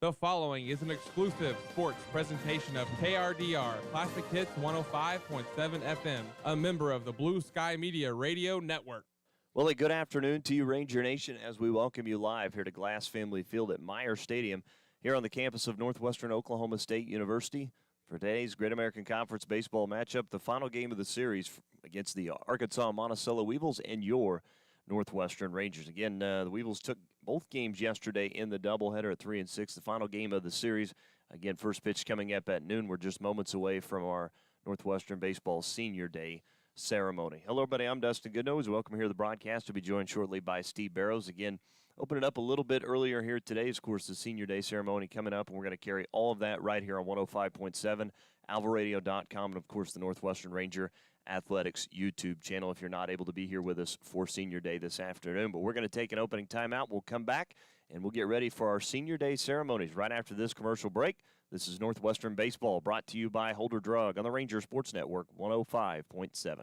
The following is an exclusive sports presentation of KRDR Classic Hits 105.7 FM, a member of the Blue Sky Media Radio Network. Well, a good afternoon to you, Ranger Nation, as we welcome you live here to Glass Family Field at Meyer Stadium here on the campus of Northwestern Oklahoma State University for today's Great American Conference baseball matchup, the final game of the series against the Arkansas-Monticello Weevils and your Northwestern Rangers. Again, the Weevils took both games yesterday in the doubleheader at 3 and 6. The final game of the series, again, first pitch coming up at noon. We're just moments away from our Northwestern Baseball Senior Day ceremony. Hello, everybody. I'm Dustin Goodnose. Welcome here to the broadcast. We'll be joined shortly by Steve Barrows. Again, opening up a little bit earlier here today is, of course, the Senior Day ceremony coming up, and we're going to carry all of that right here on 105.7, alvaradio.com, and, of course, the Northwestern Ranger Athletics YouTube channel if you're not able to be here with us for Senior Day this afternoon. But we're going to take an opening timeout. We'll come back, and we'll get ready for our Senior Day ceremonies right after this commercial break. This is Northwestern Baseball, brought to you by Holder Drug on the Ranger Sports Network 105.7.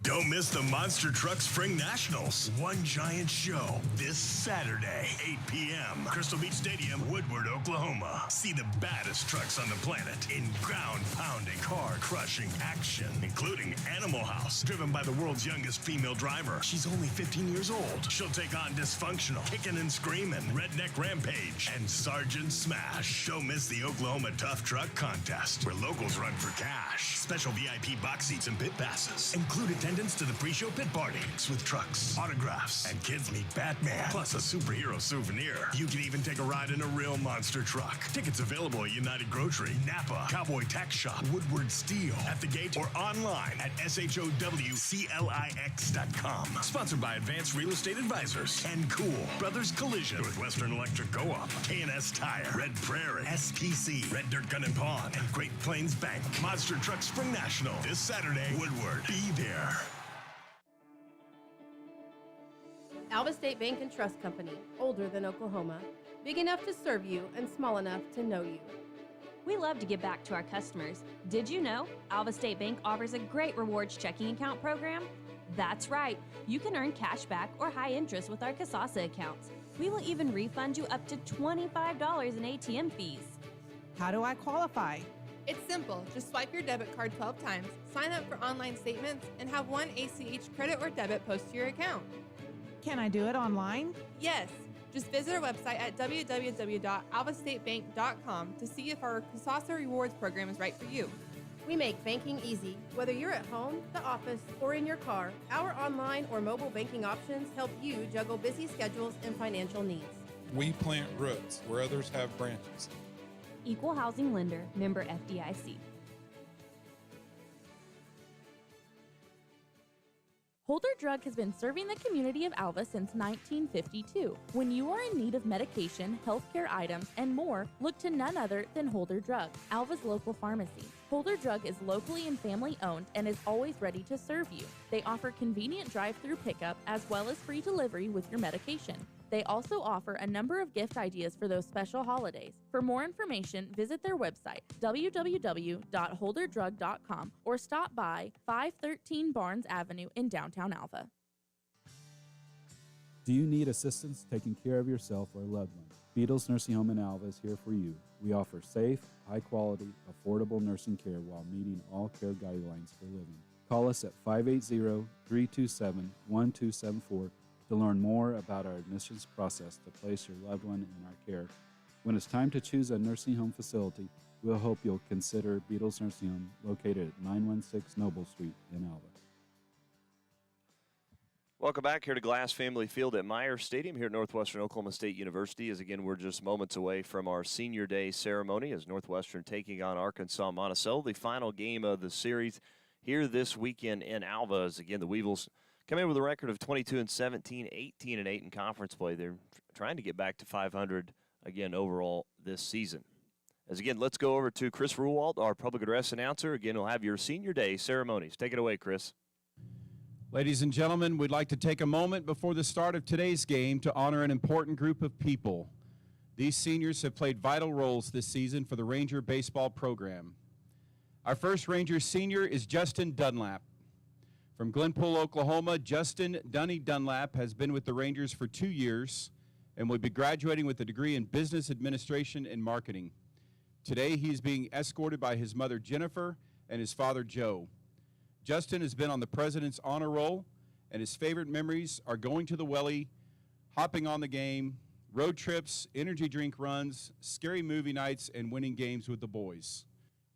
Don't miss the Monster Truck Spring Nationals. One giant show this Saturday, 8 p.m. Crystal Beach Stadium, Woodward, Oklahoma. See the baddest trucks on the planet in ground-pounding, car-crushing action, including Animal House, driven by the world's youngest female driver. She's only 15 years old. She'll take on Dysfunctional, Kickin' and Screamin', Redneck Rampage, and Sergeant Smash. Don't miss the Oklahoma Tough Truck Contest, where locals run for cash. Special VIP box seats and pit passes. Include attendance to the pre-show pit parties with trucks, autographs, and kids meet Batman, plus a superhero souvenir. You can even take a ride in a real monster truck. Tickets available at United Grocery, Napa, Cowboy Tack Shop, Woodward Steel, at the gate, or online at showclix.com. Sponsored by Advanced Real Estate Advisors and Cool Brothers Collision, Northwestern Electric Co-op, K&S Tire, Red Prairie, SPC, Red Dirt Gun and Pawn, and Great Plains Bank. Monster Truck Spring National this Saturday. Woodward, be there. Alva State Bank and Trust Company, older than Oklahoma, big enough to serve you and small enough to know you. We love to give back to our customers. Did you know Alva State Bank offers a great rewards checking account program? That's right. You can earn cash back or high interest with our Kasasa accounts. We will even refund you up to $25 in ATM fees. How do I qualify? It's simple. Just swipe your debit card 12 times, sign up for online statements, and have one ACH credit or debit post to your account. Can I do it online? Yes. Just visit our website at www.alvastatebank.com to see if our Kasasa Rewards program is right for you. We make banking easy. Whether you're at home, the office, or in your car, our online or mobile banking options help you juggle busy schedules and financial needs. We plant roots where others have branches. Equal Housing Lender, member FDIC. Holder Drug has been serving the community of Alva since 1952. When you are in need of medication, healthcare items, and more, look to none other than Holder Drug, Alva's local pharmacy. Holder Drug is locally and family owned and is always ready to serve you. They offer convenient drive-through pickup as well as free delivery with your medication. They also offer a number of gift ideas for those special holidays. For more information, visit their website, www.holderdrug.com, or stop by 513 Barnes Avenue in downtown Alva. Do you need assistance taking care of yourself or a loved one? Beatles Nursing Home in Alva is here for you. We offer safe, high-quality, affordable nursing care while meeting all care guidelines for living. Call us at 580-327-1274 to learn more about our admissions process to place your loved one in our care. When it's time to choose a nursing home facility, we'll hope you'll consider Beatles Nursing Home, located at 916 Noble Street in Alva. Welcome back here to Glass Family Field at Meyer Stadium here at Northwestern Oklahoma State University. As again, we're just moments away from our Senior Day ceremony as Northwestern taking on Arkansas-Monticello, the final game of the series here this weekend in Alva. As again, the Weevils come in with a record of 22-17, 18-8 in conference play. They're trying to get back to 500 again overall this season. As again, let's go over to Chris Ruwalt, our public address announcer. Again, we'll have your Senior Day ceremonies. Take it away, Chris. Ladies and gentlemen, we'd like to take a moment before the start of today's game to honor an important group of people. These seniors have played vital roles this season for the Ranger baseball program. Our first Ranger senior is Justin Dunlap. From Glenpool, Oklahoma, Justin Dunny Dunlap has been with the Rangers for 2 years and will be graduating with a degree in business administration and marketing. Today, he is being escorted by his mother, Jennifer, and his father, Joe. Justin has been on the President's Honor Roll, and his favorite memories are going to the Welly, hopping on the game, road trips, energy drink runs, scary movie nights, and winning games with the boys.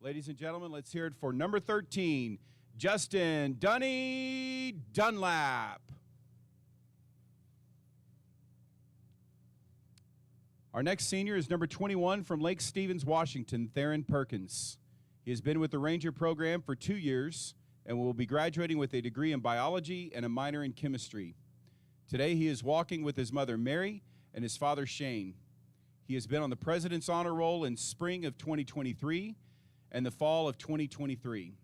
Ladies and gentlemen, let's hear it for number 13, Justin Dunny Dunlap. Our next senior is number 21 from Lake Stevens, Washington, Theron Perkins. He has been with the Ranger program for 2 years and will be graduating with a degree in biology and a minor in chemistry. Today, he is walking with his mother, Mary, and his father, Shane. He has been on the President's Honor Roll in spring of 2023 and the fall of 2023.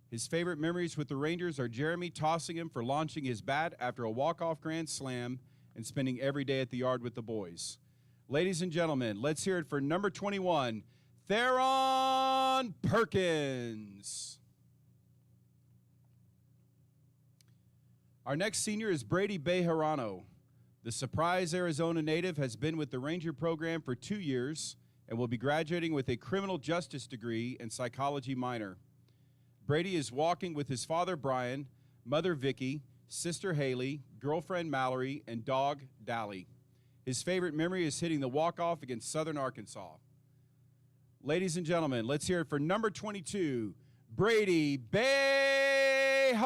His favorite memories with the Rangers are Jeremy tossing him for launching his bat after a walk-off grand slam and spending every day at the yard with the boys. Ladies and gentlemen, let's hear it for number 21, Theron Perkins. Our next senior is Brady Bejarano. The Surprise, Arizona native has been with the Ranger program for 2 years and will be graduating with a criminal justice degree and psychology minor. Brady is walking with his father, Brian, mother, Vicky, sister, Haley, girlfriend, Mallory, and dog, Dally. His favorite memory is hitting the walk-off against Southern Arkansas. Ladies and gentlemen, let's hear it for number 22, Brady Bejarano.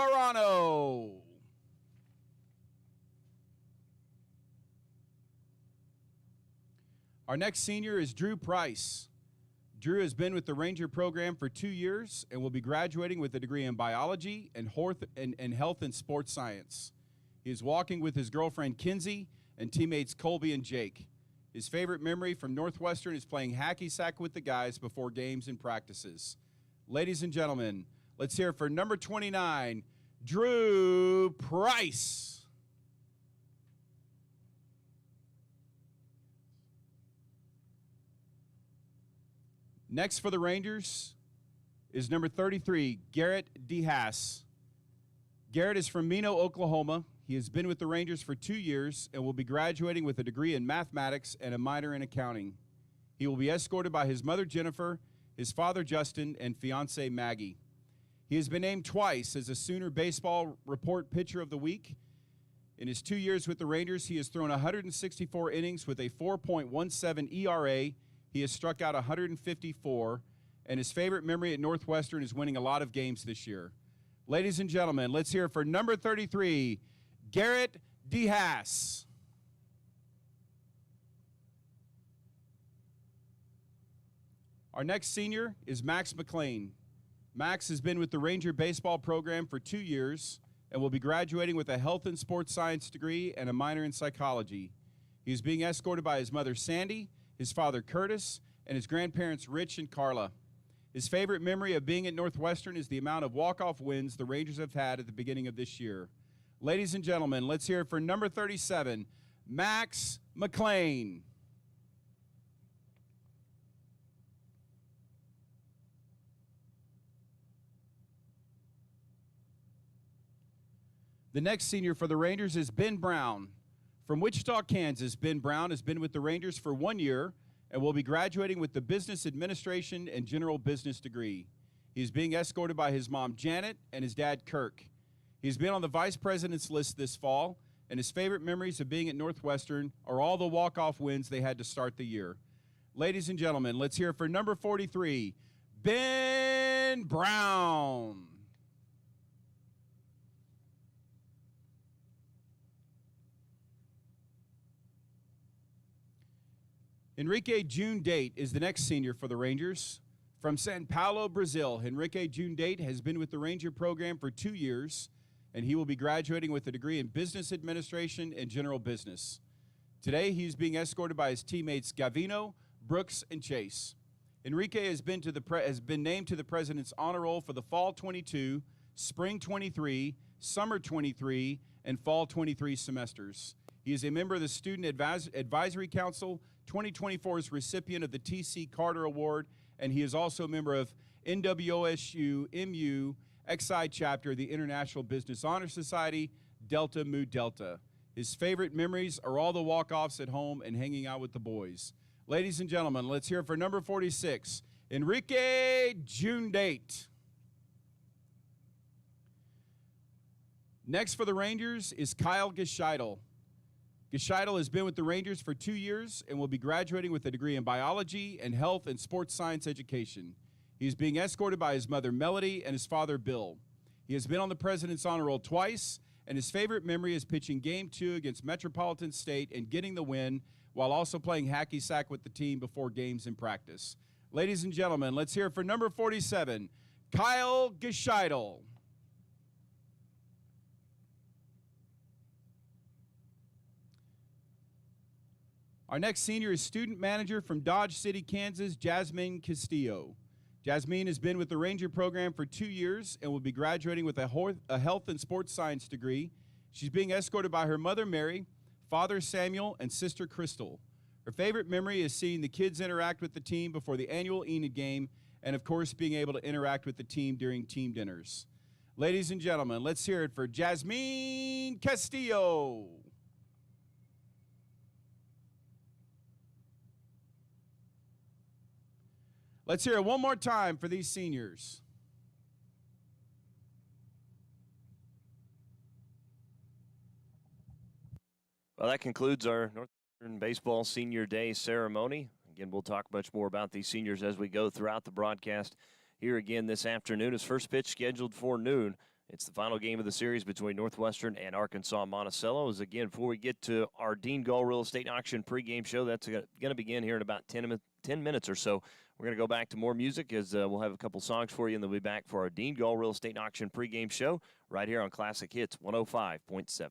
Our next senior is Drew Price. Drew has been with the Ranger program for 2 years and will be graduating with a degree in biology and health and sports science. He is walking with his girlfriend, Kinsey, and teammates Colby and Jake. His favorite memory from Northwestern is playing hacky sack with the guys before games and practices. Ladies and gentlemen, let's hear it for number 29, Drew Price. Next for the Rangers is number 33, Garrett DeHaas. Garrett is from Mino, Oklahoma. He has been with the Rangers for 2 years and will be graduating with a degree in mathematics and a minor in accounting. He will be escorted by his mother, Jennifer, his father, Justin, and fiancee, Maggie. He has been named twice as a Sooner Baseball Report Pitcher of the Week. In his 2 years with the Rangers, he has thrown 164 innings with a 4.17 ERA. He has struck out 154, and his favorite memory at Northwestern is winning a lot of games this year. Ladies and gentlemen, let's hear it for number 33, Garrett DeHaas. Our next senior is Max McLean. Max has been with the Ranger baseball program for 2 years and will be graduating with a health and sports science degree and a minor in psychology. He is being escorted by his mother, Sandy, his father, Curtis, and his grandparents, Rich and Carla. His favorite memory of being at Northwestern is the amount of walk-off wins the Rangers have had at the beginning of this year. Ladies and gentlemen, let's hear it for number 37, Max McLean. The next senior for the Rangers is Ben Brown. From Wichita, Kansas, Ben Brown has been with the Rangers for 1 year and will be graduating with the Business Administration and General Business degree. He is being escorted by his mom, Janet, and his dad, Kirk. He's been on the vice president's list this fall, and his favorite memories of being at Northwestern are all the walk-off wins they had to start the year. Ladies and gentlemen, let's hear it for number 43, Ben Brown. Henrique June Date is the next senior for the Rangers. From São Paulo, Brazil, Henrique June Date has been with the Ranger program for 2 years, and he will be graduating with a degree in business administration and general business. Today, he's being escorted by his teammates Gavino, Brooks, and Chase. Enrique has been named to the President's Honor Roll for the Fall 22, Spring 23, Summer 23, and Fall 23 semesters. He is a member of the Student Advisory Council, 2024's recipient of the T.C. Carter Award, and he is also a member of NWOSU MU XI chapter of the International Business Honor Society, Delta Mu Delta. His favorite memories are all the walk-offs at home and hanging out with the boys. Ladies and gentlemen, let's hear it for number 46, Enrique Jundate. Next for the Rangers is Kyle Gescheidel. Gescheidel has been with the Rangers for 2 years and will be graduating with a degree in biology and health and sports science education. He is being escorted by his mother, Melody, and his father, Bill. He has been on the President's Honor Roll twice, and his favorite memory is pitching Game 2 against Metropolitan State and getting the win while also playing hacky sack with the team before games in practice. Ladies and gentlemen, let's hear it for number 47, Kyle Gescheidel. Our next senior is student manager from Dodge City, Kansas, Jasmine Castillo. Jasmine has been with the Ranger program for 2 years and will be graduating with a health and sports science degree. She's being escorted by her mother, Mary, father, Samuel, and sister, Crystal. Her favorite memory is seeing the kids interact with the team before the annual Enid game and, of course, being able to interact with the team during team dinners. Ladies and gentlemen, let's hear it for Jasmine Castillo. Let's hear it one more time for these seniors. Well, that concludes our Northwestern Baseball Senior Day ceremony. Again, we'll talk much more about these seniors as we go throughout the broadcast here again this afternoon. His first pitch scheduled for noon. It's the final game of the series between Northwestern and Arkansas-Monticello. As again, before we get to our Dean Gall Real Estate Auction pregame show, that's going to begin here in about 10 minutes or so. We're going to go back to more music as we'll have a couple songs for you, and then we'll be back for our Dean Gall Real Estate Auction pregame show right here on Classic Hits 105.7.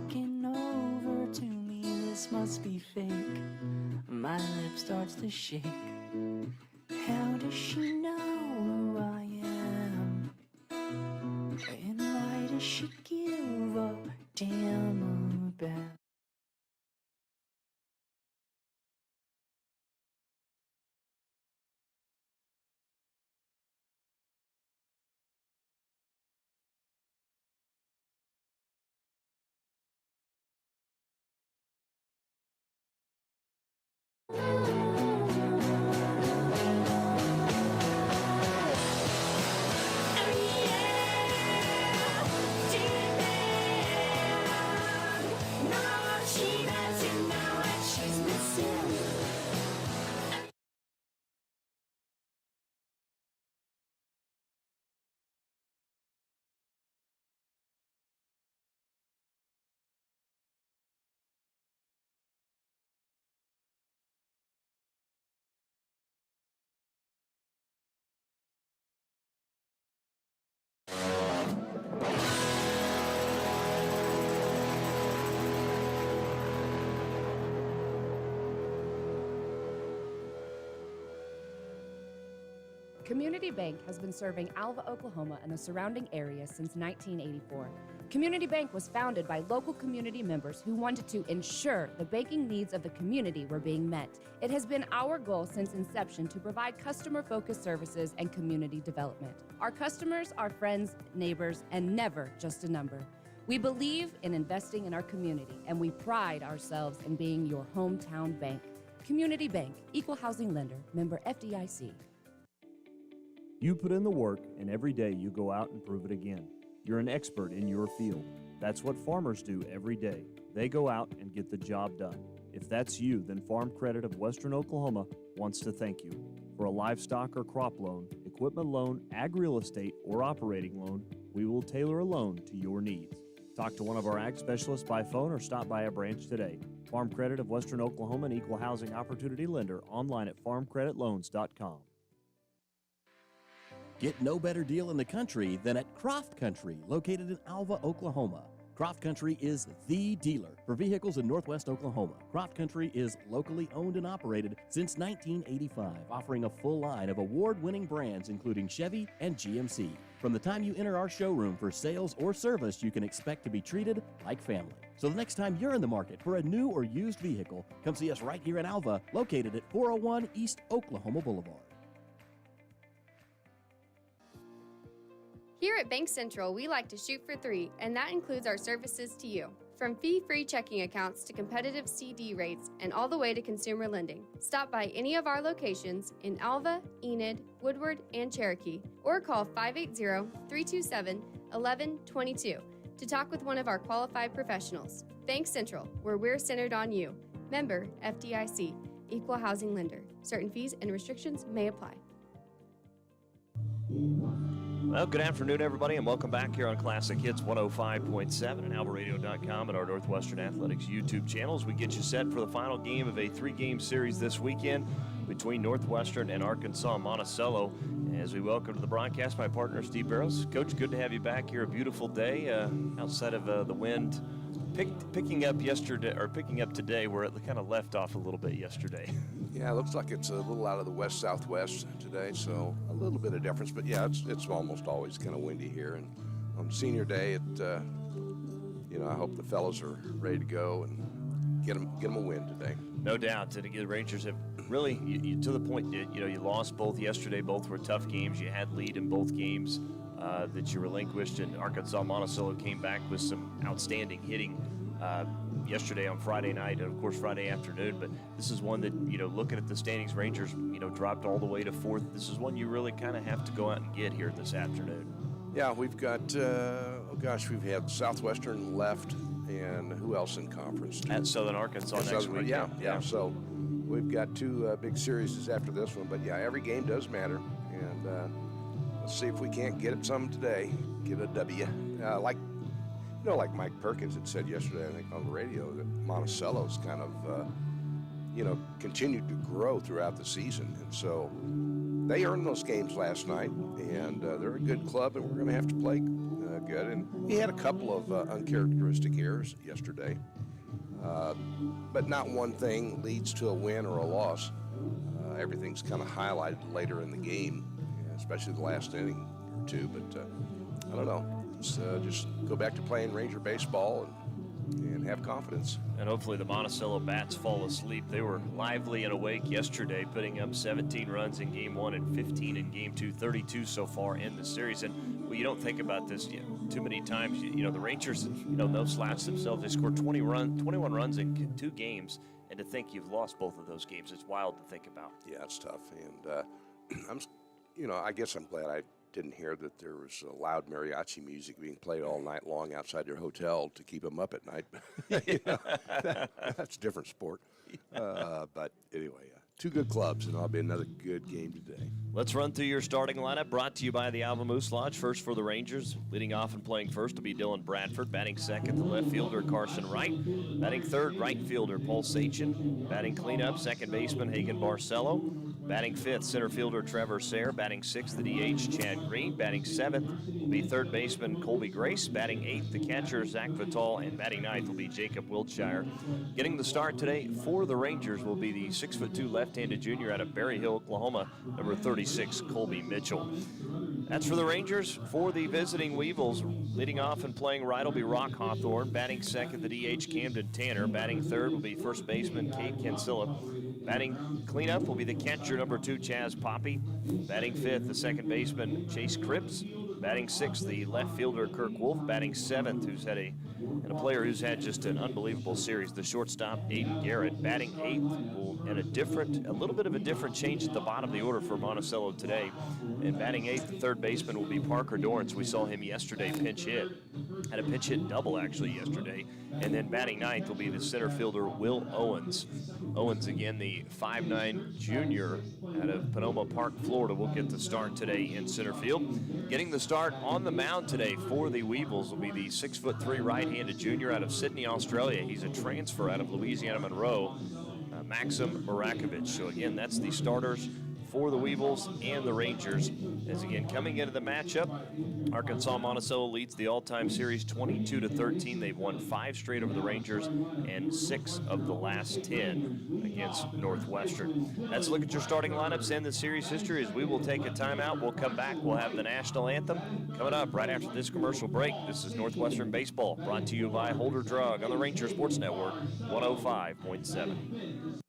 walking over to me, this must be fake. My lip starts to shake. How does she know who I am? And why does she give a damn about? Community Bank has been serving Alva, Oklahoma and the surrounding area since 1984. Community Bank was founded by local community members who wanted to ensure the banking needs of the community were being met. It has been our goal since inception to provide customer-focused services and community development. Our customers are friends, neighbors, and never just a number. We believe in investing in our community, and we pride ourselves in being your hometown bank. Community Bank, Equal Housing Lender, member FDIC. You put in the work, and every day you go out and prove it again. You're an expert in your field. That's what farmers do every day. They go out and get the job done. If that's you, then Farm Credit of Western Oklahoma wants to thank you. For a livestock or crop loan, equipment loan, ag real estate, or operating loan, we will tailor a loan to your needs. Talk to one of our ag specialists by phone or stop by a branch today. Farm Credit of Western Oklahoma, an equal housing opportunity lender, online at farmcreditloans.com. Get no better deal in the country than at Croft Country, located in Alva, Oklahoma. Croft Country is the dealer for vehicles in Northwest Oklahoma. Croft Country is locally owned and operated since 1985, offering a full line of award-winning brands including Chevy and GMC. From the time you enter our showroom for sales or service, you can expect to be treated like family. So the next time you're in the market for a new or used vehicle, come see us right here in Alva, located at 401 East Oklahoma Boulevard. Here at Bank Central, we like to shoot for three, and that includes our services to you. From fee-free checking accounts to competitive CD rates and all the way to consumer lending. Stop by any of our locations in Alva, Enid, Woodward, and Cherokee, or call 580-327-1122 to talk with one of our qualified professionals. Bank Central, where we're centered on you. Member FDIC, Equal Housing Lender. Certain fees and restrictions may apply. Well, good afternoon, everybody, and welcome back here on Classic Hits 105.7 and alvaradio.com and our Northwestern Athletics YouTube channels. We get you set for the final game of a three-game series this weekend between Northwestern and Arkansas-Monticello. As we welcome to the broadcast my partner, Steve Barrows. Coach, good to have you back here. A beautiful day outside of the wind. Picking up today where it kind of left off a little bit yesterday. Yeah, it looks like it's a little out of the west-southwest today, so a little bit of difference. But yeah, it's almost always kind of windy here. And on senior day, I hope the fellows are ready to go and get them a win today. No doubt. And again, the Rangers have really, to the point that you lost both yesterday. Both were tough games. You had lead in both games that you relinquished, and Arkansas-Monticello came back with some outstanding hitting yesterday on Friday night and, of course, Friday afternoon. But this is one that, looking at the standings, Rangers, dropped all the way to fourth. This is one you really kind of have to go out and get here this afternoon. Yeah, we've got, we've had Southwestern left, and who else in conference? At Southern Arkansas next week. Yeah. So we've got two big series after this one. But, yeah, every game does matter. And let's see if we can't get some today, get a W. Like Mike Perkins had said yesterday, I think, on the radio, that Monticello's kind of, continued to grow throughout the season. And so they earned those games last night, and they're a good club, and we're going to have to play good. And he had a couple of uncharacteristic errors yesterday. But not one thing leads to a win or a loss. Everything's kind of highlighted later in the game, especially the last inning or two. But I don't know. Just go back to playing Ranger baseball and have confidence. And hopefully the Monticello bats fall asleep. They were lively and awake yesterday, putting up 17 runs in Game 1 and 15 in Game 2, 32 so far in the series. And well, you don't think about this too many times. You know, the Rangers, no slouch themselves. They scored 21 runs in 2 games. And to think you've lost both of those games, it's wild to think about. Yeah, it's tough. And I guess I'm glad I didn't hear that there was loud mariachi music being played all night long outside their hotel to keep them up at night. That's a different sport. But anyway, 2 good clubs, and it'll be another good game today. Let's run through your starting lineup, brought to you by the Alva Moose Lodge. First for the Rangers, leading off and playing first will be Dylan Bradford. Batting second, the left fielder Carson Wright. Batting third, right fielder Paul Sachin. Batting cleanup, second baseman Hagen Barcelo. Batting fifth, center fielder Trevor Sayre. Batting sixth, the DH Chad Green. Batting seventh will be third baseman Colby Grace. Batting eighth, the catcher Zach Vital. And batting ninth will be Jacob Wiltshire. Getting the start today for the Rangers will be the 6'2" left-handed junior out of Berry Hill, Oklahoma, number 36, Colby Mitchell. That's for the Rangers. For the visiting Weevils, leading off and playing right will be Rock Hawthorne. Batting second, the DH Camden Tanner. Batting third will be first baseman Cade Kinsella. Batting cleanup will be the catcher, number 2, Chaz Poppy. Batting fifth, the second baseman Chase Cripps. Batting sixth, the left fielder Kirk Wolf. Batting seventh, who's had a player who's had just an unbelievable series, the shortstop Aiden Garrett. Batting eighth, and a little bit of a different change at the bottom of the order for Monticello today. And batting eighth, the third baseman will be Parker Dorrance. We saw him yesterday pinch hit. Had a pinch hit double actually yesterday. And then batting ninth will be the center fielder Will Owens. Owens, again, the 5'9" junior out of Panoma Park, Florida, will get the start today in center field. Getting the start on the mound today for the Weevils will be the 6'3" right-handed junior out of Sydney, Australia. He's a transfer out of Louisiana Monroe, Maxim Marakovich. So again, that's the starters for the Weevils and the Rangers. As again, coming into the matchup, Arkansas-Monticello leads the all-time series 22-13. They've won 5 straight over the Rangers and 6 of the last 10 against Northwestern. That's a look at your starting lineups and the series history. As we will take a timeout, we'll come back. We'll have the national anthem coming up right after this commercial break. This is Northwestern Baseball, brought to you by Holder Drug on the Ranger Sports Network, 105.7.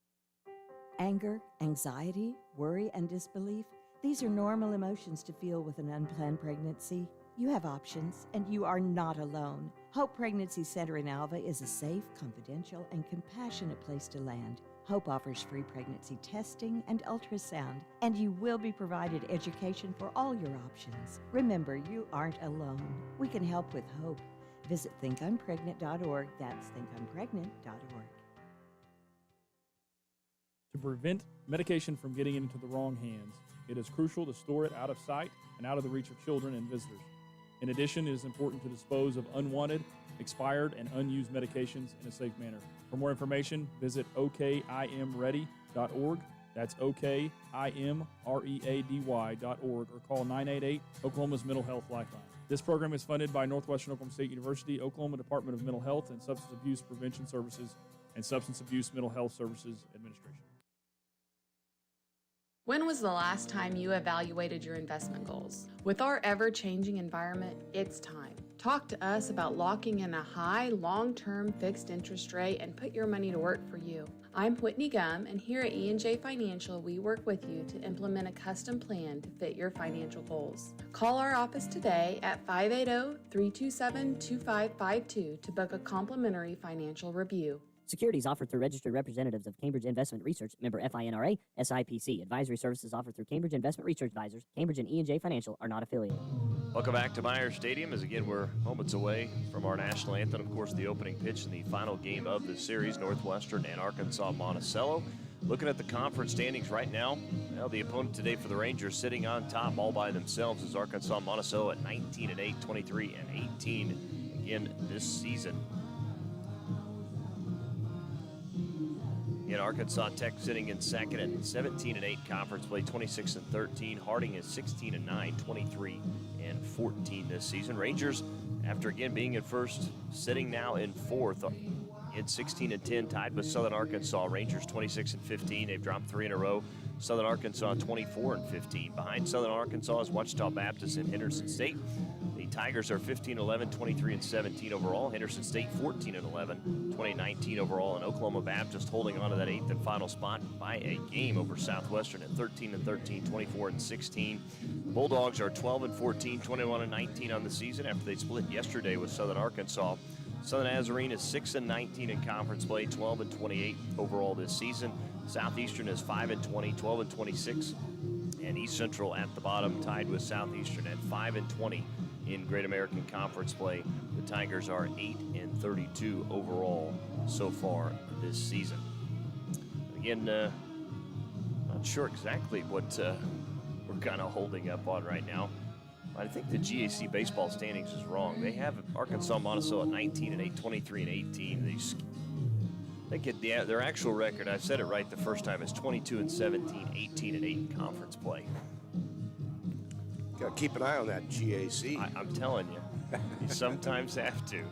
Anger, anxiety, worry, and disbelief, these are normal emotions to feel with an unplanned pregnancy. You have options, and you are not alone. Hope Pregnancy Center in Alva is a safe, confidential, and compassionate place to land. Hope offers free pregnancy testing and ultrasound, and you will be provided education for all your options. Remember, you aren't alone. We can help with hope. Visit thinkimpregnant.org. That's thinkimpregnant.org. To prevent medication from getting into the wrong hands, it is crucial to store it out of sight and out of the reach of children and visitors. In addition, it is important to dispose of unwanted, expired, and unused medications in a safe manner. For more information, visit okimready.org. That's okimready.org, or call 988 Oklahoma's Mental Health Lifeline. This program is funded by Northwestern Oklahoma State University, Oklahoma Department of Mental Health and Substance Abuse Prevention Services, and Substance Abuse Mental Health Services Administration. When was the last time you evaluated your investment goals? With our ever-changing environment, it's time. Talk to us about locking in a high, long-term fixed interest rate and put your money to work for you. I'm Whitney Gum, and here at E&J Financial, we work with you to implement a custom plan to fit your financial goals. Call our office today at 580-327-2552 to book a complimentary financial review. Securities offered through registered representatives of Cambridge Investment Research, member FINRA, SIPC. Advisory services offered through Cambridge Investment Research Advisors. Cambridge and E&J Financial are not affiliated. Welcome back to Myers Stadium, as again we're moments away from our national anthem. Of course, the opening pitch in the final game of the series, Northwestern and Arkansas-Monticello. Looking at the conference standings right now, well, the opponent today for the Rangers sitting on top all by themselves is Arkansas-Monticello at 19-8, 23-18 again this season. Again, Arkansas Tech sitting in second at 17-8 conference play, 26-13. Harding is 16-9, 23-14 this season. Rangers after again being in first, sitting now in fourth in 16-10, tied with Southern Arkansas. Rangers 26-15. They've dropped 3 in a row. Southern Arkansas 24-15. Behind Southern Arkansas is Wichita Baptist and Henderson State. The Tigers are 15-11, 23-17 overall. Henderson State 14-11, 20-19 overall. And Oklahoma Baptist holding on to that 8th and final spot by a game over Southwestern at 13-13, 24-16. Bulldogs are 12-14, 21-19 on the season after they split yesterday with Southern Arkansas. Southern Nazarene is 6-19 in conference play, 12-28 overall this season. Southeastern is 5-20, 12-26, and East Central at the bottom, tied with Southeastern at 5-20 in Great American Conference play. The Tigers are 8-32 overall so far this season. Again, not sure exactly what we're kind of holding up on right now. I think the GAC baseball standings is wrong. They have Arkansas-Monticello at 19-8, 23-18. They get their actual record. I said it right the first time. Is 22-17, 18-8 in conference play. Got to keep an eye on that GAC. I'm telling you, you sometimes have to.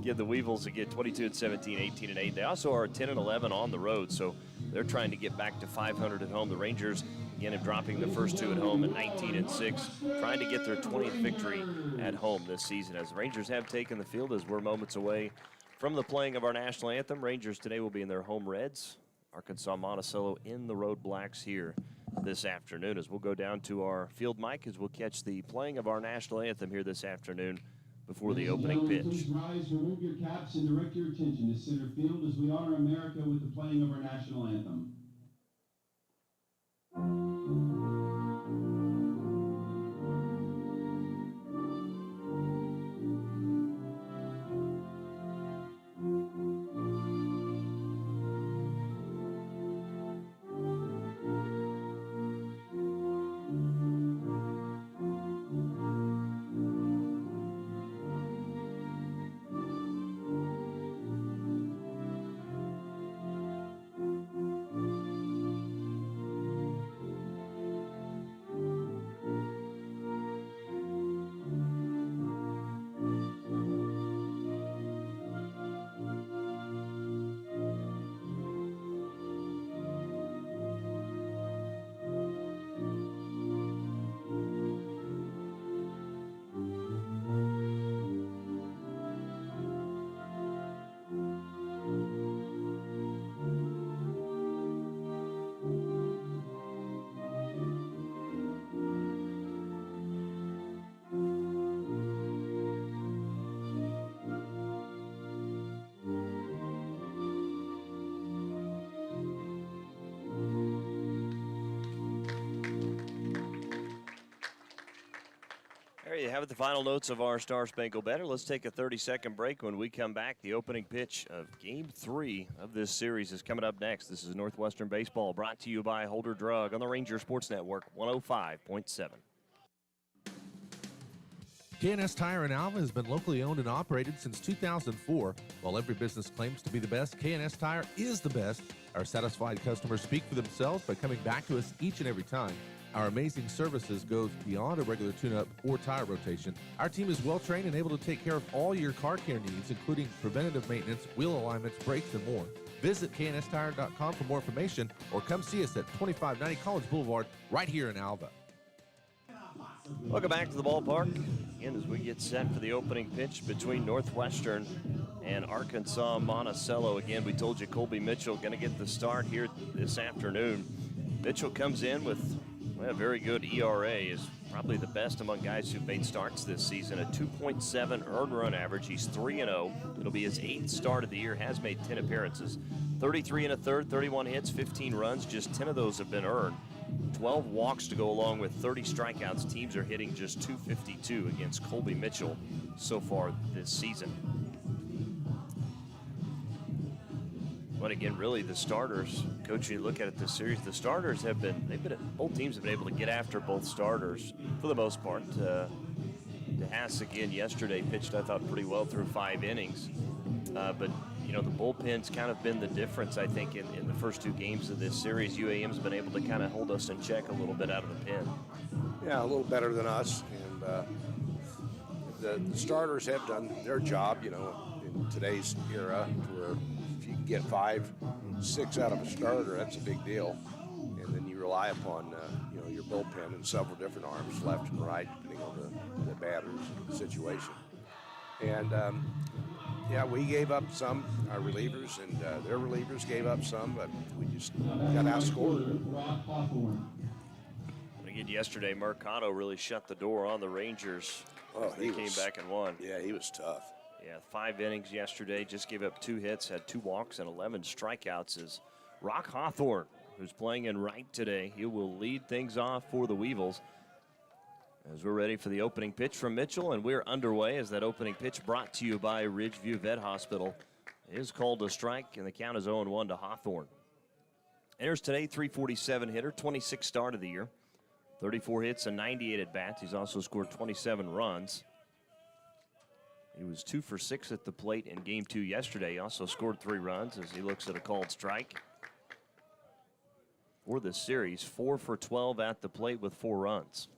Give the Weevils again 22-17, 18-8. They also are 10-11 on the road, so they're trying to get back to 500 at home. The Rangers again are dropping the first 2 at home at 19-6, trying to get their 20th victory at home this season. As the Rangers have taken the field, as we're moments away from the playing of our national anthem. Rangers today will be in their home reds. Arkansas-Monticello in the road blacks here this afternoon. As we'll go down to our field mic as we'll catch the playing of our national anthem here this afternoon before the opening pitch. Please rise, remove your caps, and direct your attention to center field as we honor America with the playing of our national anthem. There you have it, the final notes of our Star Spangled Banner. Let's take a 30-second break. When we come back, the opening pitch of Game 3 of this series is coming up next. This is Northwestern Baseball, brought to you by Holder Drug on the Ranger Sports Network, 105.7. K&S Tire in Alva has been locally owned and operated since 2004. While every business claims to be the best, K&S Tire is the best. Our satisfied customers speak for themselves by coming back to us each and every time. Our amazing services goes beyond a regular tune-up or tire rotation. Our team is well-trained and able to take care of all your car care needs, including preventative maintenance, wheel alignments, brakes, and more. Visit knstire.com for more information or come see us at 2590 College Boulevard right here in Alva. Welcome back to the ballpark. Again, as we get set for the opening pitch between Northwestern and Arkansas-Monticello. Again, we told you Colby Mitchell going to get the start here this afternoon. Mitchell comes in with a very good ERA, is probably the best among guys who've made starts this season. A 2.7 earned run average. He's 3-0. It'll be his 8th start of the year. Has made 10 appearances. 33 1/3, 31 hits, 15 runs. Just 10 of those have been earned. 12 walks to go along with 30 strikeouts. Teams are hitting just .252 against Colby Mitchell so far this season. But again, really the starters, Coach, you look at it this series, the starters both teams have been able to get after both starters for the most part. DeHaas again yesterday pitched, I thought, pretty well through 5 innings. But, you know, the bullpen's kind of been the difference, I think, in the first 2 games of this series. UAM's been able to kind of hold us in check a little bit out of the pen. Yeah, a little better than us. And the starters have done their job, you know, in today's era, where if you can get 5, 6 out of a starter, that's a big deal. And then you rely upon, you know, your bullpen in several different arms, left and right, depending on the batters and the situation. And, yeah, we gave up some, our relievers, and their relievers gave up some, but we just got outscored. And again, yesterday, Mercado really shut the door on the Rangers. Oh, they came back and won. Yeah, he was tough. Yeah, 5 innings yesterday, just gave up 2 hits, had 2 walks and 11 strikeouts. Is Rock Hawthorne, who's playing in right today. He will lead things off for the Weevils as we're ready for the opening pitch from Mitchell, and we're underway as that opening pitch brought to you by Ridgeview Vet Hospital is called a strike, and the count is 0-1 to Hawthorne. Enters today, 347 hitter, 26 start of the year, 34 hits and 98 at bats. He's also scored 27 runs. He was 2 for 6 at the plate in game 2 yesterday. He also scored 3 runs as he looks at a called strike. For this series, 4 for 12 at the plate with 4 runs.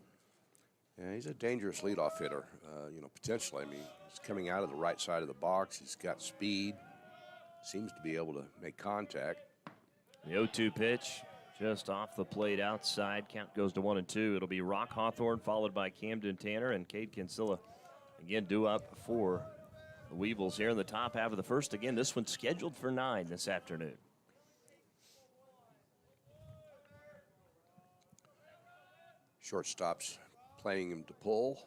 Yeah, he's a dangerous leadoff hitter, you know, potentially. I mean, he's coming out of the right side of the box. He's got speed, seems to be able to make contact. The 0-2 pitch, just off the plate outside. Count goes to 1-2. It'll be Rock Hawthorne followed by Camden Tanner, and Cade Kinsella again due up for the Weevils here in the top half of the first. Again, this one's scheduled for 9 this afternoon. Shortstop's playing him to pull.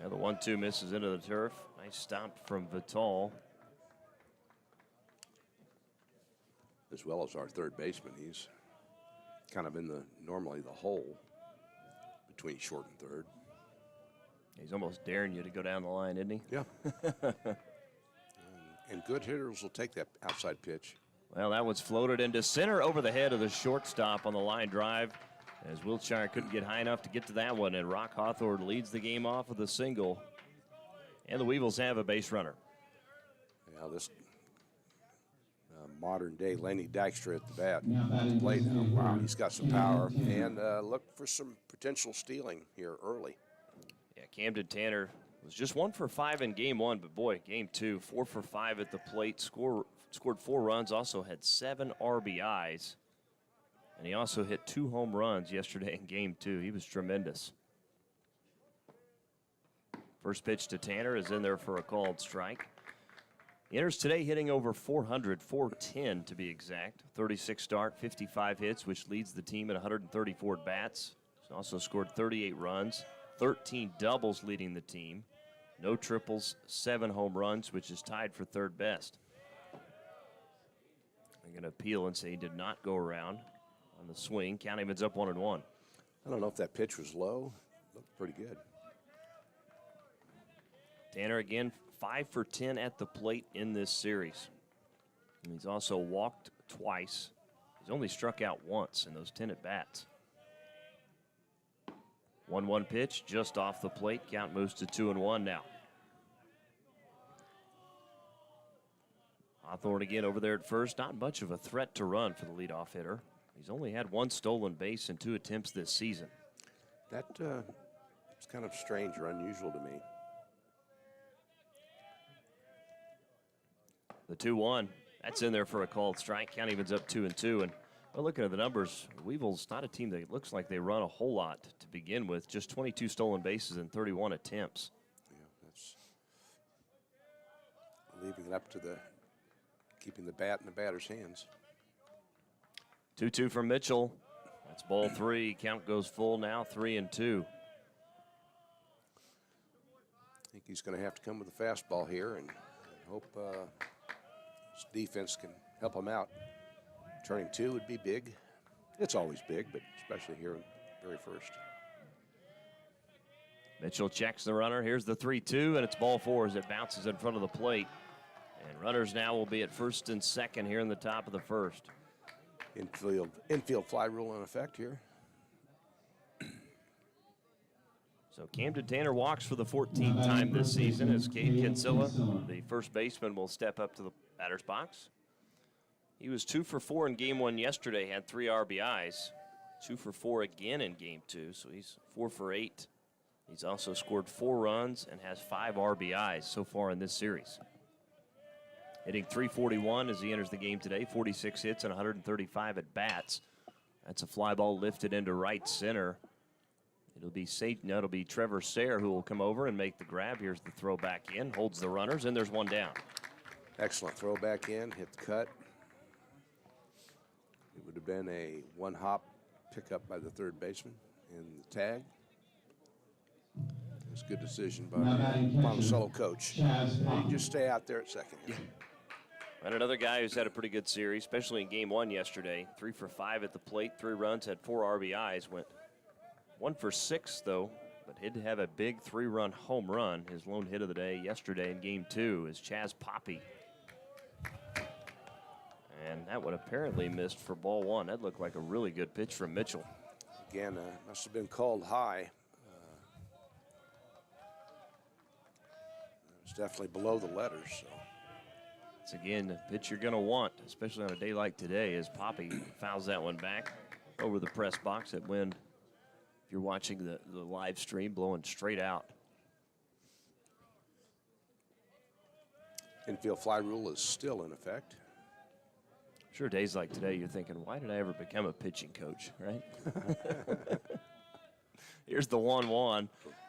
Yeah, the 1-2 misses into the turf. Nice stop from Vital. As well as our third baseman. He's kind of in normally the hole between short and third. He's almost daring you to go down the line, isn't he? Yeah. and good hitters will take that outside pitch. Well, that one's floated into center over the head of the shortstop on the line drive, as Wiltshire couldn't get high enough to get to that one, and Rock Hawthorne leads the game off with a single. And the Weevils have a base runner. Yeah, this modern-day Lenny Dykstra at the bat. Plate now. Wow, he's got some power. And look for some potential stealing here early. Yeah, Camden Tanner was just 1 for 5 in game 1, but boy, game 2, 4 for 5 at the plate, scored 4 runs, also had 7 RBIs. And he also hit 2 home runs yesterday in game 2. He was tremendous. First pitch to Tanner is in there for a called strike. He enters today hitting over 400, 410 to be exact. 36 start, 55 hits, which leads the team at 134 at bats. He's also scored 38 runs, 13 doubles leading the team. No triples, 7 home runs, which is tied for third best. I'm going to appeal and say he did not go around on the swing. Count evens up 1-1. I don't know if that pitch was low. Looked pretty good. Tanner again 5 for 10 at the plate in this series. And he's also walked twice. He's only struck out once in those 10 at bats. 1-1 pitch just off the plate. Count moves to 2-1 now. Hawthorne again over there at first. Not much of a threat to run for the leadoff hitter. He's only had 1 stolen base in 2 attempts this season. That is kind of strange or unusual to me. The 2-1, that's in there for a called strike. Count evens up 2-2. And well, looking at the numbers, Weevils not a team that looks like they run a whole lot to begin with. Just 22 stolen bases in 31 attempts. Yeah, that's leaving it up to keeping the bat in the batter's hands. 2-2 from Mitchell. That's ball 3. Count goes full now, 3-2. I think he's going to have to come with a fastball here and hope his defense can help him out. Turning 2 would be big. It's always big, but especially here in the very first. Mitchell checks the runner. Here's the 3-2, and it's ball 4 as it bounces in front of the plate. And runners now will be at first and second here in the top of the first. Infield fly rule in effect here. So Camden Tanner walks for the 14th time this season as Cade Kinsella, the first baseman, will step up to the batter's box. He was 2 for 4 in game 1 yesterday, had 3 RBIs. 2 for 4 again in game 2, so he's 4 for 8 He's also scored 4 runs and has 5 RBIs so far in this series. Hitting .341 as he enters the game today, 46 hits and 135 at bats. That's a fly ball lifted into right center. It'll be Trevor Sayre who will come over and make the grab. Here's the throw back in, holds the runners, and there's one down. Excellent throw back in, hit the cut. It would have been a one-hop pickup by the third baseman in the tag. It's a good decision by Monticello coach. You just stay out there at second. And another guy who's had a pretty good series, especially in game 1 yesterday. 3 for 5 at the plate, 3 runs, had 4 RBIs. Went 1 for 6, though, but did have a big 3-run home run. His lone hit of the day yesterday in game 2 is Chaz Poppy. And that one apparently missed for ball 1. That looked like a really good pitch from Mitchell. Again, must have been called high. It's definitely below the letters. So. It's again the pitch you're going to want, especially on a day like today, as Poppy fouls that one back over the press box at wind. If you're watching the live stream, blowing straight out. Infield fly rule is still in effect. Sure, days like today, you're thinking, why did I ever become a pitching coach, right? Here's the 1-1.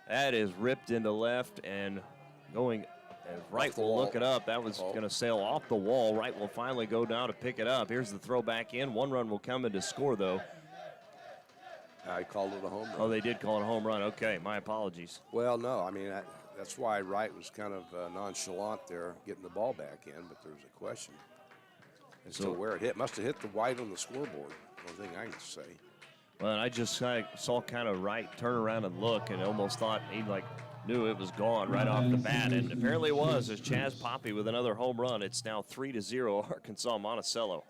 That is ripped into left and going as right will look it up. That was going to sail off the wall. Right will finally go down to pick it up. Here's the throw back in. 1 run will come in to score, though. I called it a home run. Oh, they did call it a home run. Okay, my apologies. Well, no, I mean, that's why Wright was kind of nonchalant there getting the ball back in, but there's a question as to where it hit. Must have hit the white on the scoreboard. One thing I can say. Well, and I just saw kind of Wright turn around and look and almost thought he knew it was gone right off the bat, and apparently it was, as Chaz Poppy with another home run. It's now 3-0 Arkansas-Monticello.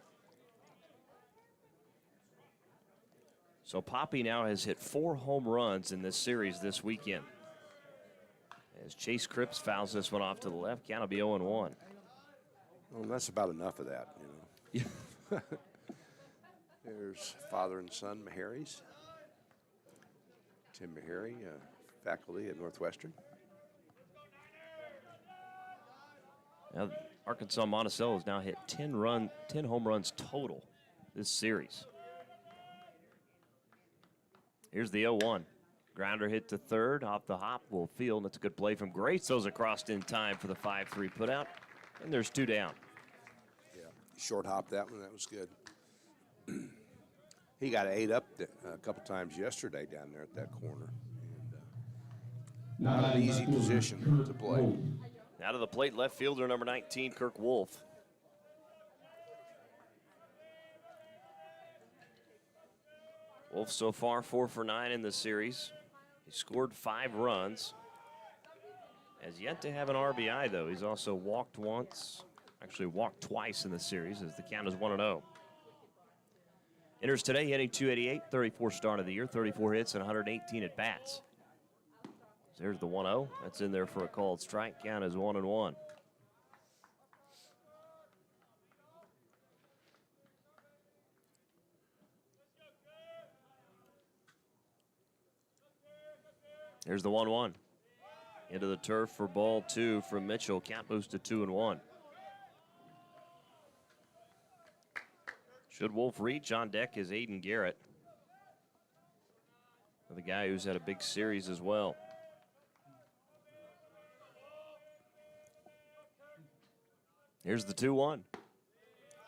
So Poppy now has hit 4 home runs in this series this weekend. As Chase Cripps fouls this one off to the left, count will be 0-1. Well, that's about enough of that, you know. There's father and son Meharry's. Tim Meharry, faculty at Northwestern. Now, Arkansas-Monticello has now hit 10 home runs total this series. Here's the 0-1. Grounder hit to third, off the hop, will field. That's a good play from Grace. Those across in time for the 5-3 putout. And there's 2 down. Yeah, short hop that one. That was good. He got 8 up a couple times yesterday down there at that corner. And, not an easy position to play. Now to the plate, left fielder number 19, Kirk Wolf. Wolf so far 4 for 9 in the series. He scored 5 runs. Has yet to have an RBI, though. He's also walked once, actually walked twice in the series, as the count is 1-0. Enters today hitting .288, 34 start of the year, 34 hits and 118 at bats. There's the 1-0. That's in there for a called strike. Count is 1-1. Here's the 1-1. Into the turf for ball 2 from Mitchell. Count moves to 2-1. Should Wolf reach, on deck is Aiden Garrett, the guy who's had a big series as well. Here's the 2-1.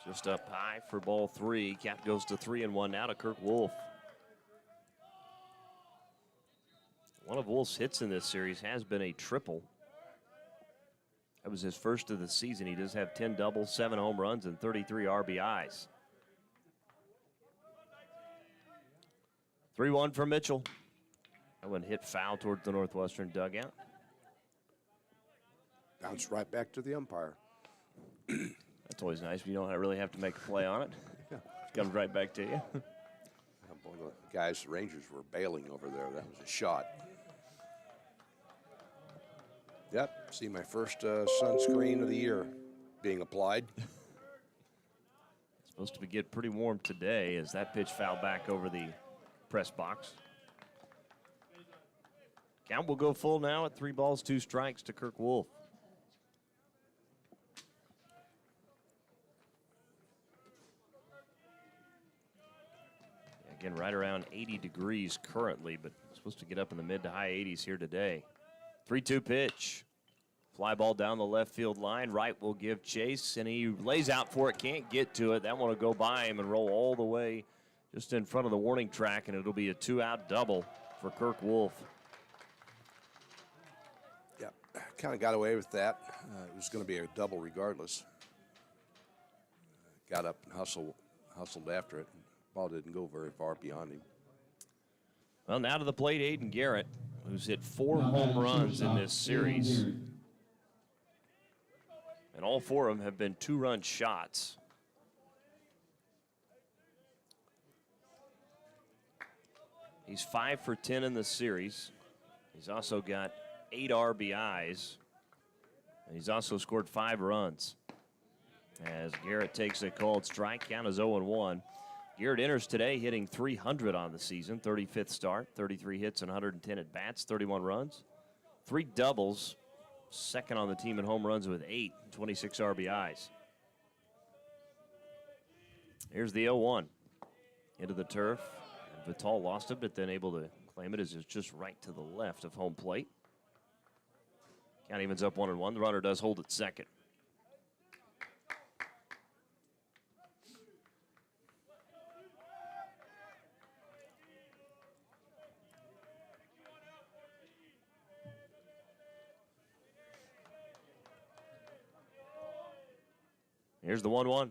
Just up high for ball 3. Count goes to 3-1 now to Kirk Wolf. One of Wolf's hits in this series has been a triple. That was his first of the season. He does have 10 doubles, 7 home runs, and 33 RBIs. 3-1 for Mitchell. That one hit foul towards the Northwestern dugout. Bounced right back to the umpire. That's always nice. You don't really have to make a play on it. Yeah. It comes right back to you. Boy, the guys, the Rangers were bailing over there. That was a shot. Yep, see my first sunscreen of the year being applied. It's supposed to get pretty warm today as that pitch fouled back over the press box. Count will go full now at 3 balls, 2 strikes to Kirk Wolf. Again, right around 80 degrees currently, but supposed to get up in the mid to high 80s here today. 3-2 pitch. Fly ball down the left field line. Wright will give chase, and he lays out for it. Can't get to it. That one will go by him and roll all the way just in front of the warning track, and it'll be a 2-out double for Kirk Wolf. Yeah, kind of got away with that. It was going to be a double regardless. Got up and hustled after it. Ball didn't go very far beyond him. Well, now to the plate, Aiden Garrett, who's hit 4 home runs in this series. And all 4 of them have been 2-run shots. He's 5 for 10 in the series. He's also got 8 RBIs. And he's also scored 5 runs. As Garrett takes a called strike, count is 0-1. Garrett enters today hitting .300 on the season, 35th start, 33 hits and 110 at bats, 31 runs, 3 doubles, second on the team in home runs with 8, 26 RBIs. Here's the 0-1 into the turf. And Vital lost it, but then able to claim it as it's just right to the left of home plate. Count evens up 1-1. The runner does hold at second. Here's the 1-1.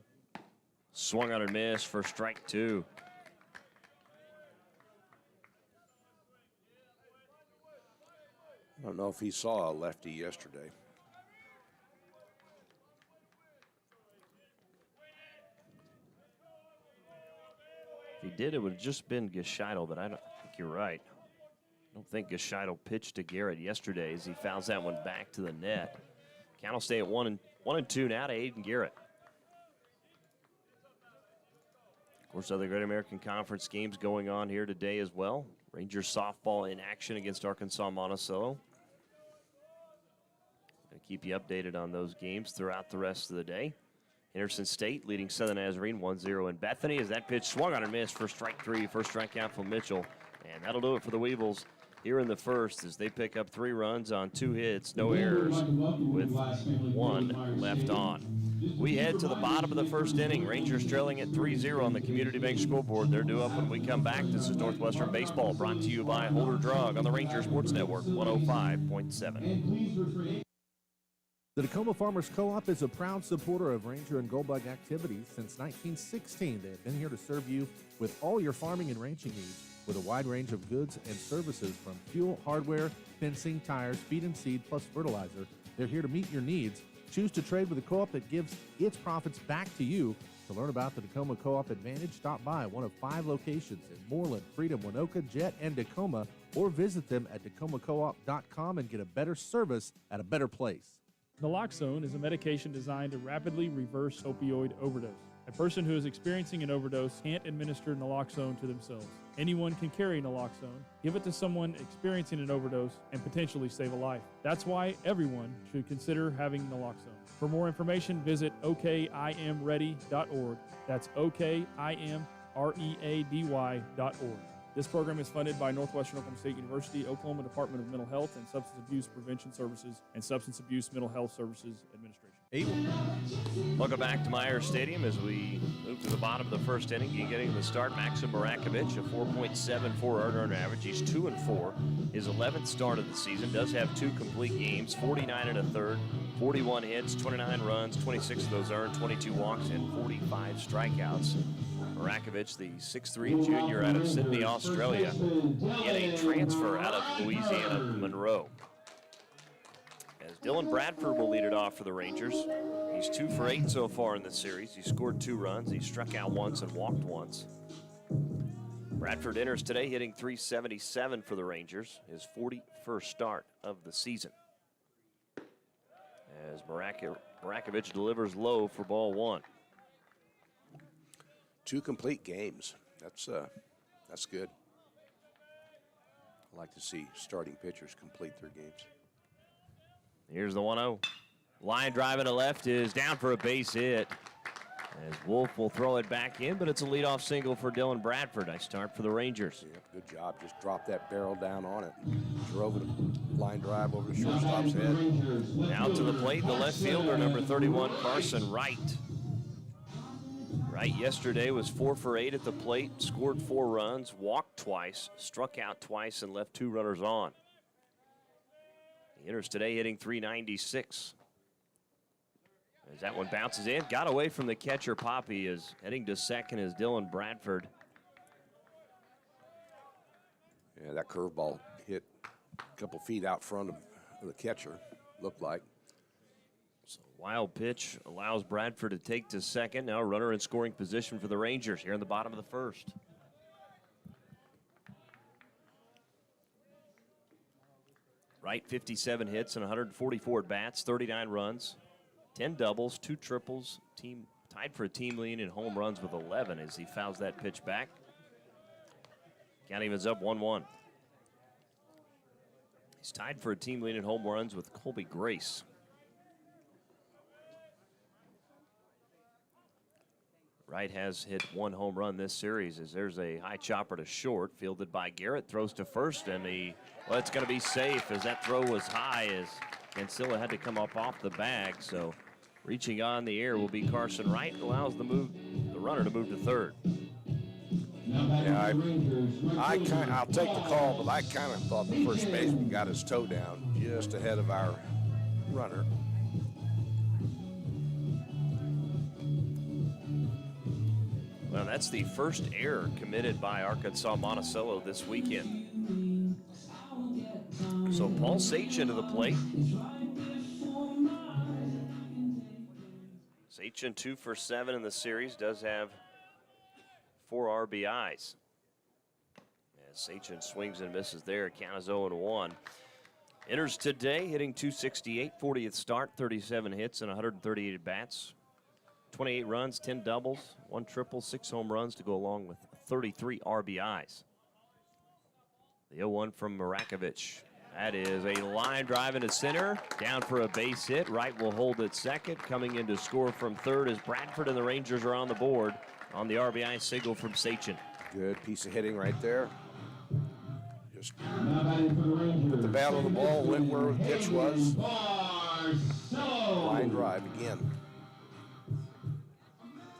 Swung on and missed for strike 2. I don't know if he saw a lefty yesterday. If he did, it would have just been Gashidle, but I think you're right. I don't think Gashidle pitched to Garrett yesterday as he fouls that one back to the net. Count will stay at 1-2 now to Aiden Garrett. Of course, other Great American Conference games going on here today as well. Rangers softball in action against Arkansas-Monticello. Going to keep you updated on those games throughout the rest of the day. Henderson State leading Southern Nazarene 1-0 in Bethany as that pitch swung on and missed for strike 3. First strikeout from Mitchell. And that'll do it for the Weevils here in the first as they pick up 3 runs on 2 hits, no errors, with 1 left on. We head to the bottom of the first inning. Rangers trailing at 3-0 on the Community Bank scoreboard. They're due up when we come back. This is Northwestern Baseball, brought to you by Holder Drug on the Ranger Sports Network 105.7. The Tacoma Farmers Co-op is a proud supporter of Ranger and Goldbug activities since 1916. They have been here to serve you with all your farming and ranching needs with a wide range of goods and services from fuel, hardware, fencing, tires, feed and seed, plus fertilizer. They're here to meet your needs. Choose to trade with a co-op that gives its profits back to you. To learn about the Tacoma Co-op Advantage, stop by one of 5 locations in Moreland, Freedom, Winoka, Jet, and Tacoma, or visit them at tacomacoop.com and get a better service at a better place. Naloxone is a medication designed to rapidly reverse opioid overdose. A person who is experiencing an overdose can't administer naloxone to themselves. Anyone can carry naloxone, give it to someone experiencing an overdose, and potentially save a life. That's why everyone should consider having naloxone. For more information, visit okimready.org. That's okimready.org. This program is funded by Northwestern Oklahoma State University, Oklahoma Department of Mental Health and Substance Abuse Prevention Services, and Substance Abuse Mental Health Services Administration. Welcome back to Myers Stadium as we move to the bottom of the first inning. Getting the start, Maxim Barakovic, a 4.74 earned average. He's 2-4. His 11th start of the season. Does have 2 complete games, 49 1/3, 41 hits, 29 runs, 26 of those earned, 22 walks, and 45 strikeouts. Barakovic, the 6'3" junior out of Sydney, Australia, in a transfer out of Louisiana Monroe. As Dylan Bradford will lead it off for the Rangers. He's 2 for 8 so far in the series. He scored 2 runs. He struck out once and walked once. Bradford enters today hitting .377 for the Rangers, his 41st start of the season. As Barakovic delivers low for ball 1. 2 complete games. That's good. like to see starting pitchers complete their games. Here's the 1-0. Line drive to left is down for a base hit. As Wolf will throw it back in, but it's a leadoff single for Dylan Bradford. Nice start for the Rangers. Yeah, good job. Just dropped that barrel down on it. Drove it line drive over the shortstop's head. Now to the plate, the left fielder, number 31, Carson Wright. Wright yesterday was 4 for 8 at the plate, scored 4 runs, walked twice, struck out twice, and left 2 runners on. He enters today hitting .396. As that one bounces in, got away from the catcher. Poppy is heading to second as Dylan Bradford. Yeah, that curveball hit a couple feet out front of the catcher, looked like. So wild pitch allows Bradford to take to second. Now a runner in scoring position for the Rangers here in the bottom of the first. Wright, 57 hits and 144 at-bats, 39 runs. 10 doubles, 2 triples, team tied for a team lead in home runs with 11 as he fouls that pitch back. Count evens up 1-1. He's tied for a team lead in home runs with Colby Grace. Wright has hit 1 home run this series as there's a high chopper to short, fielded by Garrett, throws to first, and it's going to be safe as that throw was high as Cancilla had to come up off the bag. So reaching on the air will be Carson Wright, allows the runner to move to third. Yeah, I'll take the call, but I kind of thought the first baseman got his toe down just ahead of our runner. Well, that's the first error committed by Arkansas-Monticello this weekend. So Paul Sachin to the plate. Sachin 2 for 7 in the series, does have 4 RBIs. As Sachin swings and misses there, count is 0-1. Enters today hitting .268, 40th start, 37 hits and 138 at-bats. 28 runs, 10 doubles, 1 triple, 6 home runs to go along with 33 RBIs. The 0-1 from Marakovich. That is a line drive into center, down for a base hit. Wright will hold at second. Coming in to score from third as Bradford and the Rangers are on the board on the RBI single from Sachin. Good piece of hitting right there. Just put the bat on the ball, went where the pitch was. Line drive again.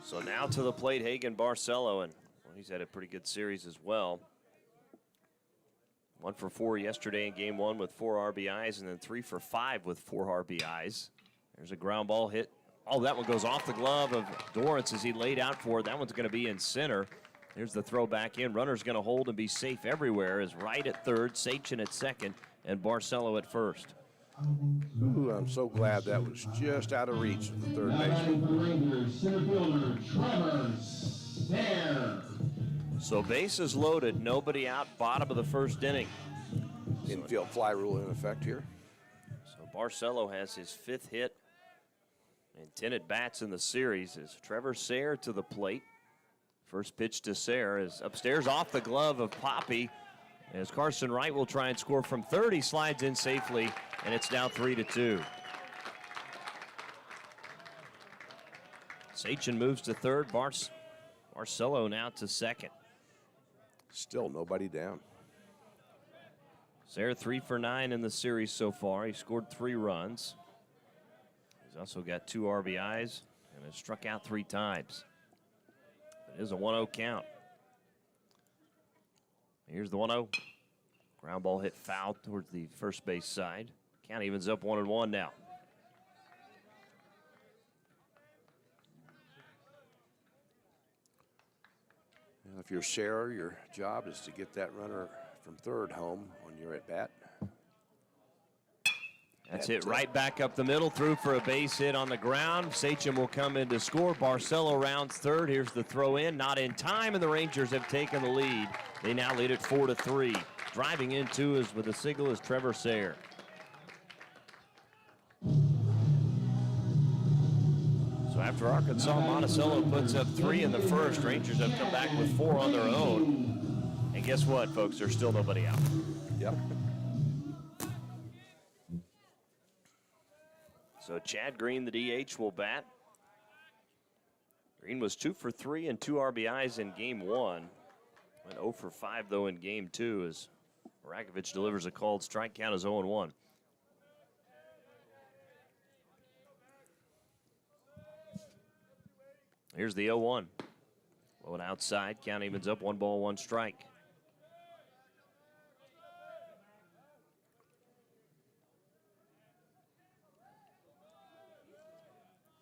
So now to the plate, Hagen Barcelo, and he's had a pretty good series as well. 1 for 4 yesterday in game 1 with 4 RBIs, and then 3 for 5 with 4 RBIs. There's a ground ball hit. Oh, that one goes off the glove of Dorrance as he laid out for it. That one's going to be in center. Here's the throw back in. Runner's going to hold and be safe everywhere as Wright at third, Sachin at second, and Barcelo at first. Ooh, I'm so glad that was just out of reach of the third baseman. So bases loaded, nobody out, bottom of the first inning. Infield fly rule in effect here. So Barcelo has his 5th hit and 10 at-bats in the series as Trevor Sayre to the plate. First pitch to Sayre is upstairs off the glove of Poppy as Carson Wright will try and score from third. He slides in safely, and it's now 3-2. Sachin moves to third. Barcelo now to second. Still nobody down. Sayre 3 for 9 in the series so far. He scored 3 runs. He's also got 2 RBIs and has struck out 3 times. It is a 1-0 count. Here's the 1-0. Ground ball hit foul towards the first base side. Count evens up 1-1 now. If you're Sayre, your job is to get that runner from third home on your at-bat. That's it right back up the middle, through for a base hit on the ground. Sachin will come in to score. Barcelo rounds third. Here's the throw in, not in time, and the Rangers have taken the lead. They now lead it 4-3. Driving into is with a single is Trevor Sayre. So after Arkansas-Monticello puts up 3 in the first, Rangers have come back with 4 on their own. And guess what, folks? There's still nobody out. Yep. So Chad Green, the DH, will bat. Green was 2 for 3 and 2 RBIs in game 1. Went 0 for 5, though, in game 2 as Rakovic delivers a called strike. Count is 0-1. Here's the 0-1. Low and outside. Count evens up. 1 ball, 1 strike.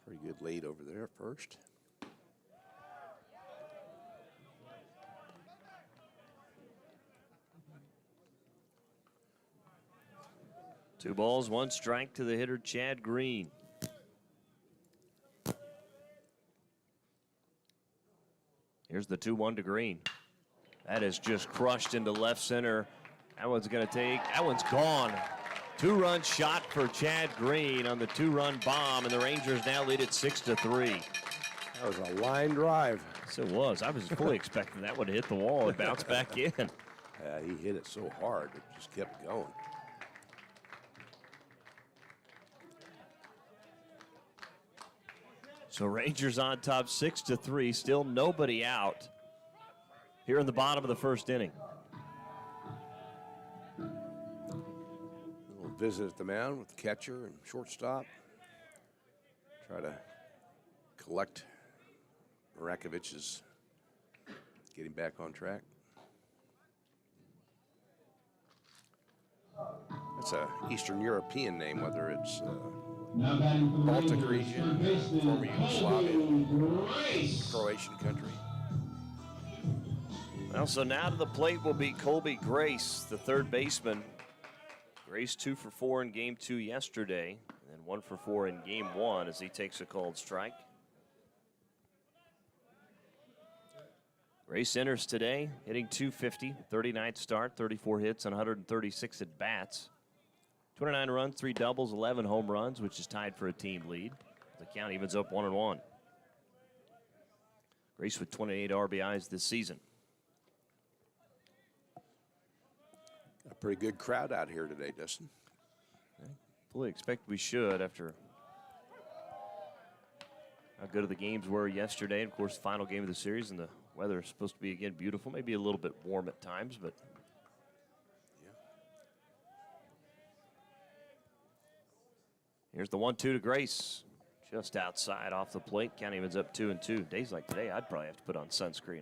Pretty good lead over there at first. Two balls, 1 strike to the hitter, Chad Green. Here's the 2-1 to Green. That is just crushed into left center. That one's going to take, that one's gone. 2-run shot for Chad Green on the 2-run bomb, and the Rangers now lead it 6-3. That was a line drive. Yes, it was. I was fully expecting that one to hit the wall and bounce back in. He hit it so hard, it just kept going. So Rangers on top 6-3, still nobody out here in the bottom of the first inning. A little visit at the mound with the catcher and shortstop. Try to collect Rakovic's, getting back on track. That's a Eastern European name, whether it's Baltic region, former Yugoslavia, Croatian country. Well, so now to the plate will be Colby Grace, the third baseman. Grace 2 for 4 in game 2 yesterday, and 1 for 4 in game 1 as he takes a called strike. Grace enters today, hitting .250, 39th start, 34 hits on 136 at bats. 29 runs, 3 doubles, 11 home runs, which is tied for a team lead. The count evens up 1-1. Grace with 28 RBIs this season. A pretty good crowd out here today, Dustin. Fully expect we should after how good the games were yesterday. And of course, final game of the series, and the weather is supposed to be, again, beautiful. Maybe a little bit warm at times, but here's the 1-2 to Grace. Just outside off the plate. Count evens up 2-2. Days like today, I'd probably have to put on sunscreen.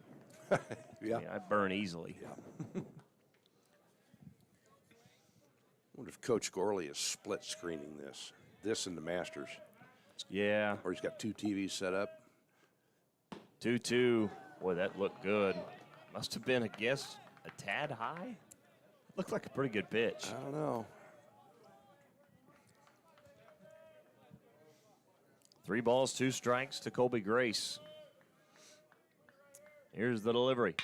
Yeah. I burn easily. Yeah. I wonder if Coach Gorley is split screening this and the Masters. Yeah. Or he's got 2 TVs set up. 2-2. Boy, that looked good. Must have been, I guess, a tad high. Looked like a pretty good pitch. I don't know. 3 balls, 2 strikes to Colby Grace. Here's the delivery.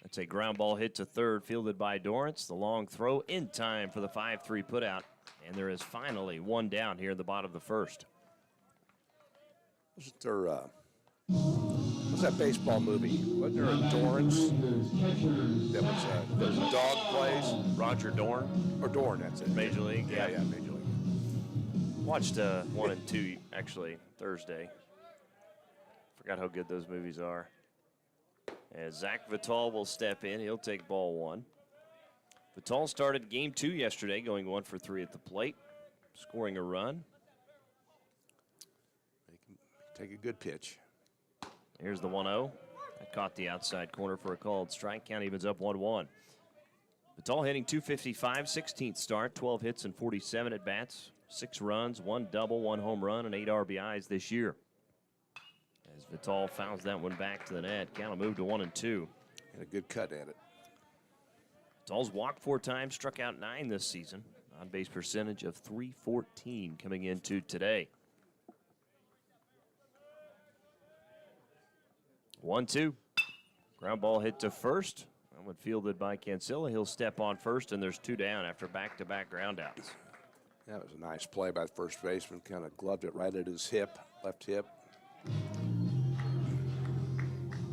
That's a ground ball hit to third, fielded by Dorrance. The long throw in time for the 5-3 putout. And there is finally 1 down here in the bottom of the first. Wasn't there, what's that baseball movie? Wasn't there a Dorrance that was those dog plays? Roger Dorn. Or Dorn, that's it. Major League. Yeah, Major League. Watched 1 and 2 actually Thursday. Forgot how good those movies are. As Zach Vital will step in, he'll take ball 1. Vital started game 2 yesterday, going 1 for 3 at the plate, scoring a run. Take a good pitch. Here's the 1-0. That caught the outside corner for a called strike. Count evens up 1-1. Vital hitting .255, 16th start, 12 hits and 47 at bats, 6 runs, 1 double, 1 home run, and 8 RBIs this year. As Vital fouls that one back to the net, count will move to 1-2. Had a good cut at it. Vital's walked 4 times, struck out 9 this season. On-base percentage of .314 coming into today. 1-2. Ground ball hit to first. That one fielded by Cancilla. He'll step on first, and there's 2 down after back-to-back groundouts. That was a nice play by the first baseman. Kind of gloved it right at his hip, left hip.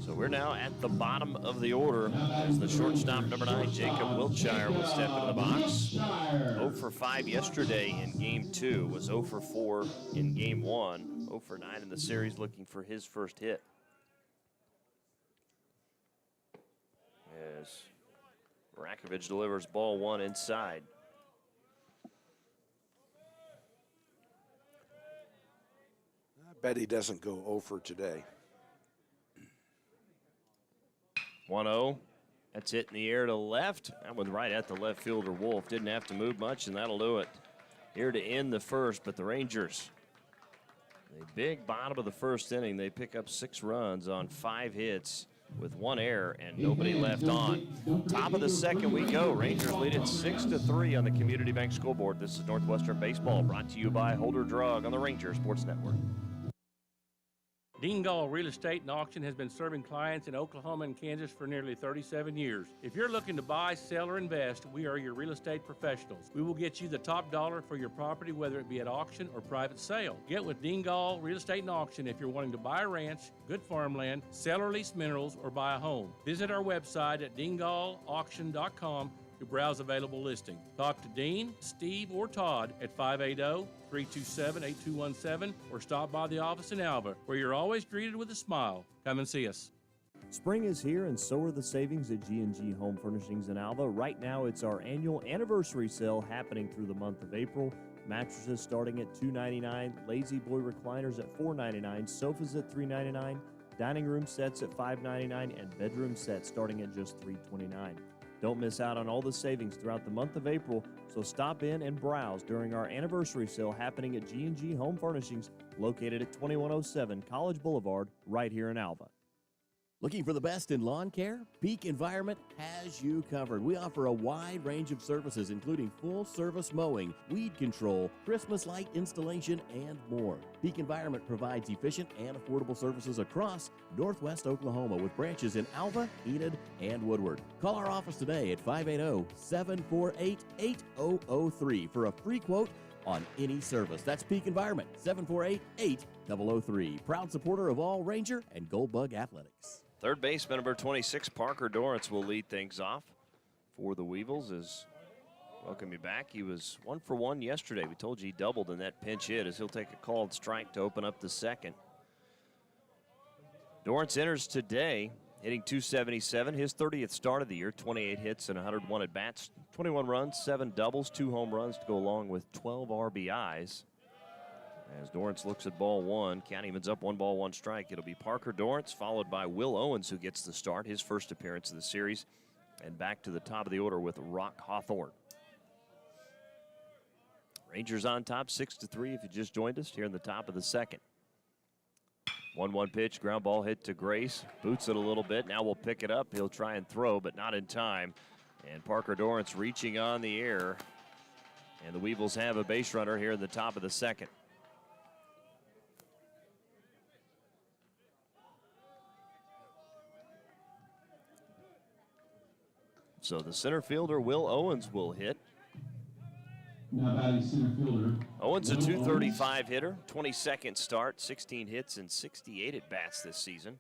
So we're now at the bottom of the order as the shortstop, number 9, Jacob Wiltshire, will step into the box. 0 for 5 yesterday in Game 2, was 0 for 4 in Game 1, 0 for 9 in the series, looking for his first hit. As Rakovic delivers ball 1 inside. I bet he doesn't go 0 for today. 1-0. That's hit in the air to left. That was right at the left fielder, Wolf. Didn't have to move much, and that'll do it. Here to end the first, but the Rangers, the big bottom of the first inning, they pick up 6 runs on 5 hits with 1 error and nobody left on. Top of the second we go. Rangers lead it 6-3 on the Community Bank scoreboard. This is Northwestern Baseball, brought to you by Holder Drug on the Ranger Sports Network. Dingall Real Estate and Auction has been serving clients in Oklahoma and Kansas for nearly 37 years. If you're looking to buy, sell, or invest, we are your real estate professionals. We will get you the top dollar for your property, whether it be at auction or private sale. Get with Dingall Real Estate and Auction if you're wanting to buy a ranch, good farmland, sell or lease minerals, or buy a home. Visit our website at dingallauction.com to browse available listings. Talk to Dean, Steve, or Todd at 580-327-8217 or stop by the office in Alva, where you're always greeted with a smile. Come and see us. Spring is here, and so are the savings at G&G Home Furnishings in Alva. Right now, it's our annual anniversary sale happening through the month of April. Mattresses starting at $299, Lazy Boy recliners at $499, sofas at $399, dining room sets at $599, and bedroom sets starting at just $329. Don't miss out on all the savings throughout the month of April, so stop in and browse during our anniversary sale happening at G&G Home Furnishings, located at 2107 College Boulevard, right here in Alva. Looking for the best in lawn care? Peak Environment has you covered. We offer a wide range of services, including full-service mowing, weed control, Christmas light installation, and more. Peak Environment provides efficient and affordable services across Northwest Oklahoma with branches in Alva, Enid, and Woodward. Call our office today at 580-748-8003 for a free quote on any service. That's Peak Environment, 748-8003. Proud supporter of all Ranger and Goldbug Athletics. Third baseman, number 26, Parker Dorrance, will lead things off for the Weevils. As welcome you back. He was 1 for 1 yesterday. We told you he doubled in that pinch hit, as he'll take a called strike to open up the second. Dorrance enters today hitting .277, his 30th start of the year, 28 hits and 101 at-bats, 21 runs, 7 doubles, 2 home runs to go along with 12 RBIs. As Dorrance looks at ball 1, count evens up 1 ball, 1 strike. It'll be Parker Dorrance, followed by Will Owens, who gets the start, his first appearance of the series. And back to the top of the order with Rock Hawthorne. Rangers on top, 6-3 if you just joined us here in the top of the second. 1-1 pitch, ground ball hit to Grace. Boots it a little bit. Now we'll pick it up. He'll try and throw, but not in time. And Parker Dorrance reaching on the air. And the Weevils have a base runner here in the top of the second. So the center fielder, Will Owens, will hit. Now batting center fielder. Owens a .235 hitter, 22nd start, 16 hits and 68 at-bats this season.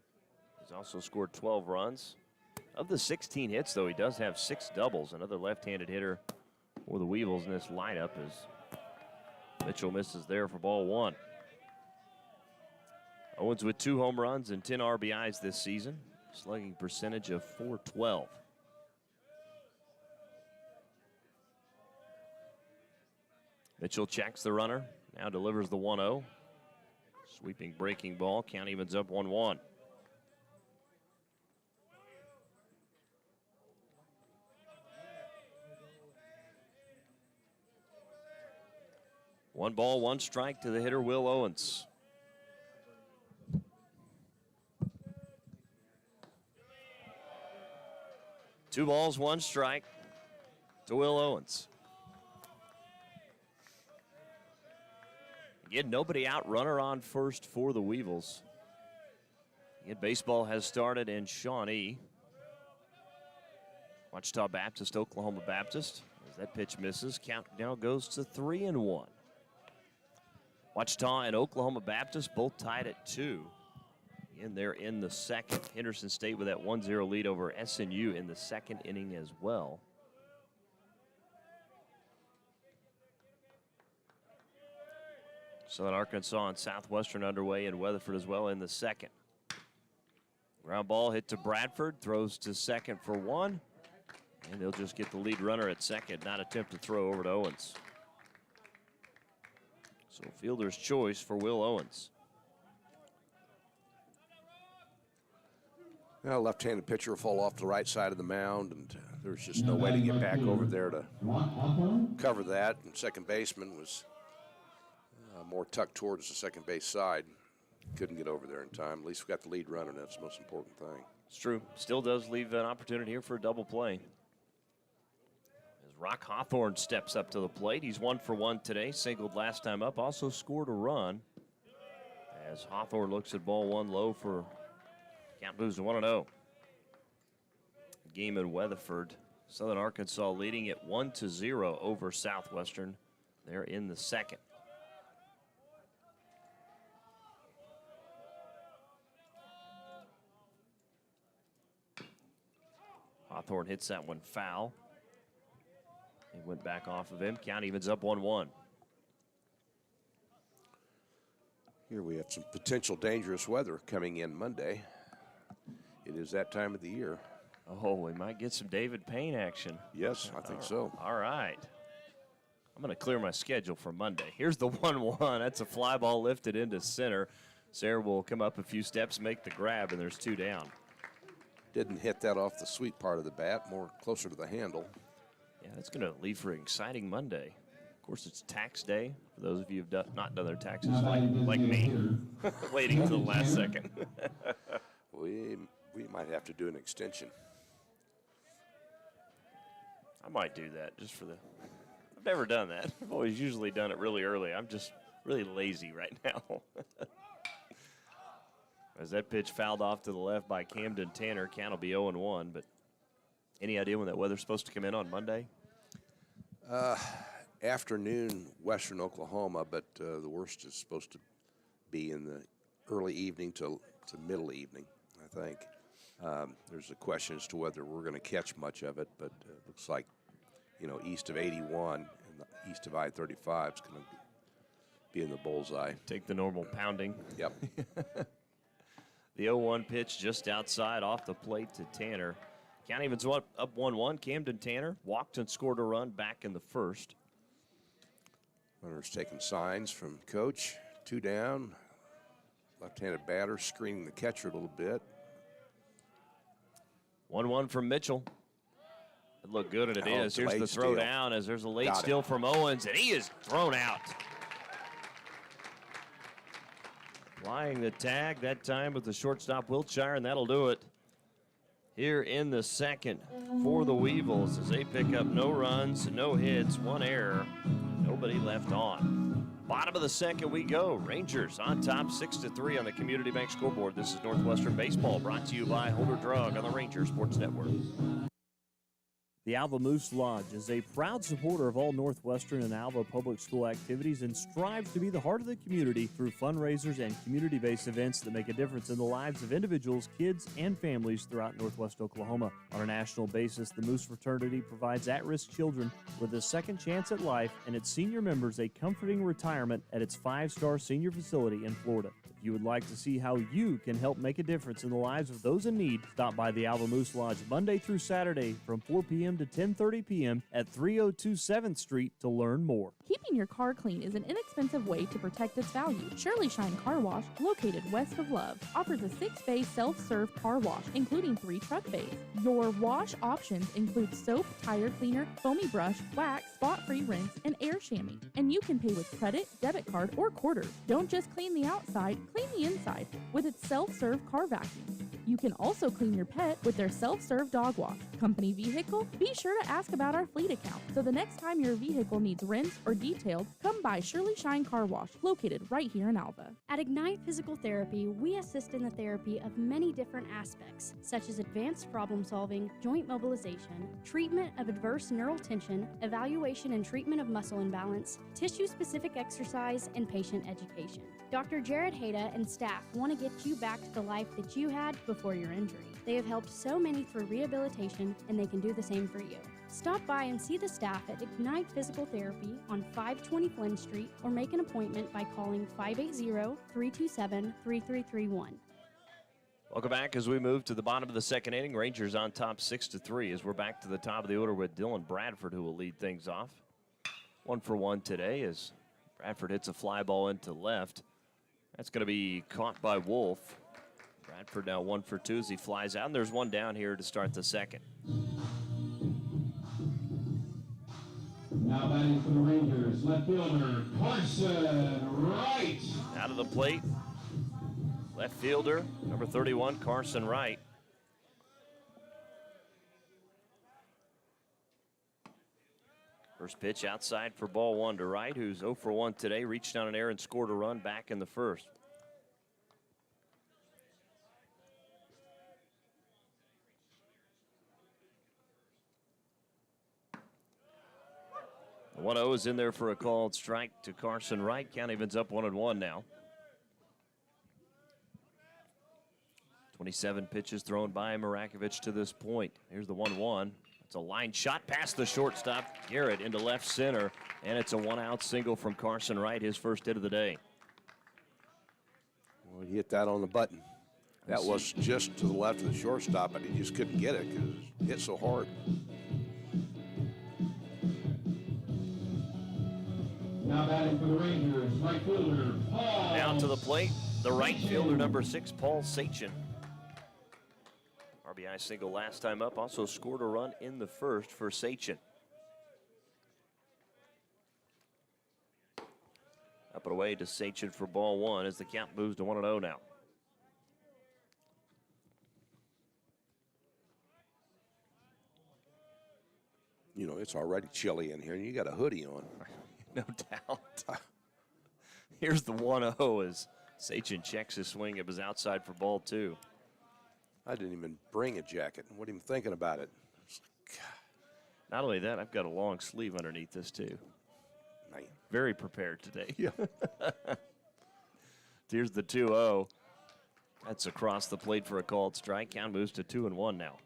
He's also scored 12 runs. Of the 16 hits, though, he does have 6 doubles. Another left-handed hitter for the Weevils in this lineup as Mitchell misses there for ball 1. Owens with 2 home runs and 10 RBIs this season. Slugging percentage of .412. Mitchell checks the runner, now delivers the 1-0. Sweeping breaking ball, count evens up 1-1. One ball, 1 strike to the hitter, Will Owens. Two balls, 1 strike to Will Owens. Again, nobody out, runner on first for the Weevils. Again, baseball has started in Shawnee. Wichita Baptist, Oklahoma Baptist. As that pitch misses, count now goes to 3-1. Wichita and Oklahoma Baptist both tied at 2. And they're in the second. Henderson State with that 1-0 lead over SNU in the second inning as well. Southern Arkansas and Southwestern underway, and Weatherford as well in the second. Ground ball hit to Bradford, throws to second for one, and they'll just get the lead runner at second, not attempt to throw over to Owens. So fielder's choice for Will Owens. Now, left-handed pitcher will fall off the right side of the mound, and there's just no way to get back over there to cover that. And second baseman was more tucked towards the second base side. Couldn't get over there in time. At least we got the lead runner, and that's the most important thing. It's true. Still does leave an opportunity here for a double play. As Rock Hawthorne steps up to the plate. He's 1 for 1 today. Singled last time up. Also scored a run. As Hawthorne looks at ball one low for count moves to 1-0. Game in Weatherford. Southern Arkansas leading it 1-0 over Southwestern. They're in the second. Hawthorne hits that one foul. He went back off of him. Count evens up 1-1. Here we have some potential dangerous weather coming in Monday. It is that time of the year. Oh, we might get some David Payne action. Yes, I think so. All right. I'm going to clear my schedule for Monday. Here's the 1-1. That's a fly ball lifted into center. Sarah will come up a few steps, make the grab, and there's 2 down. Didn't hit that off the sweet part of the bat, more closer to the handle. Yeah, that's going to leave for an exciting Monday. Of course, it's tax day for those of you who've not done their taxes like me, waiting until the last second. We might have to do an extension. I might do that just for the. I've never done that. I've always usually done it really early. I'm just really lazy right now. As that pitch fouled off to the left by Camden Tanner, count will be 0-1. But any idea when that weather's supposed to come in on Monday? Afternoon, western Oklahoma, but the worst is supposed to be in the early evening to middle evening, I think. There's a question as to whether we're going to catch much of it, but it looks like, east of 81 and the east of I-35 is going to be in the bullseye. Take the normal pounding. Yep. The 0-1 pitch just outside off the plate to Tanner. Count evens up 1-1. Camden Tanner walked and scored a run back in the first. Runner's taking signs from coach. 2 down. Left-handed batter screening the catcher a little bit. 1-1 from Mitchell. It looked good, and it is. Here's the throw steal. down as there's a late steal from Owens, and he is thrown out. Flying the tag that time with the shortstop Wiltshire, and that'll do it. Here in the second for the Weevils as they pick up no runs, no hits, 1 error, nobody left on. Bottom of the second we go. Rangers on top 6-3 on the Community Bank scoreboard. This is Northwestern Baseball brought to you by Holder Drug on the Ranger Sports Network. The Alva Moose Lodge is a proud supporter of all Northwestern and Alva public school activities and strives to be the heart of the community through fundraisers and community-based events that make a difference in the lives of individuals, kids, and families throughout Northwest Oklahoma. On a national basis, the Moose Fraternity provides at-risk children with a second chance at life and its senior members a comforting retirement at its 5-star senior facility in Florida. If you would like to see how you can help make a difference in the lives of those in need, stop by the Alva Moose Lodge Monday through Saturday from 4 p.m. to 10:30 p.m. at 302 7th Street to learn more. Keeping your car clean is an inexpensive way to protect its value. Shirley Shine Car Wash, located west of Love, offers a 6-bay self-serve car wash, including 3 truck bays. Your wash options include soap, tire cleaner, foamy brush, wax, spot-free rinse, and air chamois. And you can pay with credit, debit card, or quarters. Don't just clean the outside, clean the inside with its self-serve car vacuum. You can also clean your pet with their self-serve dog wash. Company vehicle? Be sure to ask about our fleet account, so the next time your vehicle needs rinsed or detailed, come by Shirley Shine Car Wash, located right here in Alva. At Ignite Physical Therapy, we assist in the therapy of many different aspects, such as advanced problem solving, joint mobilization, treatment of adverse neural tension, evaluation and treatment of muscle imbalance, tissue-specific exercise, and patient education. Dr. Jared Hayda and staff want to get you back to the life that you had before your injury. They have helped so many through rehabilitation, and they can do the same for you. Stop by and see the staff at Ignite Physical Therapy on 520 Flynn Street, or make an appointment by calling 580-327-3331. Welcome back as we move to the bottom of the second inning. Rangers on top 6-3 as we're back to the top of the order with Dylan Bradford, who will lead things off. 1 for 1 today as Bradford hits a fly ball into left. That's going to be caught by Wolf. Bradford now 1 for 2 as he flies out, and there's one down here to start the second. Now batting for the Rangers, left fielder Carson Wright. Out of the plate, left fielder, number 31, Carson Wright. First pitch outside for ball 1 to Wright, who's 0 for 1 today, reached down an air and scored a run back in the first. The 1-0 is in there for a called strike to Carson Wright. Count evens up 1-1 now. 27 pitches thrown by Marakovich to this point. Here's the 1-1. It's a line shot past the shortstop, Garrett, into left center, and it's a 1-out single from Carson Wright, his first hit of the day. Well, he hit that on the button. That was just to the left of the shortstop, but he just couldn't get it because it hit so hard. Now batting for the Rangers, right fielder Paul. Down to the plate, the right fielder, number 6, Paul Sachin. RBI single last time up, also scored a run in the first for Sachin. Up and away to Sachin for ball 1 as the count moves to 1-0 now. You know, it's already chilly in here, and you got a hoodie on. No doubt. Here's the 1-0 as Sachin checks his swing. It was outside for ball 2. I didn't even bring a jacket. What even thinking about it? Not only that, I've got a long sleeve underneath this too. Man. Very prepared today. Yeah. Here's the 2-0. That's across the plate for a called strike. Count moves to 2-1 now.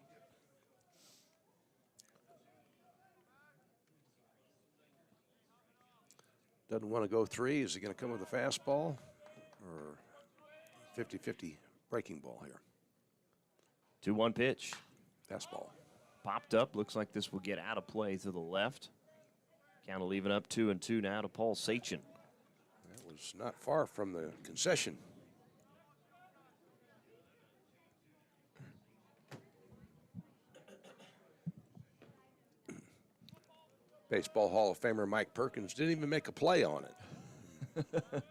Doesn't want to go 3. Is he going to come with a fastball or 50-50 breaking ball here? 2-1 pitch. Fastball. Popped up. Looks like this will get out of play to the left. Count will leave it up 2-2 now to Paul Sachin. That was not far from the concession. Baseball Hall of Famer Mike Perkins didn't even make a play on it.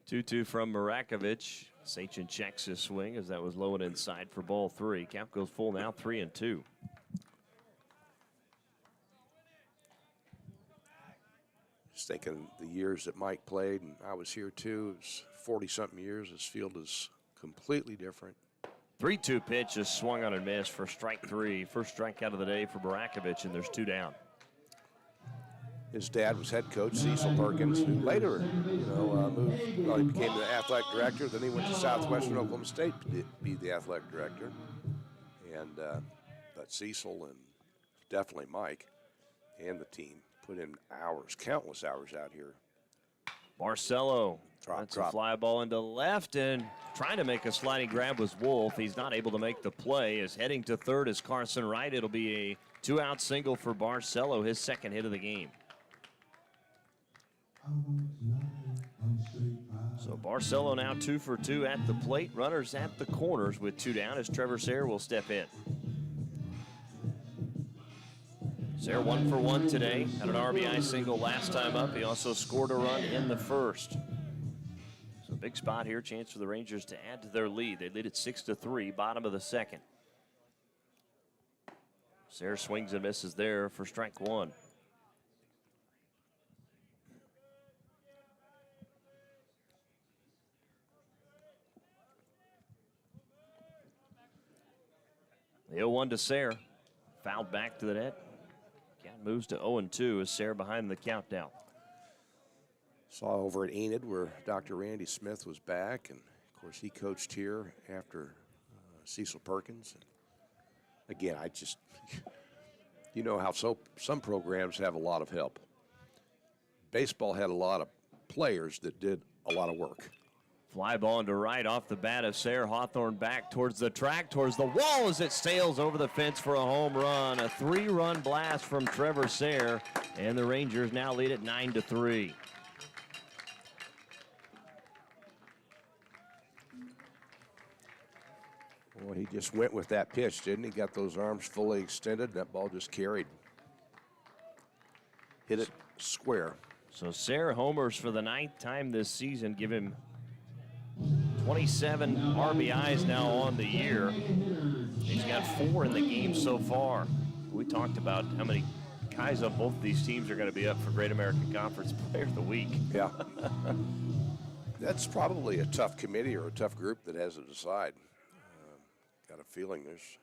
2-2 from Marakovich. Sachin checks his swing as that was low and inside for ball 3. Count goes full now, 3-2. Just thinking the years that Mike played, and I was here too. It was 40-something years. This field is completely different. 3-2 pitch is swung on and missed for strike 3. First strikeout of the day for Marakovich, and there's 2 down. His dad was head coach, Cecil Perkins, who later, moved, well, he became the athletic director. Then he went to Southwestern Oklahoma State to be the athletic director. And but Cecil and definitely Mike and the team put in hours, countless hours out here. Marcello, that's a fly ball into left, and trying to make a sliding grab was Wolf. He's not able to make the play. Is heading to third is Carson Wright. It'll be a 2-out single for Barcelo, his second hit of the game. So Barcelo now 2 for 2 at the plate. Runners at the corners with 2 down as Trevor Sayre will step in. Sayre 1 for 1 today. Had an RBI single last time up. He also scored a run in the first. So big spot here. Chance for the Rangers to add to their lead. They lead at 6-3, bottom of the second. Sayre swings and misses there for strike 1. The 0-1 to Sayre. Fouled back to the net. Count moves to 0-2 as Sayre behind the count now. Saw over at Enid where Dr. Randy Smith was back, and of course he coached here after Cecil Perkins. And again, I just, you know how some programs have a lot of help. Baseball had a lot of players that did a lot of work. Fly ball into right off the bat of Sayre. Hawthorne back towards the track, towards the wall as it sails over the fence for a home run. A 3-run blast from Trevor Sayre, and the Rangers now lead it 9-3. Well, he just went with that pitch, didn't he? Got those arms fully extended. That ball just carried. Hit it square. So Sayre homers for the 9th time this season, give him 27 RBIs now on the year. He's got 4 in the game so far. We talked about how many guys on both of these teams are going to be up for Great American Conference Player of the Week. Yeah. That's probably a tough committee or a tough group that has to decide. Got a feeling there's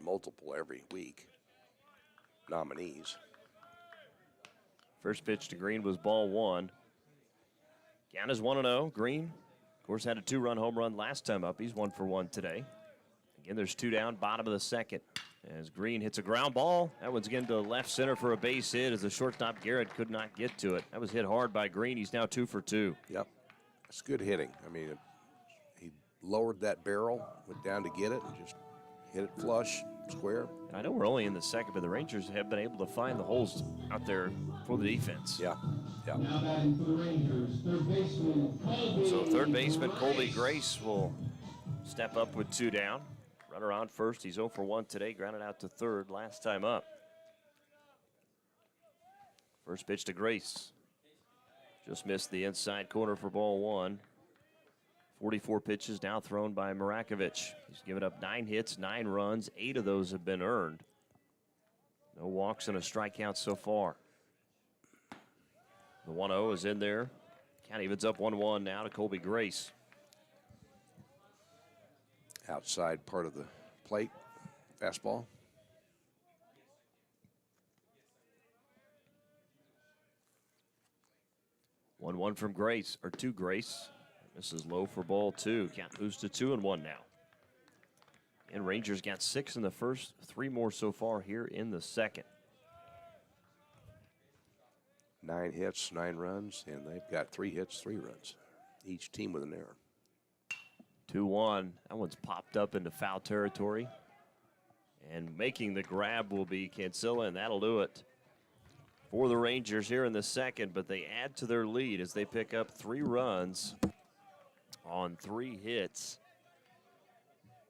multiple every week nominees. First pitch to Green was ball 1. Count is 1-0. Green, of course, had a 2-run home run last time up. He's 1 for 1 today. Again, there's 2 down, bottom of the 2nd. As Green hits a ground ball, that one's getting to left center for a base hit as the shortstop Garrett could not get to it. That was hit hard by Green. He's now 2 for 2. Yep, it's good hitting. I mean, he lowered that barrel, went down to get it, and just hit it flush, square. And I know we're only in the 2nd, but the Rangers have been able to find the holes out there for the defense. Yeah, yeah. Now batting for the Rangers, third baseman Colby. So third baseman Colby Grace will step up with 2 down. Runner on first. He's 0 for 1 today. Grounded out to third last time up. First pitch to Grace. Just missed the inside corner for ball 1. 44 pitches now thrown by Marakovich. He's given up 9 hits, 9 runs. 8 of those have been earned. No walks and a strikeout so far. The 1-0 is in there. Count evens up 1-1 now to Colby Grace. Outside part of the plate, fastball. One from Grace, or to Grace. This is low for ball 2. Count moves to 2-1 now. And Rangers got 6 in the first, 3 more so far here in the 2nd. 9 hits, 9 runs, and they've got 3 hits, 3 runs. Each team with an error. 2-1. That one's popped up into foul territory. And making the grab will be Cancilla, and that'll do it for the Rangers here in the 2nd. But they add to their lead as they pick up 3 runs on 3 hits.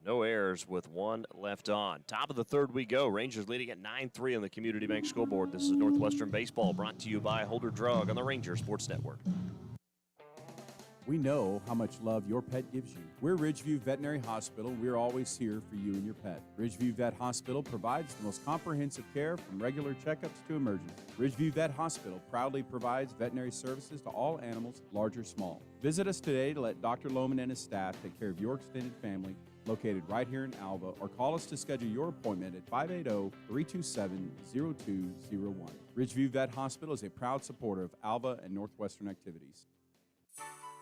No errors with 1 left on. Top of the 3rd we go. Rangers leading at 9-3 on the Community Bank scoreboard. This is Northwestern Baseball brought to you by Holder Drug on the Ranger Sports Network. We know how much love your pet gives you. We're Ridgeview Veterinary Hospital. We're always here for you and your pet. Ridgeview Vet Hospital provides the most comprehensive care from regular checkups to emergency. Ridgeview Vet Hospital proudly provides veterinary services to all animals, large or small. Visit us today to let Dr. Lohman and his staff take care of your extended family, located right here in Alva, or call us to schedule your appointment at 580-327-0201. Ridgeview Vet Hospital is a proud supporter of Alva and Northwestern activities.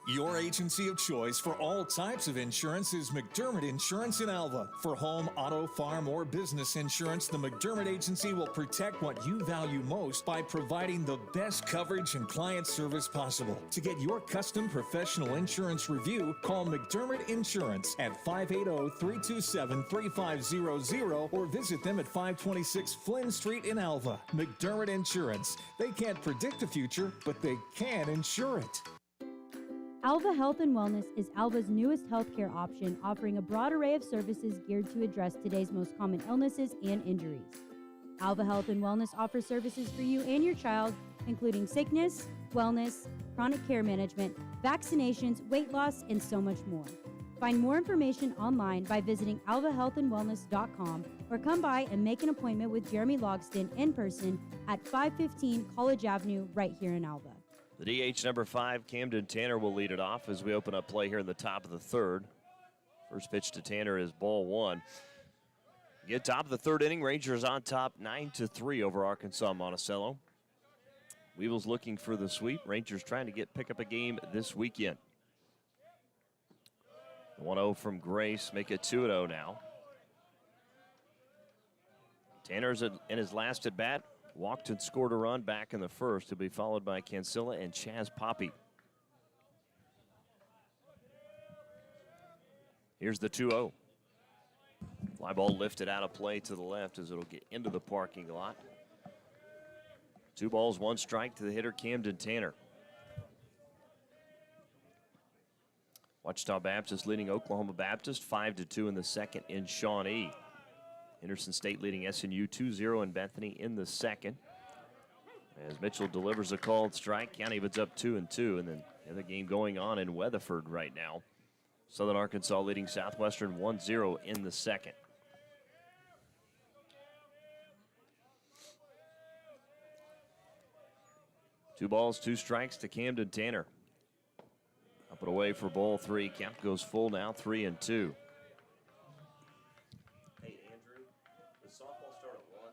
Your agency of choice for all types of insurance is McDermott Insurance in Alva. For home, auto, farm, or business insurance, the McDermott Agency will protect what you value most by providing the best coverage and client service possible. To get your custom professional insurance review, call McDermott Insurance at 580-327-3500 or visit them at 526 Flynn Street in Alva. McDermott Insurance. They can't predict the future, but they can insure it. Alva Health and Wellness is Alva's newest healthcare option, offering a broad array of services geared to address today's most common illnesses and injuries. Alva Health and Wellness offers services for you and your child, including sickness, wellness, chronic care management, vaccinations, weight loss, and so much more. Find more information online by visiting alvahealthandwellness.com or come by and make an appointment with Jeremy Logston in person at 515 College Avenue right here in Alva. The DH number 5, Camden Tanner, will lead it off as we open up play here in the top of the 3rd. First pitch to Tanner is ball 1. Get top of the 3rd inning. Rangers on top 9-3 over Arkansas-Monticello. Weevils looking for the sweep. Rangers trying to pick up a game this weekend. 1-0 from Grace, make it 2-0 now. Tanner's in his last at bat, walked and scored a run back in the first. He'll be followed by Cancilla and Chaz Poppy. Here's the 2-0. Fly ball lifted out of play to the left as it'll get into the parking lot. 2 balls, 1 strike to the hitter, Camden Tanner. Wichita Baptist leading Oklahoma Baptist 5-2 in the second in Shawnee. Henderson State leading SNU 2-0 in Bethany in the second. As Mitchell delivers a called strike, County evens up 2-2, and then the other game going on in Weatherford right now. Southern Arkansas leading Southwestern 1-0 in the second. Two balls, 2 strikes to Camden Tanner. Up and away for ball 3. Count goes full now, 3-2. Hey, Andrew, the softball start at 1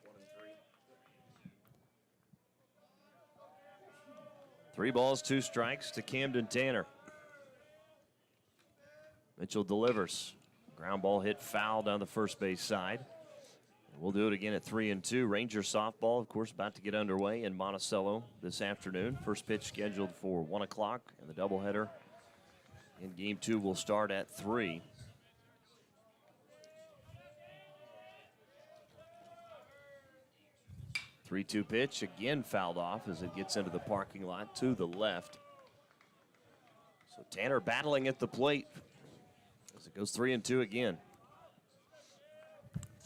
and 3. 3 balls, 2 strikes to Camden Tanner. Mitchell delivers. Ground ball hit foul down the first base side. And we'll do it again at 3-2. Ranger softball, of course, about to get underway in Monticello this afternoon. First pitch scheduled for 1 o'clock, and the doubleheader in game 2 will start at 3. The 3-2 pitch, again fouled off as it gets into the parking lot to the left. So Tanner battling at the plate as it goes 3-2 again.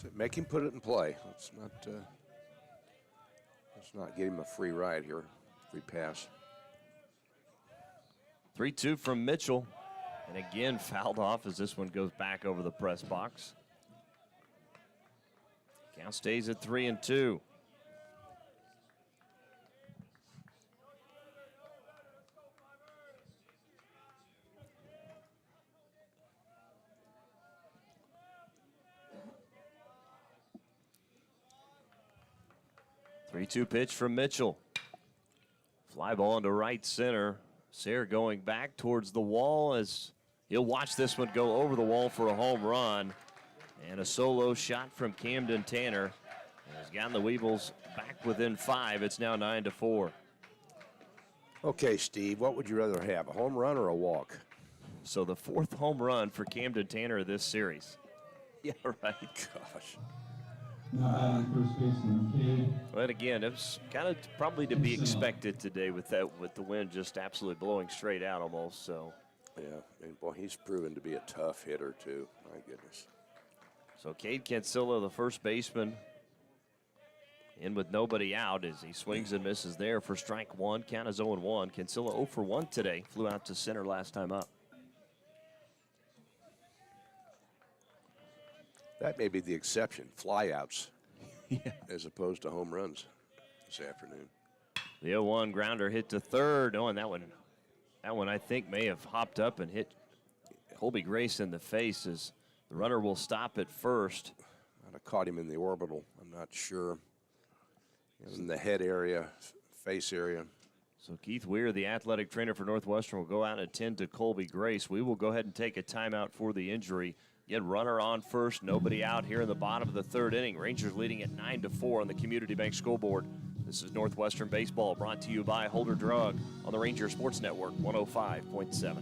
So make him put it in play. Let's not give him a free ride here, free pass. 3-2 from Mitchell, and again fouled off as this one goes back over the press box. Count stays at 3-2. Three-two pitch from Mitchell. Fly ball into right center. Sayre going back towards the wall as he'll watch this one go over the wall for a home run. And a solo shot from Camden Tanner has gotten the Weevils back within 5. It's now 9-4. Okay, Steve, what would you rather have, a home run or a walk? So the 4th home run for Camden Tanner this series. Yeah, right. Gosh. But again, it was kind of probably to be expected today with the wind just absolutely blowing straight out almost. So, yeah, and boy, he's proven to be a tough hitter too. My goodness. So Cade Cancilla, the first baseman, in with nobody out as he swings and misses there for strike 1. Count is 0-1. Cancilla 0 for 1 today. Flew out to center last time up. That may be the exception, flyouts, as opposed to home runs this afternoon. The 0-1 grounder hit to third. Oh, and that one I think may have hopped up and hit Colby Grace in the face as the runner will stop at first. I'd have caught him in the orbital. I'm not sure. In the head area, face area. So Keith Weir, the athletic trainer for Northwestern, will go out and attend to Colby Grace. We will go ahead and take a timeout for the injury. Again, runner on first, nobody out here in the bottom of the 3rd inning. Rangers leading at 9-4 on the Community Bank scoreboard. This is Northwestern Baseball, brought to you by Holder Drug on the Ranger Sports Network 105.7.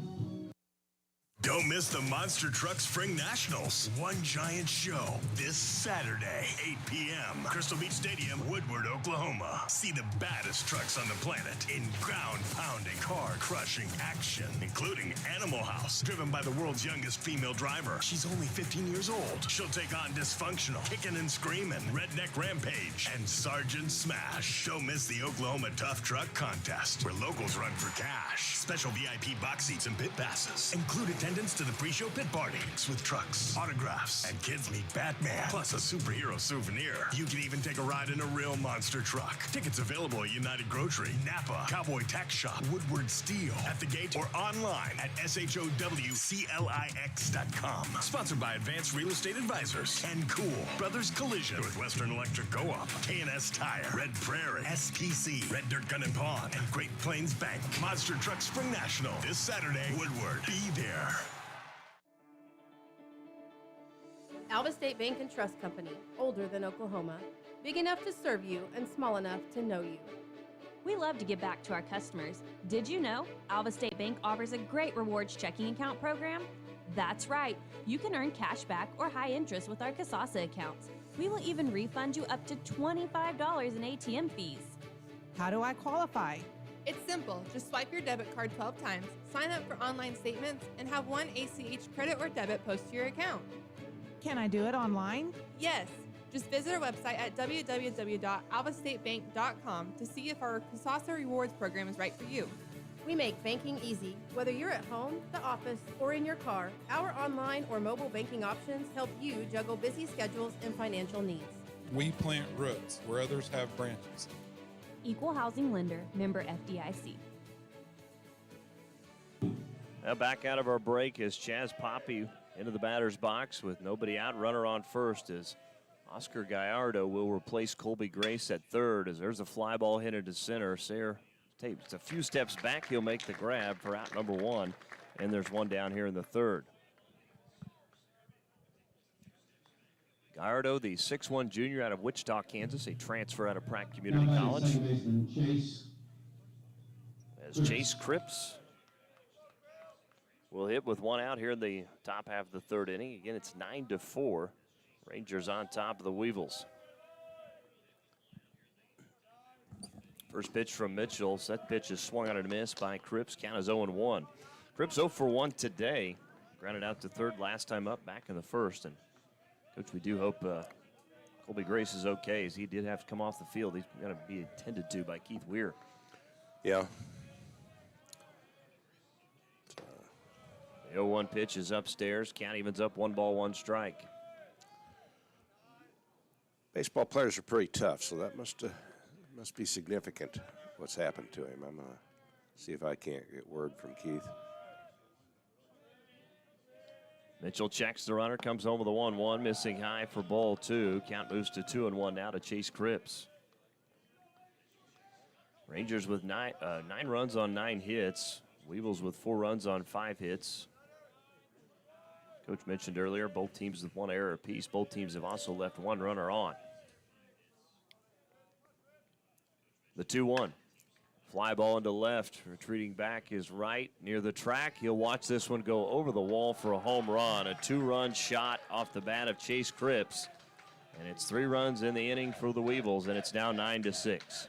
Don't miss the Monster Truck Spring Nationals. One giant show this Saturday, 8 p.m. Crystal Beach Stadium, Woodward, Oklahoma. See the baddest trucks on the planet in ground-pounding, car-crushing action, including Animal House, driven by the world's youngest female driver. She's only 15 years old. She'll take on Dysfunctional, Kickin' and Screamin', Redneck Rampage, and Sergeant Smash. Don't miss the Oklahoma Tough Truck Contest, where locals run for cash. Special VIP box seats and pit passes. Include attendance attendance to the pre-show pit parties with trucks, autographs, and kids meet Batman, plus a superhero souvenir. You can even take a ride in a real monster truck. Tickets available at United Grocery, Napa, Cowboy Tack Shop, Woodward Steel, at the gate, or online at showclix.com. Sponsored by Advanced Real Estate Advisors and Cool Brothers Collision, Northwestern Electric Co-op, K&S Tire, Red Prairie, SPC, Red Dirt Gun and Pawn, and Great Plains Bank. Monster Truck Spring National this Saturday. Woodward, be there. Alva State Bank and Trust Company, older than Oklahoma, big enough to serve you and small enough to know you. We love to give back to our customers. Did you know Alva State Bank offers a great rewards checking account program? That's right. You can earn cash back or high interest with our Kasasa accounts. We will even refund you up to $25 in ATM fees. How do I qualify? It's simple. Just swipe your debit card 12 times, sign up for online statements, and have one ACH credit or debit post to your account. Can I do it online? Yes. Just visit our website at www.alvastatebank.com to see if our Kasasa Rewards program is right for you. We make banking easy. Whether you're at home, the office, or in your car, our online or mobile banking options help you juggle busy schedules and financial needs. We plant roots where others have branches. Equal housing lender, member FDIC. Now back out of our break is Chaz Poppy into the batter's box with nobody out. Runner on first as Oscar Gallardo will replace Colby Grace at third as there's a fly ball hit into center. Sayre takes a few steps back. He'll make the grab for out number one, and there's one down here in the third. Gallardo, the 6'1 junior out of Wichita, Kansas, a transfer out of Pratt Community College. As Chase Cripps will hit with one out here in the top half of the third inning. Again, it's 9-4. Rangers on top of the Weevils. First pitch from Mitchell. That pitch is swung on and missed by Cripps. Count is 0-1. Cripps 0 for 1 today. Grounded out to third last time up back in the first. And Coach, we do hope Colby Grace is okay, as he did have to come off the field. He's going to be attended to by Keith Weir. Yeah. The 0-1 pitch is upstairs. Count evens up 1 ball, 1 strike. Baseball players are pretty tough, so that must be significant what's happened to him. I'm going to see if I can't get word from Keith. Mitchell checks the runner, comes home with a 1-1, missing high for ball 2. Count moves to 2-1 now to Chase Cripps. Rangers with 9 runs on 9 hits. Weevils with 4 runs on 5 hits. Coach mentioned earlier, both teams with 1 error apiece. Both teams have also left 1 runner on. The 2-1. Fly ball into left. Retreating back is right near the track. He'll watch this one go over the wall for a home run. A 2-run shot off the bat of Chase Cripps. And it's 3 runs in the inning for the Weevils, and it's now 9-6.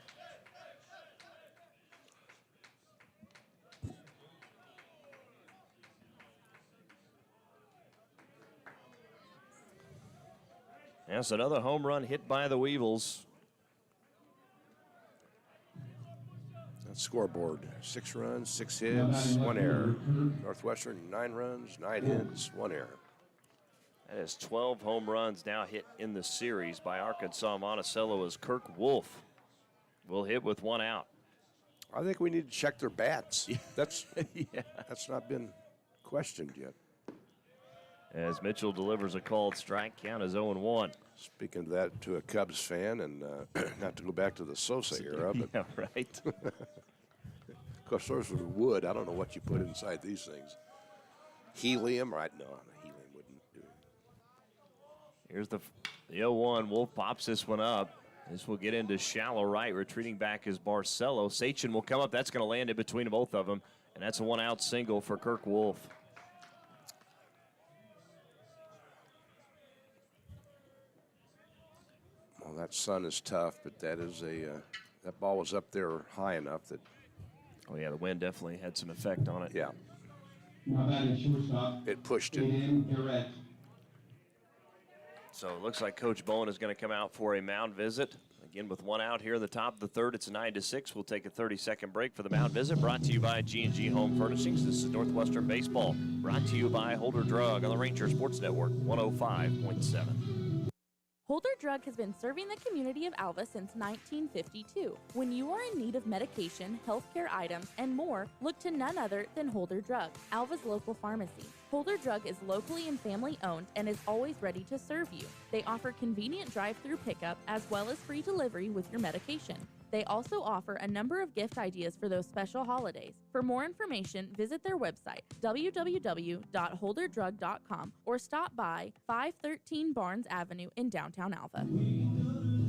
That's another home run hit by the Weevils. Scoreboard: 6 runs, 6 hits, 1 error. Northwestern 9 runs, 9 hits, 1 error. That is 12 home runs now hit in the series by Arkansas-Monticello as Kirk Wolf will hit with 1 out. I think we need to check their bats. That's that's not been questioned yet. As Mitchell delivers a called strike, count is 0-1. Speaking of that to a Cubs fan, and not to go back to the Sosa era, but yeah, right. Of course, those were wood. I don't know what you put inside these things. Helium, right? No, helium wouldn't do it. Here's the 0-1. Wolf pops this one up. This will get into shallow right. Retreating back is Barcelo. Sachin will come up. That's going to land in between both of them, and that's a 1-out single for Kirk Wolf. Well, that sun is tough, but that is that ball was up there high enough that. Oh yeah, the wind definitely had some effect on it. Yeah. It pushed it. So it looks like Coach Bowen is going to come out for a mound visit. Again, with one out here in the top of the third, it's 9-6. We'll take a 30-second break for the mound visit. Brought to you by G&G Home Furnishings. This is Northwestern Baseball. Brought to you by Holder Drug on the Ranger Sports Network, 105.7. Holder Drug has been serving the community of Alva since 1952. When you are in need of medication, healthcare items, and more, look to none other than Holder Drug, Alva's local pharmacy. Holder Drug is locally and family owned and is always ready to serve you. They offer convenient drive-through pickup as well as free delivery with your medication. They also offer a number of gift ideas for those special holidays. For more information, visit their website, www.holderdrug.com, or stop by 513 Barnes Avenue in downtown Alva.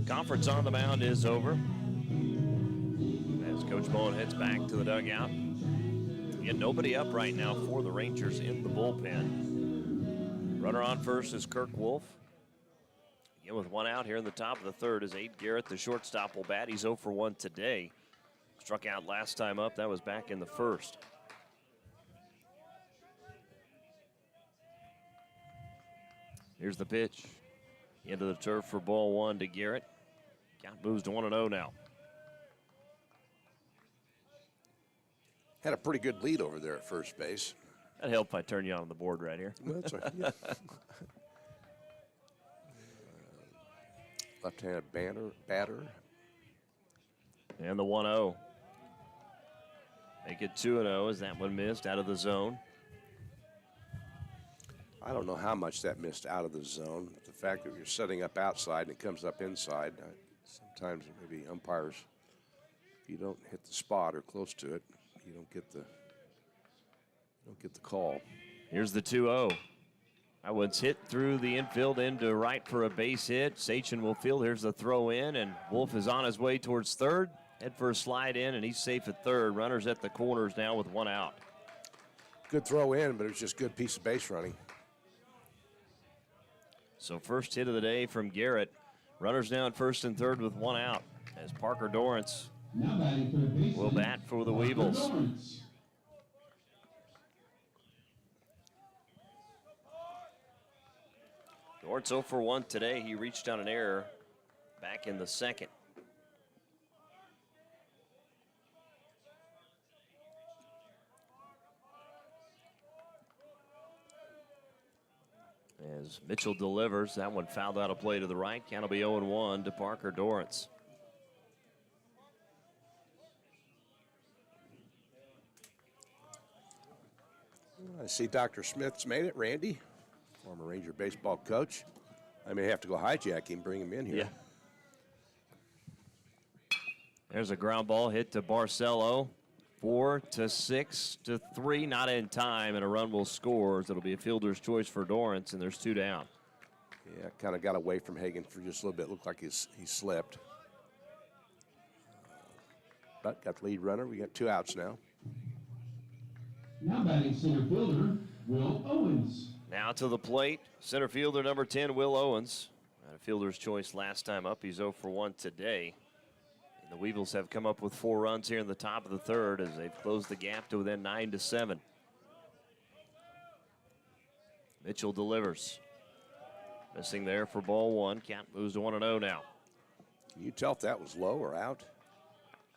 Conference on the mound is over. As Coach Bowen heads back to the dugout. Again, nobody up right now for the Rangers in the bullpen. Runner on first is Kirk Wolf. Again, with one out here in the top of the third is Abe Garrett, the shortstop, will bat. He's 0 for 1 today. Struck out last time up. That was back in the first. Here's the pitch. Into the turf for ball one to Garrett. Count moves to 1-0 now. Had a pretty good lead over there at first base. That'd help if I turn you on the board right here. That's right. Yeah. Left-handed batter. And the 1-0. Make it 2-0 as that one missed out of the zone. I don't know how much that missed out of the zone. The fact that you're setting up outside and it comes up inside, sometimes maybe umpires, if you don't hit the spot or close to it, you don't get the call. Here's the 2-0. That one's hit through the infield into right for a base hit. Sachin will field. Here's the throw in, and Wolf is on his way towards third. Head for a slide in, and he's safe at third. Runners at the corners now with one out. Good throw in, but it was just good piece of base running. So first hit of the day from Garrett. Runners now at first and third with one out as Parker Dorrance will bat for the Weevils. Dorrance 0 for 1 today. He reached on an error back in the second. As Mitchell delivers, that one fouled out a play to the right. Count will be 0-1 to Parker Dorrance. I see Dr. Smith's made it, Randy, former Ranger baseball coach. I may have to go hijack him, bring him in here. Yeah. There's a ground ball hit to Barcelo. 4-6-3, not in time, and a run will score. It'll be a fielder's choice for Dorrance, and there's two down. Yeah, kind of got away from Hagan for just a little bit. Looked like he slipped. But got the lead runner. We got two outs now. Now batting center fielder, Will Owens. Now to the plate, center fielder number 10, Will Owens. Had a fielder's choice last time up. He's 0 for 1 today. And the Weevils have come up with 4 runs here in the top of the third as they've closed the gap to within 9-7. Mitchell delivers. Missing there for ball one. Count moves to 1-0 now. Can you tell if that was low or out?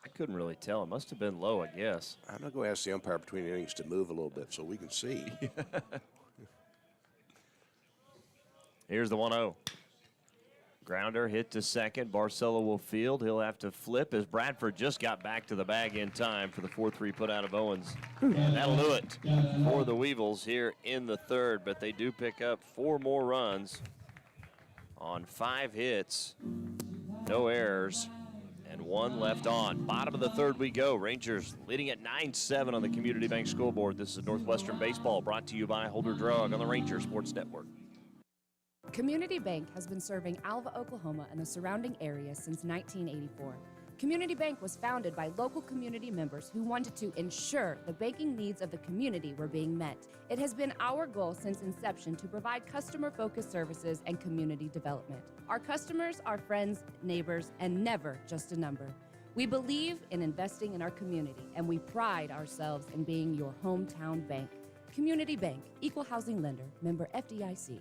I couldn't really tell. It must have been low, I guess. I'm going to go ask the umpire between innings to move a little bit so we can see. Here's the 1-0. Grounder hit to second. Barcelo will field. He'll have to flip as Bradford just got back to the bag in time for the 4-3 put out of Owens. And that'll do it for the Weevils here in the third, but they do pick up 4 more runs on 5 hits, no errors, and 1 left on. Bottom of the third we go. Rangers leading at 9-7 on the Community Bank scoreboard. This is Northwestern Baseball, brought to you by Holder Drug on the Ranger Sports Network. Community Bank has been serving Alva, Oklahoma and the surrounding area since 1984. Community Bank was founded by local community members who wanted to ensure the banking needs of the community were being met. It has been our goal since inception to provide customer-focused services and community development. Our customers are friends, neighbors, and never just a number. We believe in investing in our community, and we pride ourselves in being your hometown bank. Community Bank, Equal Housing Lender, member FDIC.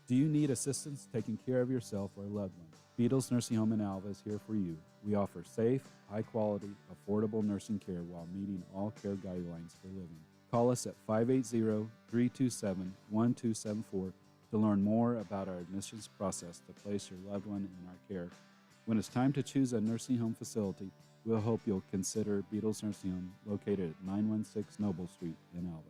Do you need assistance taking care of yourself or a loved one? Beatles Nursing Home in Alva is here for you. We offer safe, high-quality, affordable nursing care while meeting all care guidelines for living. Call us at 580-327-1274 to learn more about our admissions process to place your loved one in our care. When it's time to choose a nursing home facility, we'll hope you'll consider Beatles Nursing Home, located at 916 Noble Street in Alva.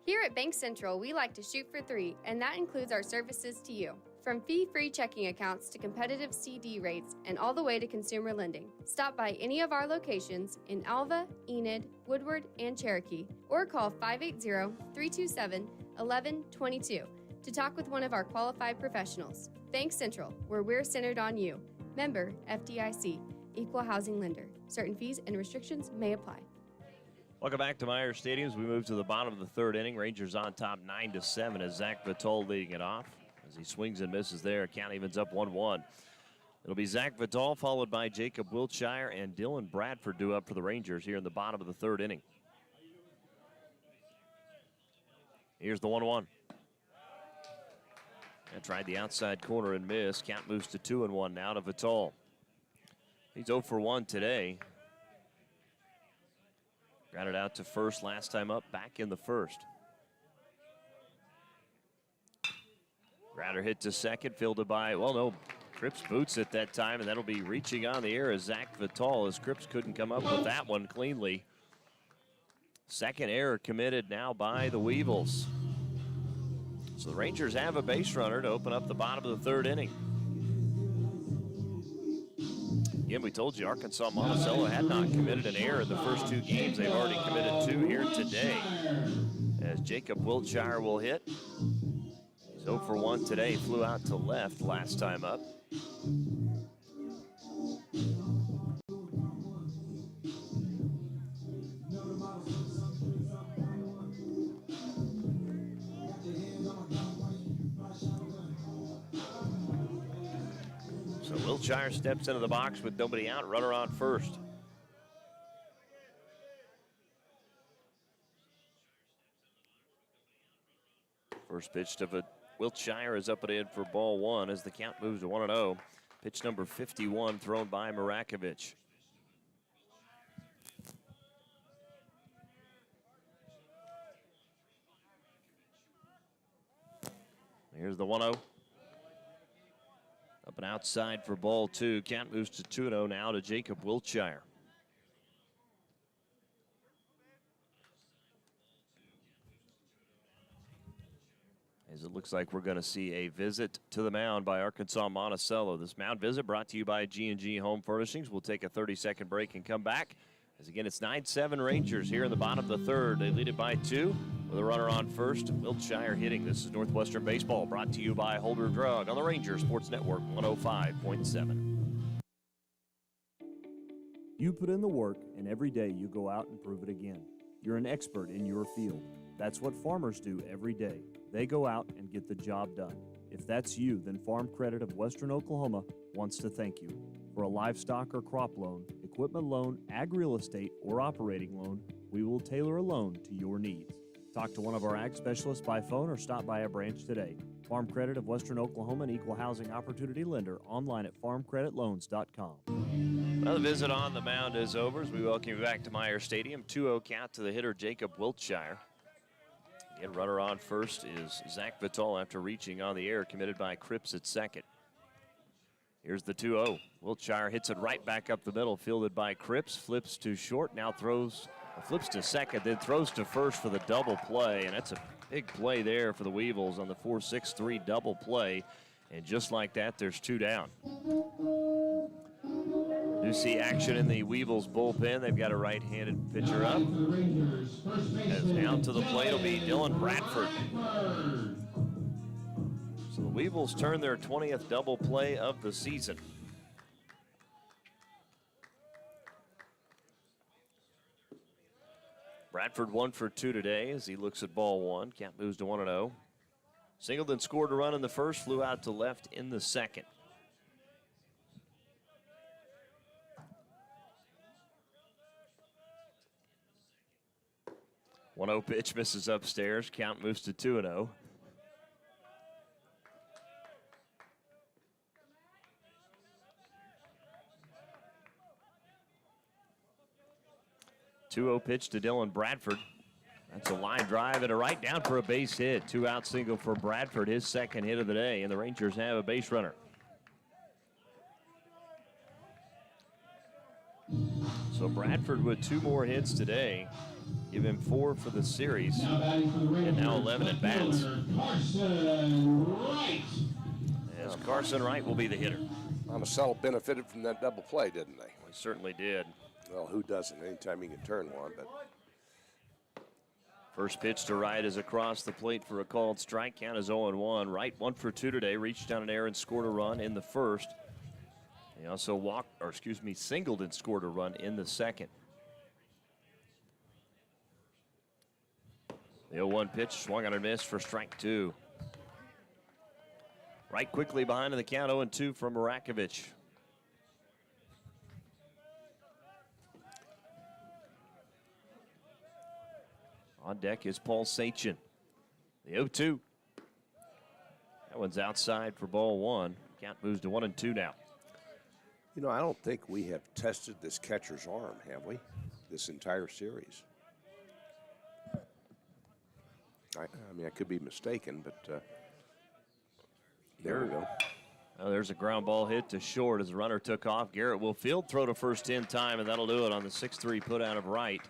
Here at Bank Central, we like to shoot for three, and that includes our services to you. From fee-free checking accounts to competitive CD rates and all the way to consumer lending. Stop by any of our locations in Alva, Enid, Woodward, and Cherokee, or call 580-327-1122 to talk with one of our qualified professionals. Bank Central, where we're centered on you. Member FDIC, Equal Housing Lender. Certain fees and restrictions may apply. Welcome back to Myers Stadium as we move to the bottom of the third inning. Rangers on top 9-7 as Zach Vitale leading it off. As he swings and misses there, count evens up 1-1. It'll be Zach Vitale followed by Jacob Wiltshire and Dylan Bradford due up for the Rangers here in the bottom of the third inning. Here's the 1-1. And tried the outside corner and missed. Count moves to 2-1 now to Vitale. He's 0 for 1 today. Grounded out to first last time up, back in the first. Grounder hit to second, fielded by, well, no, Cripps boots it that time, and that'll be reaching on the air as Zach Vitale, as Cripps couldn't come up with that one cleanly. Second error committed now by the Weevils. So the Rangers have a base runner to open up the bottom of the third inning. Again, we told you Arkansas-Monticello had not committed an error in the first two games. They've already committed 2 here today. As Jacob Wiltshire will hit. He's 0 for 1 today. Flew out to left last time up. So Wiltshire steps into the box with nobody out, runner on first. First pitch to Wiltshire is up and in for ball 1 as the count moves to 1-0. Pitch number 51 thrown by Marakovich. Here's the 1-0. Up and outside for ball 2. Count moves to 2-0 now to Jacob Wiltshire. As it looks like we're going to see a visit to the mound by Arkansas-Monticello. This mound visit brought to you by G&G Home Furnishings. We'll take a 30-second break and come back. As again, it's 9-7 Rangers here in the bottom of the third. They lead it by 2 with a runner on first. Wiltshire hitting. This is Northwestern Baseball brought to you by Holder Drug on the Ranger Sports Network 105.7. You put in the work, and every day you go out and prove it again. You're an expert in your field. That's what farmers do every day. They go out and get the job done. If that's you, then Farm Credit of Western Oklahoma wants to thank you. For a livestock or crop loan, equipment loan, ag real estate, or operating loan, we will tailor a loan to your needs. Talk to one of our ag specialists by phone or stop by a branch today. Farm Credit of Western Oklahoma, an equal housing opportunity lender, online at farmcreditloans.com. Well, the visit on the mound is over as we welcome you back to Myers Stadium. 2-0 count to the hitter, Jacob Wiltshire. Again, runner on first is Zach Vitale after reaching on the air, committed by Cripps at second. Here's the 2-0. Wiltshire hits it right back up the middle, fielded by Cripps, flips to short, now flips to second, then throws to first for the double play, and that's a big play there for the Weevils on the 4-6-3 double play, and just like that, there's 2 down. You see action in the Weevils bullpen. They've got a right-handed pitcher up. As down to the plate will be Dylan Bradford. So the Weevils turn their 20th double play of the season. Bradford 1 for 2 today as he looks at ball 1. Count moves to 1-0. Singleton scored a run in the first, flew out to left in the second. 1-0 pitch misses upstairs. Count moves to 2-0. Two-0 pitch to Dylan Bradford. That's a line drive and a right down for a base hit. 2-out single for Bradford, his second hit of the day, and the Rangers have a base runner. So Bradford with 2 more hits today. Give him 4 for the series. And now 11 at bats. As Carson Wright will be the hitter. Monticello benefited from that double play, didn't they? They certainly did. Well, who doesn't? Anytime you can turn one, but. First pitch to Wright is across the plate for a called strike. Count is 0-1. Wright 1 for 2 today. Reached down an error and scored a run in the first. He also singled and scored a run in the second. The 0-1 pitch swung on a miss for strike 2. Wright quickly behind in the count, 0-2 from Marakovich. On deck is Paul Sachin. The 0-2. That one's outside for ball 1. Count moves to 1-2 now. You know, I don't think we have tested this catcher's arm, have we? This entire series. I mean, I could be mistaken, but there we go. Oh, there's a ground ball hit to short as the runner took off. Garrett will field throw to first in time, and that'll do it on the 6-3 put out of Wright.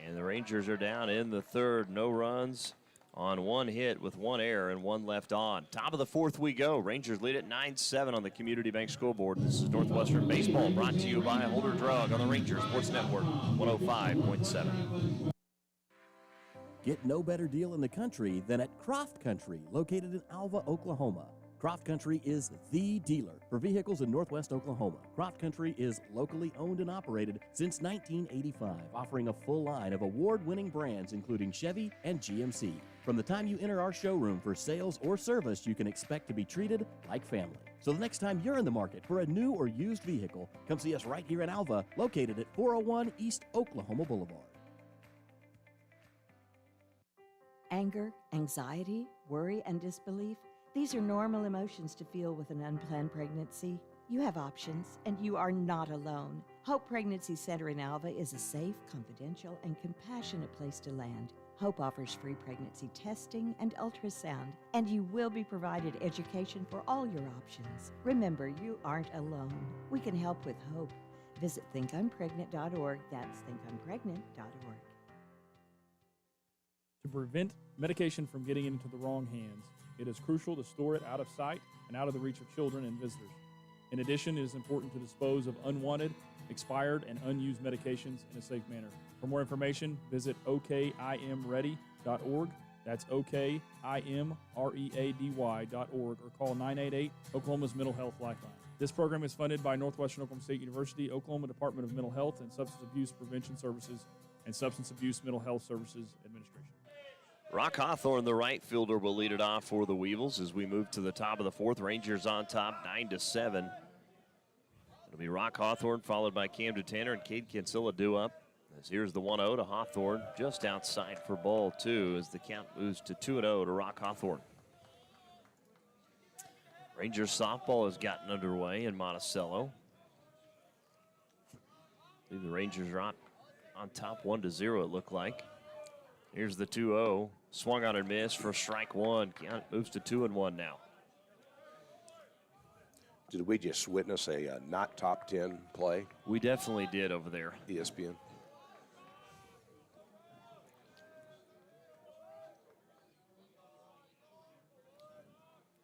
And the Rangers are down in the third. No runs on 1 hit with 1 error and 1 left on. Top of the 4th we go. Rangers lead at 9-7 on the Community Bank scoreboard. This is Northwestern Baseball brought to you by Holder Drug on the Rangers Sports Network 105.7. Get no better deal in the country than at Croft Country, located in Alva, Oklahoma. Croft Country is the dealer for vehicles in Northwest Oklahoma. Croft Country is locally owned and operated since 1985, offering a full line of award-winning brands including Chevy and GMC. From the time you enter our showroom for sales or service, you can expect to be treated like family. So the next time you're in the market for a new or used vehicle, come see us right here in Alva, located at 401 East Oklahoma Boulevard. Anger, anxiety, worry, and disbelief. These are normal emotions to feel with an unplanned pregnancy. You have options, and you are not alone. Hope Pregnancy Center in Alva is a safe, confidential, and compassionate place to land. Hope offers free pregnancy testing and ultrasound, and you will be provided education for all your options. Remember, you aren't alone. We can help with hope. Visit thinKI'mPregnant.org. That's thinKI'mPregnant.org. To prevent medication from getting into the wrong hands, it is crucial to store it out of sight and out of the reach of children and visitors. In addition, it is important to dispose of unwanted, expired, and unused medications in a safe manner. For more information, visit okimready.org. That's okimready.org, or call 988 Oklahoma's Mental Health Lifeline. This program is funded by Northwestern Oklahoma State University, Oklahoma Department of Mental Health and Substance Abuse Prevention Services, and Substance Abuse Mental Health Services Administration. Rock Hawthorne, the right fielder, will lead it off for the Weevils as we move to the top of the 4th. Rangers on top, 9-7. It'll be Rock Hawthorne, followed by Camden Tanner and Cade Kinsella due up. As here's the 1-0 to Hawthorne, just outside for ball 2 as the count moves to 2-0 to Rock Hawthorne. Rangers softball has gotten underway in Monticello. I believe the Rangers are on top 1-0, it looked like. Here's the 2-0. Swung on and missed for strike 1. Count moves to 2-1 now. Did we just witness a not top 10 play? We definitely did over there. ESPN.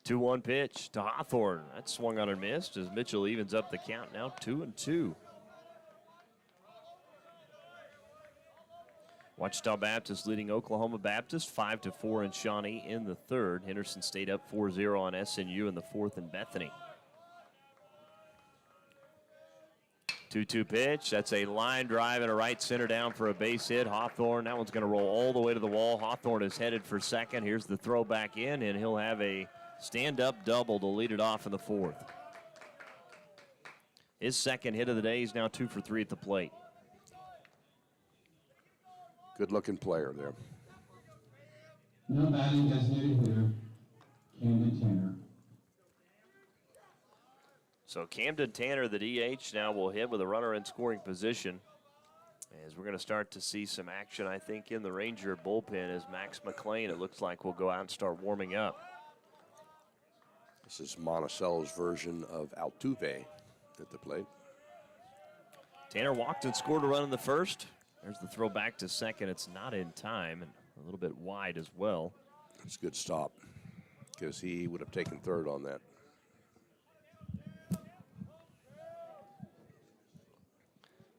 Two-one pitch to Hawthorne. That swung on and missed as Mitchell evens up the count now 2-2. Wichita Baptist leading Oklahoma Baptist 5-4 in Shawnee in the 3rd. Henderson State up 4-0 on SNU in the 4th in Bethany. 2-2 pitch. That's a line drive and a right center down for a base hit. Hawthorne, that one's going to roll all the way to the wall. Hawthorne is headed for second. Here's the throw back in, and he'll have a stand-up double to lead it off in the 4th. His second hit of the day. He's now 2 for 3 at the plate. Good-looking player there. No batting designated hitter, Camden Tanner. So Camden Tanner, the DH, now will hit with a runner in scoring position. As we're going to start to see some action, I think, in the Ranger bullpen as Max McLean, it looks like, will go out and start warming up. This is Monticello's version of Altuve at the plate. Tanner walked and scored a run in the first. There's the throw back to second. It's not in time and a little bit wide as well. It's a good stop because he would have taken third on that.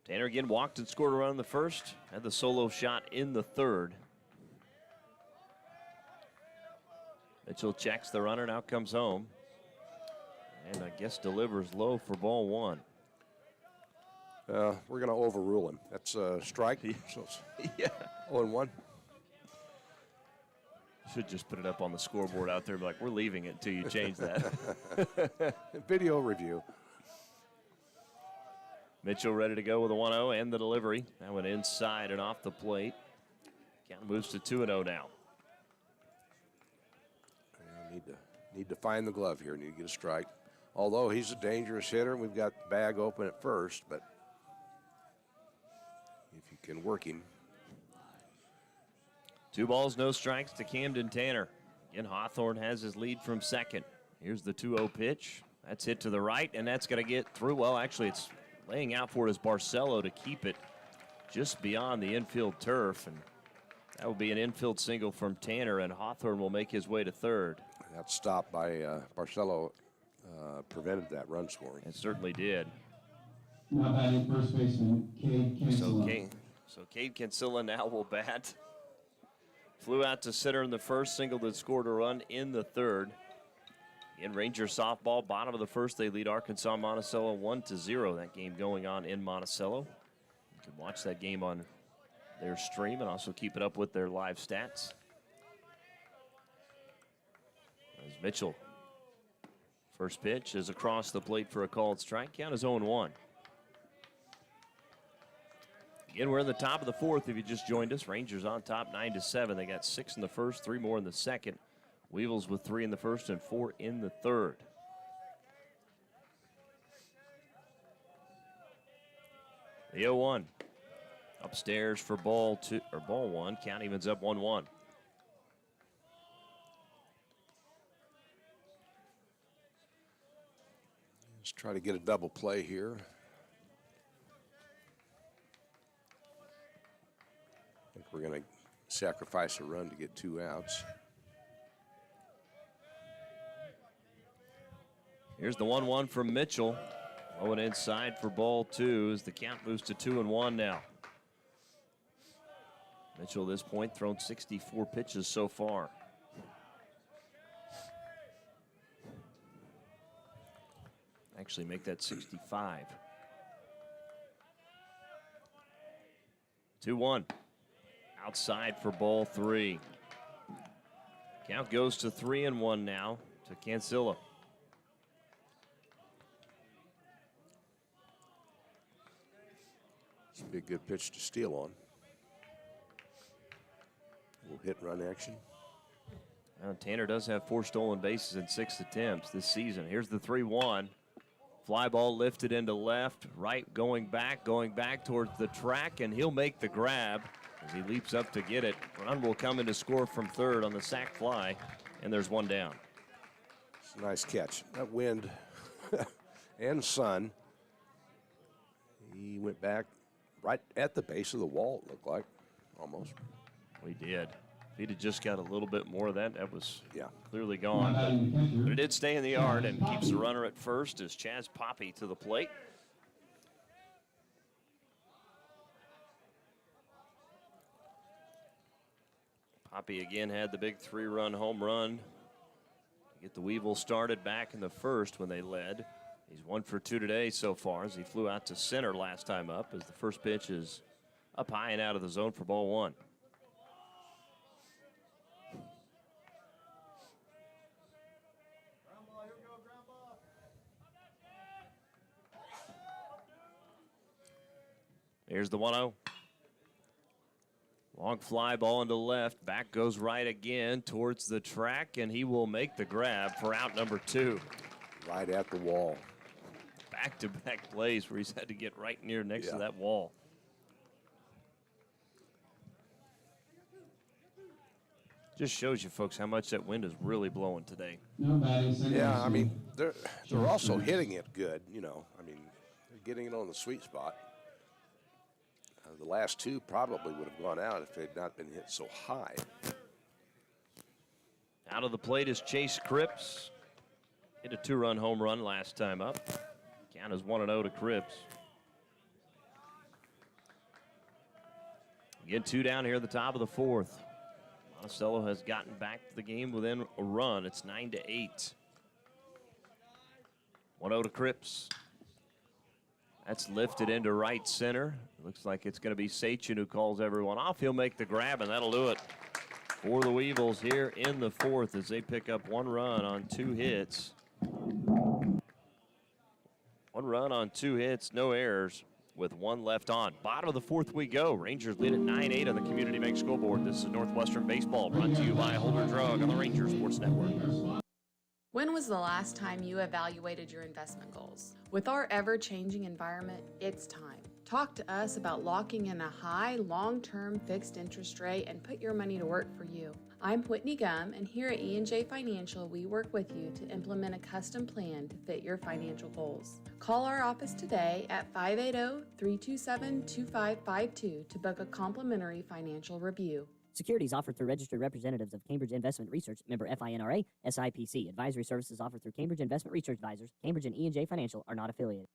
Tanner again walked and scored a run in the first. Had the solo shot in the third. Mitchell checks the runner, now comes home. And I guess delivers low for ball one. We're going to overrule him. That's a strike. So yeah. 0-1. Should just put it up on the scoreboard out there and be like, we're leaving it until you change that. Video review. Mitchell ready to go with a 1-0 and the delivery. That went inside and off the plate. Count moves to 2-0 now. Need to find the glove here. Need to get a strike. Although he's a dangerous hitter, we've got the bag open at first, but if you can work him. 2 balls, no strikes to Camden Tanner. Again, Hawthorne has his lead from second. Here's the 2-0 pitch. That's hit to the right, and that's going to get through. Well, actually, it's laying out for it is Barcelo to keep it just beyond the infield turf, and that will be an infield single from Tanner, and Hawthorne will make his way to third. That stop by Barcelo prevented that run scoring. It certainly did. Now batting first baseman, Cade Kinsella. So Cade Kinsella now will bat. Flew out to center in the first, singled and scored a run in the third. In Ranger softball, bottom of the first, they lead Arkansas-Monticello 1-0. That game going on in Monticello. You can watch that game on their stream and also keep it up with their live stats. As Mitchell, first pitch is across the plate for a called strike. Count is 0-1. Again, we're in the top of the fourth. If you just joined us, Rangers on top 9-7. They got 6 in the first, 3 more in the second. Weevils with 3 in the first and 4 in the third. The 0-1 upstairs for ball 1. Count evens up 1-1. Let's try to get a double play here. I think we're going to sacrifice a run to get 2 outs. Here's the 1-1 from Mitchell. Going inside for ball 2 as the count moves to 2-1 now. Mitchell at this point thrown 64 pitches so far. Actually make that 65. 2-1. Outside for ball 3. Count goes to 3-1 now to Cancilla. This would be a good pitch to steal on. A little hit and run action. Now, Tanner does have 4 stolen bases in 6 attempts this season. Here's the 3-1. Fly ball lifted into left, right going back towards the track, and he'll make the grab as he leaps up to get it. Run will come in to score from third on the sac fly, and there's 1 down. It's a nice catch. That wind and sun, he went back right at the base of the wall, it looked like, almost. We did. If he'd have just got a little bit more of that, that was yeah clearly gone. But it did stay in the yard and keeps the runner at first as Chaz Poppy to the plate. Poppy again had the big 3-run home run to get the Weevil started back in the first when they led. He's 1 for 2 today so far as he flew out to center last time up as the first pitch is up high and out of the zone for ball 1. Here's the 1-0. Long fly ball into left. Back goes right again towards the track, and he will make the grab for out number 2. Right at the wall. Back-to-back plays where he's had to get right next to that wall. Just shows you, folks, how much that wind is really blowing today. Yeah, I mean, they're also hitting it good, you know. I mean, they're getting it on the sweet spot. The last 2 probably would have gone out if they'd not been hit so high. Out of the plate is Chase Cripps. Hit a 2-run home run last time up. Count is 1-0 to Cripps. Get 2 down here at the top of the 4th. Monticello has gotten back to the game within a run. It's 9-8. 1-0 to Cripps. That's lifted into right center. Looks like it's going to be Sachin who calls everyone off. He'll make the grab, and that'll do it for the Weevils here in the 4th as they pick up 1 run on 2 hits. 1 run on 2 hits, no errors with 1 left on. Bottom of the 4th we go. Rangers lead at 9-8 on the Community Bank scoreboard. This is Northwestern Baseball brought to you by Holder Drug on the Rangers Sports Network. When was the last time you evaluated your investment goals? With our ever-changing environment, it's time. Talk to us about locking in a high, long-term fixed interest rate and put your money to work for you. I'm Whitney Gum, and here at E&J Financial, we work with you to implement a custom plan to fit your financial goals. Call our office today at 580-327-2552 to book a complimentary financial review. Securities offered through registered representatives of Cambridge Investment Research, member FINRA, SIPC. Advisory services offered through Cambridge Investment Research Advisors. Cambridge and E&J Financial are not affiliated.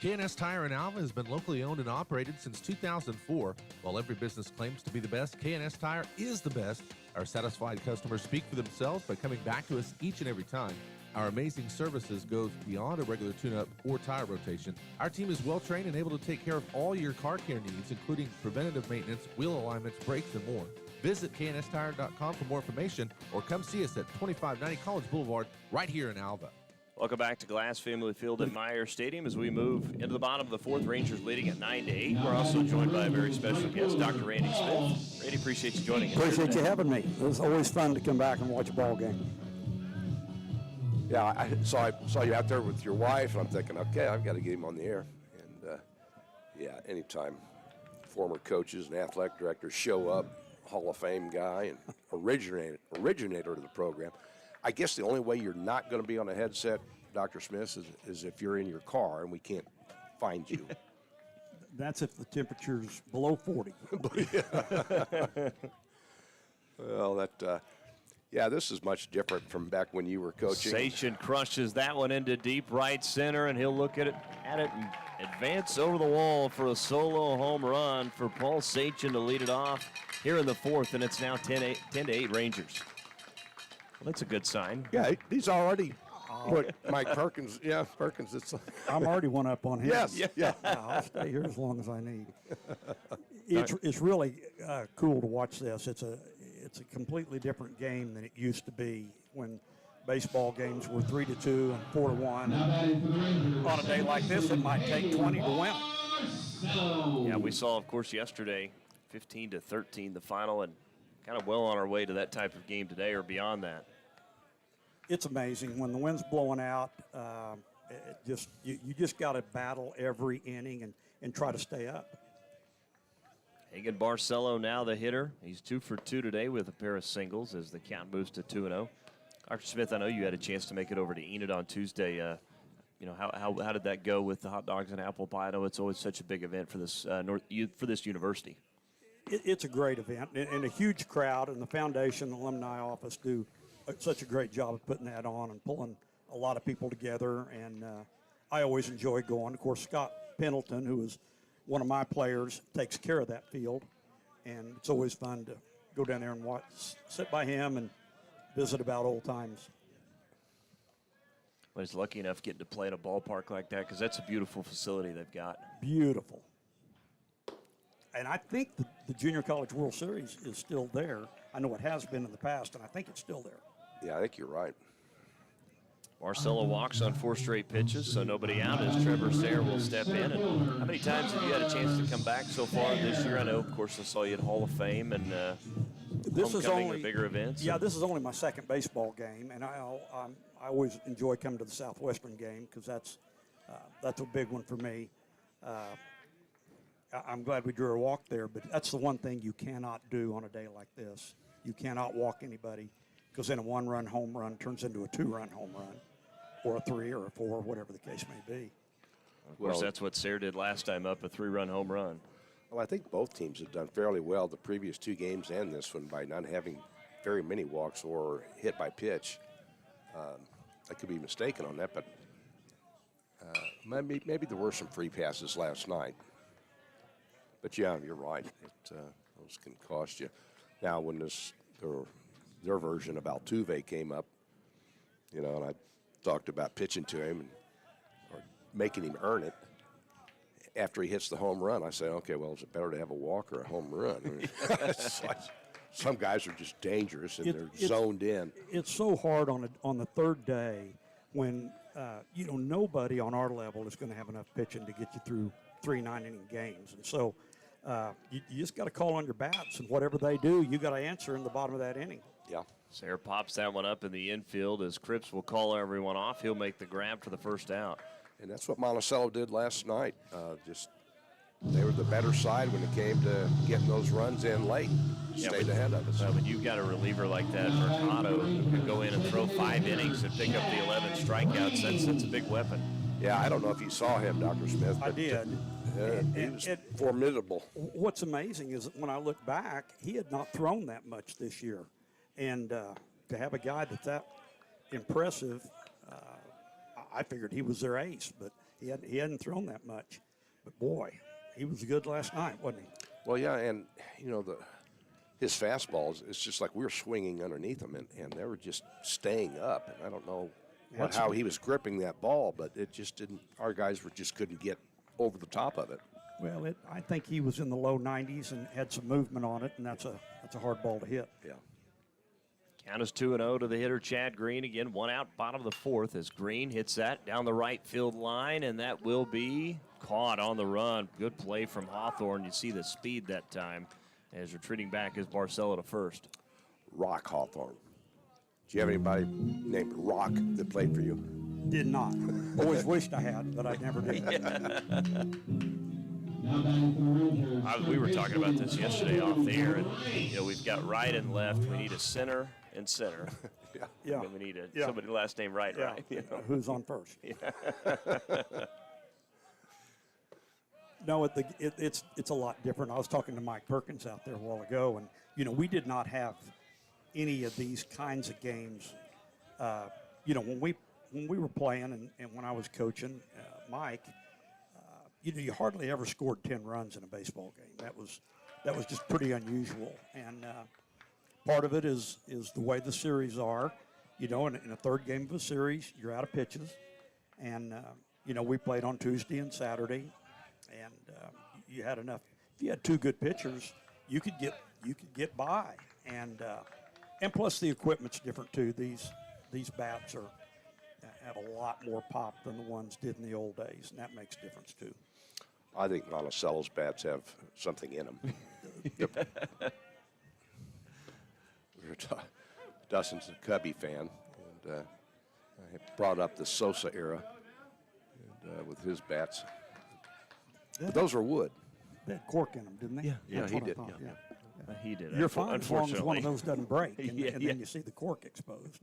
K&S Tire in Alva has been locally owned and operated since 2004. While every business claims to be the best, K&S Tire is the best. Our satisfied customers speak for themselves by coming back to us each and every time. Our amazing services goes beyond a regular tune-up or tire rotation. Our team is well-trained and able to take care of all your car care needs, including preventative maintenance, wheel alignments, brakes, and more. Visit knstire.com for more information or come see us at 2590 College Boulevard right here in Alva. Welcome back to Glass Family Field at Meyer Stadium as we move into the bottom of the 4th. Rangers leading at 9-8. We're also joined by a very special guest, Dr. Randy Smith. Randy, appreciate you joining us. Appreciate you having me. It was always fun to come back and watch a ball game. Yeah, I saw you out there with your wife, and I'm thinking, okay, I've got to get him on the air. And, yeah, anytime former coaches and athletic directors show up, Hall of Fame guy and originator of the program, I guess the only way you're not going to be on a headset, Dr. Smith, is if you're in your car and we can't find you. That's if the temperature's below 40. Well, yeah, this is much different from back when you were coaching. Sachin crushes that one into deep right center, and he'll look at it and advance over the wall for a solo home run for Paul Sachin to lead it off here in the 4th, and it's now 10-8 Rangers. Well, that's a good sign. Yeah, he's already put Mike Perkins. Yeah, Perkins. I'm already one up on him. Yes. Yeah. I'll stay here as long as I need. It's really cool to watch this. It's a completely different game than it used to be when baseball games were 3-2 and 4-1. On a day like this, it might take 20 to win. Yeah, we saw, of course, yesterday, 15-13, the final, and kind of well on our way to that type of game today or beyond that. It's amazing when the wind's blowing out. You just got to battle every inning and try to stay up. Hagen Barcelo now the hitter. He's 2 for 2 today with a pair of singles as the count moves to 2-0. Dr. Smith, I know you had a chance to make it over to Enid on Tuesday. How did that go with the hot dogs and apple pie? I know it's always such a big event for this for this university. It's a great event and a huge crowd, and the foundation, the alumni office do such a great job of putting that on and pulling a lot of people together. And I always enjoy going. Of course, Scott Pendleton, who is one of my players, takes care of that field, and it's always fun to go down there and sit by him and visit about old times. Well, he's lucky enough getting to play in a ballpark like that because that's a beautiful facility they've got. Beautiful. And I think the Junior College World Series is still there. I know it has been in the past, and I think it's still there. Yeah, I think you're right. Marcelo walks on 4 straight pitches, so nobody out as Trevor Sayre will step in. And how many times have you had a chance to come back so far this year? I know, of course, I saw you at Hall of Fame and this is only or bigger events. Yeah, this is only my second baseball game, and I always enjoy coming to the Southwestern game because that's a big one for me. I'm glad we drew a walk there, but that's the one thing you cannot do on a day like this. You cannot walk anybody because then a 1-run home run turns into a 2-run home run, or a 3 or a 4, whatever the case may be. Of course, that's what Sayre did last time up, a 3-run home run. Well, I think both teams have done fairly well the previous 2 games and this one by not having very many walks or hit by pitch. I could be mistaken on that, but maybe there were some free passes last night. But yeah, you're right. Those can cost you. Now, when their version of Altuve came up, and I talked about pitching to him or making him earn it. After he hits the home run, I say, okay, well, is it better to have a walk or a home run? I mean, it's like some guys are just dangerous and they're zoned in. It's so hard on the third day when nobody on our level is going to have enough pitching to get you through 3 9-inning games, and so you just got to call on your bats, and whatever they do, you got to answer in the bottom of that inning. Yeah. Sayre pops that one up in the infield as Cripps will call everyone off. He'll make the grab for the first out. And that's what Monticello did last night. They were the better side when it came to getting those runs in late. Stayed ahead of us. When you've got a reliever like that, Mercado, who can go in and throw 5 innings and pick up the 11 strikeouts, that's a big weapon. Yeah, I don't know if you saw him, Dr. Smith. I did. He was formidable. What's amazing is that when I look back, he had not thrown that much this year. And to have a guy that's that impressive, I figured he was their ace, but he hadn't thrown that much. But boy, he was good last night, wasn't he? Well, yeah, and his fastballs, it's just like we were swinging underneath them, and they were just staying up. And I don't know how he was gripping that ball, but it just didn't. Our guys just couldn't get over the top of it. Well, I think he was in the low 90s and had some movement on it, and that's a hard ball to hit. Yeah. Count is 2-0 to the hitter, Chad Green. Again, 1 out, bottom of the 4th as Green hits that down the right field line, and that will be caught on the run. Good play from Hawthorne. You see the speed that time as retreating back is Barcelo to first. Rock Hawthorne. Do you have anybody named Rock that played for you? Did not. Always wished I had, but I never did. We were talking about this yesterday off the air, and we've got right and left. We need a center and center. Yeah. And we need somebody last name right. Who's on first? No, it's a lot different. I was talking to Mike Perkins out there a while ago, and we did not have any of these kinds of games. When we were playing and when I was coaching, Mike, you hardly ever scored 10 runs in a baseball game. That was just pretty unusual, and part of it is the way the series are. In a third game of a series, you're out of pitches, and we played on Tuesday and Saturday, and you had enough. If you had 2 good pitchers, you could get by, and plus the equipment's different too. These bats have a lot more pop than the ones did in the old days, and that makes a difference too. I think Monticello's bats have something in them. Dustin's a Cubby fan, and I brought up the Sosa era and, with his bats. But those are wood. They had cork in them, didn't they? Yeah, he did. Yeah. He did. You're fine as long as one of those doesn't break, and then you see the cork exposed.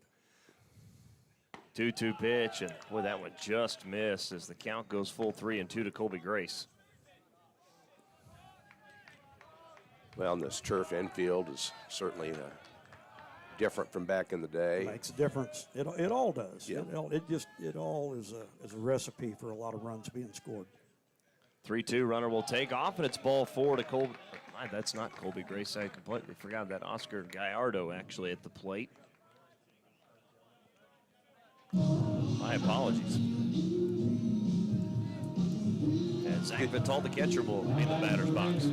2-2 pitch, and boy, that one just missed as the count goes full 3-2 to Colby Grace. Well, and this turf infield is certainly different from back in the day. It makes a difference. It all does. Yeah. It all is a recipe for a lot of runs being scored. 3-2 runner will take off, and it's ball 4 to Colby. That's not Colby Grace. I completely forgot that. Oscar Gallardo actually at the plate. My apologies. And Zach Vitale, the catcher, will be in the batter's box.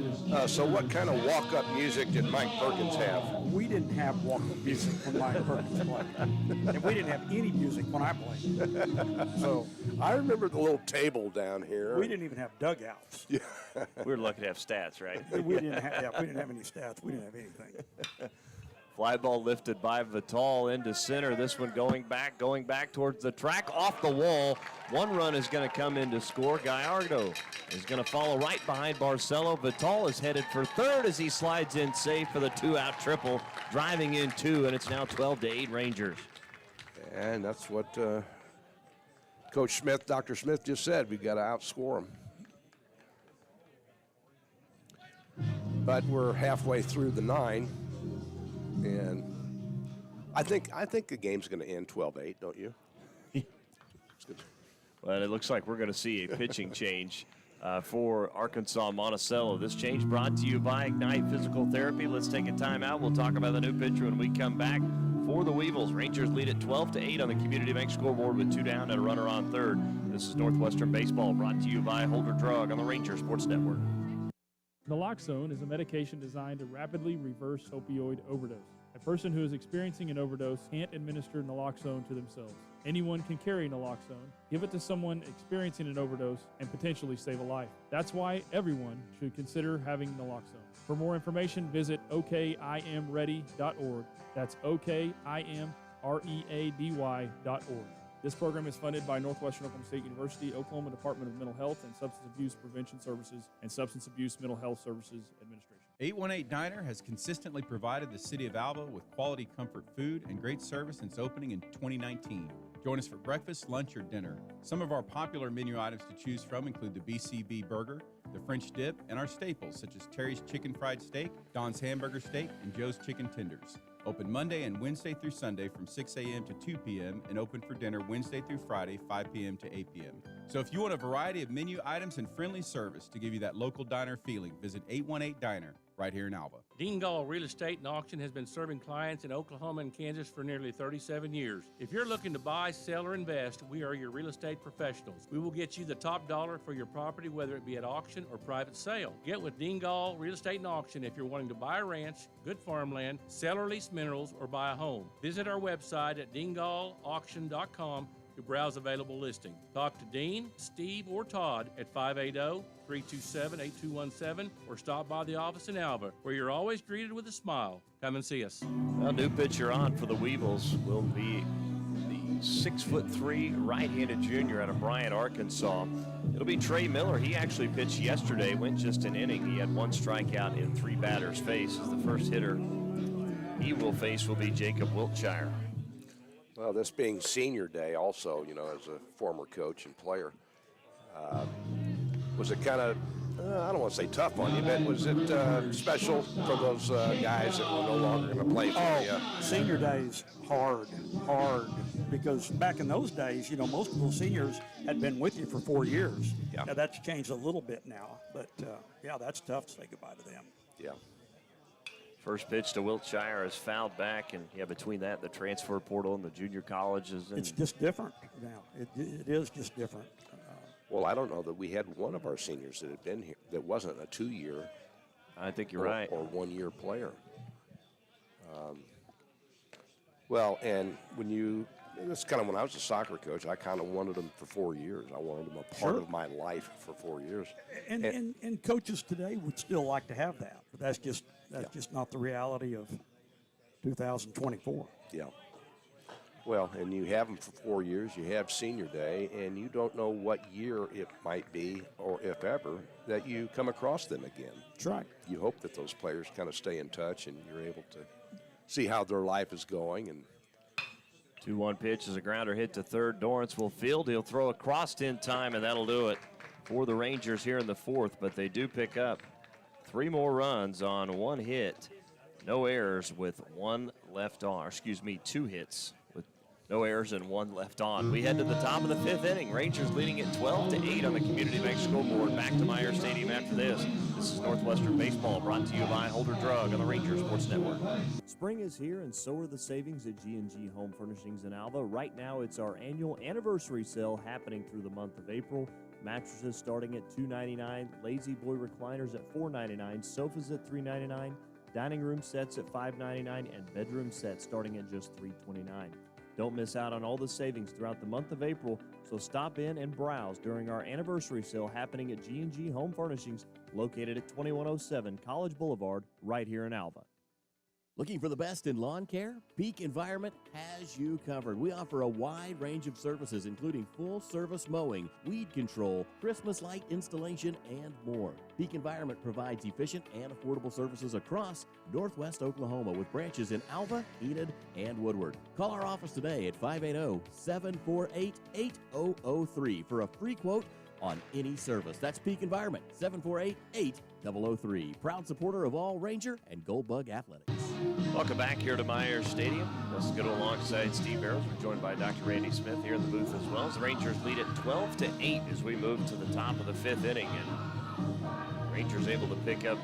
So what kind of walk-up music did Mike Perkins have? We didn't have walk-up music when Mike Perkins played. And we didn't have any music when I played. So I remember the little table down here. we didn't even have dugouts. Yeah. We were lucky to have stats, right? We didn't have any stats. We didn't have anything. Fly ball lifted by Vitale into center. This one going back towards the track, off the wall. One run is going to come in to score. Gallardo is going to follow right behind Barcelo. Vitale is headed for third as he slides in safe for the 2-out triple, driving in 2, and it's now 12-8 Rangers. And that's what Coach Smith, Dr. Smith just said. We've got to outscore them. But we're halfway through the 9. And I think the game's going to end 12-8, don't you? Well, it looks like we're going to see a pitching change for Arkansas-Monticello. This change brought to you by Ignite Physical Therapy. Let's take a timeout. We'll talk about the new pitcher when we come back. For the Weevils, Rangers lead at 12-8 on the Community Bank scoreboard with 2 down and a runner on third. This is Northwestern Baseball, brought to you by Holder Drug on the Ranger Sports Network. Naloxone is a medication designed to rapidly reverse opioid overdose. A person who is experiencing an overdose can't administer naloxone to themselves. Anyone can carry naloxone, give it to someone experiencing an overdose, and potentially save a life. That's why everyone should consider having naloxone. For more information, visit okimready.org. That's okimready.org. This program is funded by Northwestern Oklahoma State University, Oklahoma Department of Mental Health and Substance Abuse Prevention Services, and Substance Abuse Mental Health Services Administration. 818 Diner has consistently provided the city of Alva with quality comfort food and great service since opening in 2019. Join us for breakfast, lunch, or dinner. Some of our popular menu items to choose from include the BCB burger, the French dip, and our staples such as Terry's Chicken Fried Steak, Don's Hamburger Steak, and Joe's Chicken Tenders. Open Monday and Wednesday through Sunday from 6 a.m. to 2 p.m. and open for dinner Wednesday through Friday, 5 p.m. to 8 p.m. So if you want a variety of menu items and friendly service to give you that local diner feeling, visit 818 Diner right here in Alva. Dean Gall Real Estate and Auction has been serving clients in Oklahoma and Kansas for nearly 37 years. If you're looking to buy, sell, or invest, we are your real estate professionals. We will get you the top dollar for your property, whether it be at auction or private sale. Get with Dean Gall Real Estate and Auction if you're wanting to buy a ranch, good farmland, sell or lease minerals, or buy a home. Visit our website at deangallauction.com to browse available listings. Talk to Dean, Steve, or Todd at 580-327-8217 or stop by the office in Alva, where you're always greeted with a smile. Come and see us. Well, new pitcher on for the Weevils will be the 6'3" right-handed junior out of Bryant, Arkansas. It'll be Trey Miller. He actually pitched yesterday, went just an inning. He had 1 strikeout in 3 batters faced. As the first hitter he will face will be Jacob Wiltshire. Well, this being senior day also, you know, as a former coach and player, was it kind of, I don't want to say tough on you, but was it special for those guys that were no longer going to play for you? Senior days, hard, because back in those days, you know, most of those seniors had been with you for 4 years. Yeah. Now, that's changed a little bit now, but yeah, that's tough to say goodbye to them. Yeah. First pitch to Wiltshire is fouled back, and between that, the transfer portal and the junior colleges. And it's just different now. It is just different. Well, I don't know that we had one of our seniors that had been here that wasn't a 2-year. I think you're right. Or 1-year player. Well, and that's kind of when I was a soccer coach, I kind of wanted them for 4 years. I wanted them a part of my life for 4 years. And coaches today would still like to have that, but that's just not the reality of 2024. Yeah. Well, and you have them for 4 years. You have senior day, and you don't know what year it might be, or if ever, that you come across them again. That's right. You hope that those players kind of stay in touch, and you're able to see how their life is going. And 2-1 pitch is a grounder hit to third. Dorrance will field. He'll throw across in time, and that'll do it for the Rangers here in the 4th. But they do pick up 3 more runs on 1 hit. No errors with 1 left on. 2 hits with no errors and 1 left on. We head to the top of the 5th inning. Rangers leading at 12-8 on the Community Bank scoreboard. Back to Meyer Stadium after this. This is Northwestern Baseball, brought to you by Holder Drug on the Ranger Sports Network. Spring is here, and so are the savings at G&G Home Furnishings in Alva. Right now, it's our annual anniversary sale happening through the month of April. Mattresses starting at $2.99, Lazy Boy recliners at $4.99, sofas at $3.99, dining room sets at $5.99, and bedroom sets starting at just $3.29. Don't miss out on all the savings throughout the month of April, so stop in and browse during our anniversary sale happening at G&G Home Furnishings, located at 2107 College Boulevard, right here in Alva. Looking for the best in lawn care? Peak Environment has you covered. We offer a wide range of services, including full-service mowing, weed control, Christmas light installation, and more. Peak Environment provides efficient and affordable services across Northwest Oklahoma with branches in Alva, Enid, and Woodward. Call our office today at 580-748-8003 for a free quote on any service. That's Peak Environment, 748-8003. Proud supporter of all Ranger and Gold Bug Athletics. Welcome back here to Myers Stadium. Let's go alongside Steve Barrows. We're joined by Dr. Randy Smith here in the booth as well. As the Rangers lead at 12-8 as we move to the top of the fifth inning. And Rangers able to pick up a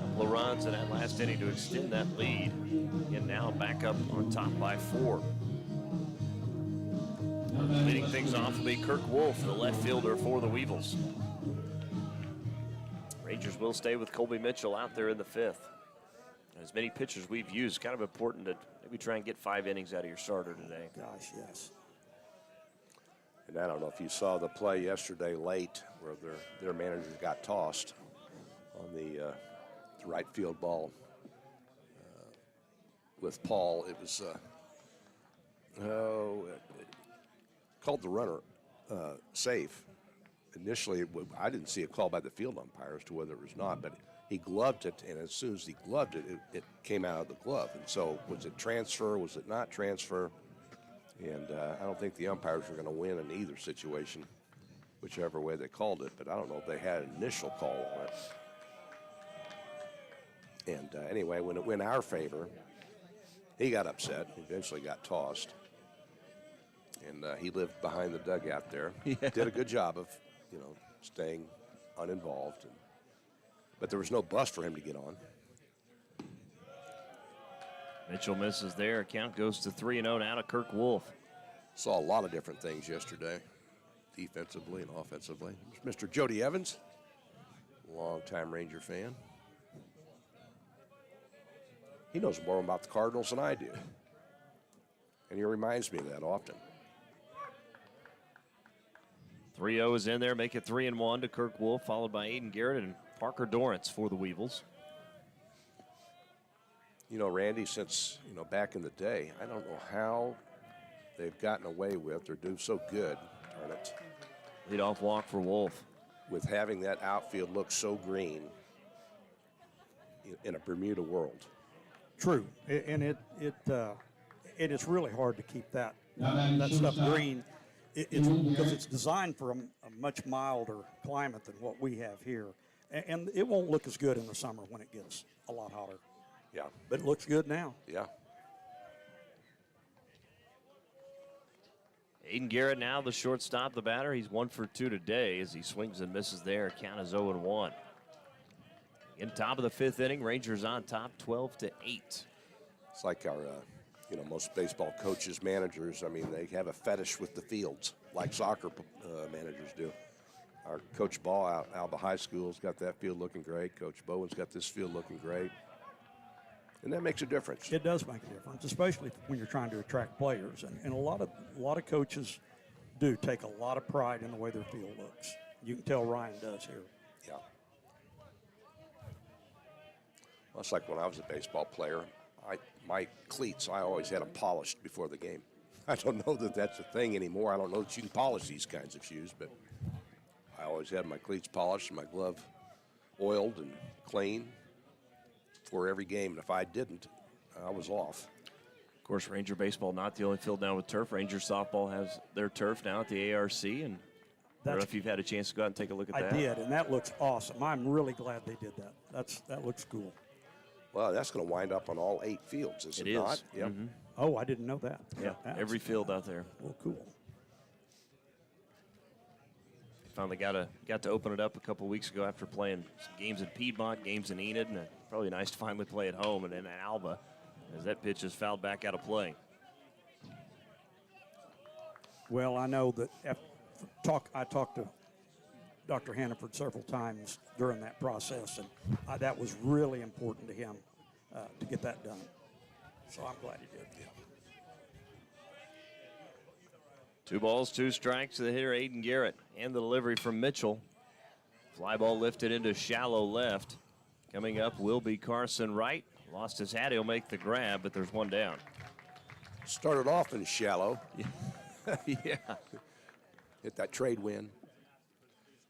couple of runs in that last inning to extend that lead. And now back up on top by 4. Leading things off will be Kirk Wolf, the left fielder for the Weevils. Rangers will stay with Colby Mitchell out there in the fifth. As many pitchers we've used, kind of important to maybe try and get 5 innings out of your starter today. Gosh, yes. And I don't know if you saw the play yesterday late where their manager got tossed on the right field ball with Paul. It was called the runner safe. Initially, I didn't see a call by the field umpire as to whether it was not, but he gloved it, and as soon as he gloved it, it came out of the glove. And so was it transfer? Was it not transfer? And I don't think the umpires were going to win in either situation, whichever way they called it, but I don't know if they had an initial call on it. And anyway, when it went our favor, he got upset, eventually got tossed. And he lived behind the dugout there. Yeah. Did a good job of, staying uninvolved. But there was no bus for him to get on. Mitchell misses there. Count goes to 3-0 now to Kirk Wolf. Saw a lot of different things yesterday, defensively and offensively. Mr. Jody Evans, longtime Ranger fan. He knows more about the Cardinals than I do. And he reminds me of that often. 3-0 is in there, make it 3-1 to Kirk Wolf, followed by Aiden Garrett and Parker Dorrance for the Weevils. Randy, since, back in the day, I don't know how they've gotten away with or do so good, darn it. Leadoff walk for Wolf. With having that outfield look so green in a Bermuda world. True, and it's really hard to keep that stuff green. It's because it's designed for a much milder climate than what we have here. And it won't look as good in the summer when it gets a lot hotter. Yeah. But it looks good now. Yeah. Aiden Garrett now the shortstop, the batter. He's 1 for 2 today as he swings and misses there. Count is 0-1. In top of the fifth inning, Rangers on top 12-8. It's like our, most baseball coaches, managers, they have a fetish with the fields like soccer managers do. Our Coach Ball out Alba High School's got that field looking great. Coach Bowen's got this field looking great. And that makes a difference. It does make a difference, especially when you're trying to attract players. And a lot of coaches do take a lot of pride in the way their field looks. You can tell Ryan does here. Yeah. Well, it's like when I was a baseball player. My cleats, I always had them polished before the game. I don't know that that's a thing anymore. I don't know that you can polish these kinds of shoes, but I always had my cleats polished and my glove oiled and clean for every game. And if I didn't, I was off. Of course, Ranger baseball not the only field now with turf. Ranger softball has their turf now at the ARC, and I don't know if you've had a chance to go out and take a look at that. I did, and that looks awesome. I'm really glad they did that. That looks cool. Well, that's going to wind up on all 8 fields, is it not? Yep. Mm-hmm. Oh, I didn't know that. Yeah, every field out there. Well, cool. Finally got to open it up a couple weeks ago after playing some games in Piedmont, games in Enid, and probably nice to finally play at home and in Alba as that pitch is fouled back out of play. Well, I know that I talked to Dr. Hannaford several times during that process, and that was really important to him to get that done. So I'm glad he did. Yeah. 2 balls, 2 strikes to the hitter, Aiden Garrett, and the delivery from Mitchell. Fly ball lifted into shallow left. Coming up will be Carson Wright. Lost his hat, he'll make the grab, but there's one down. Started off in shallow. Yeah. Hit that trade wind.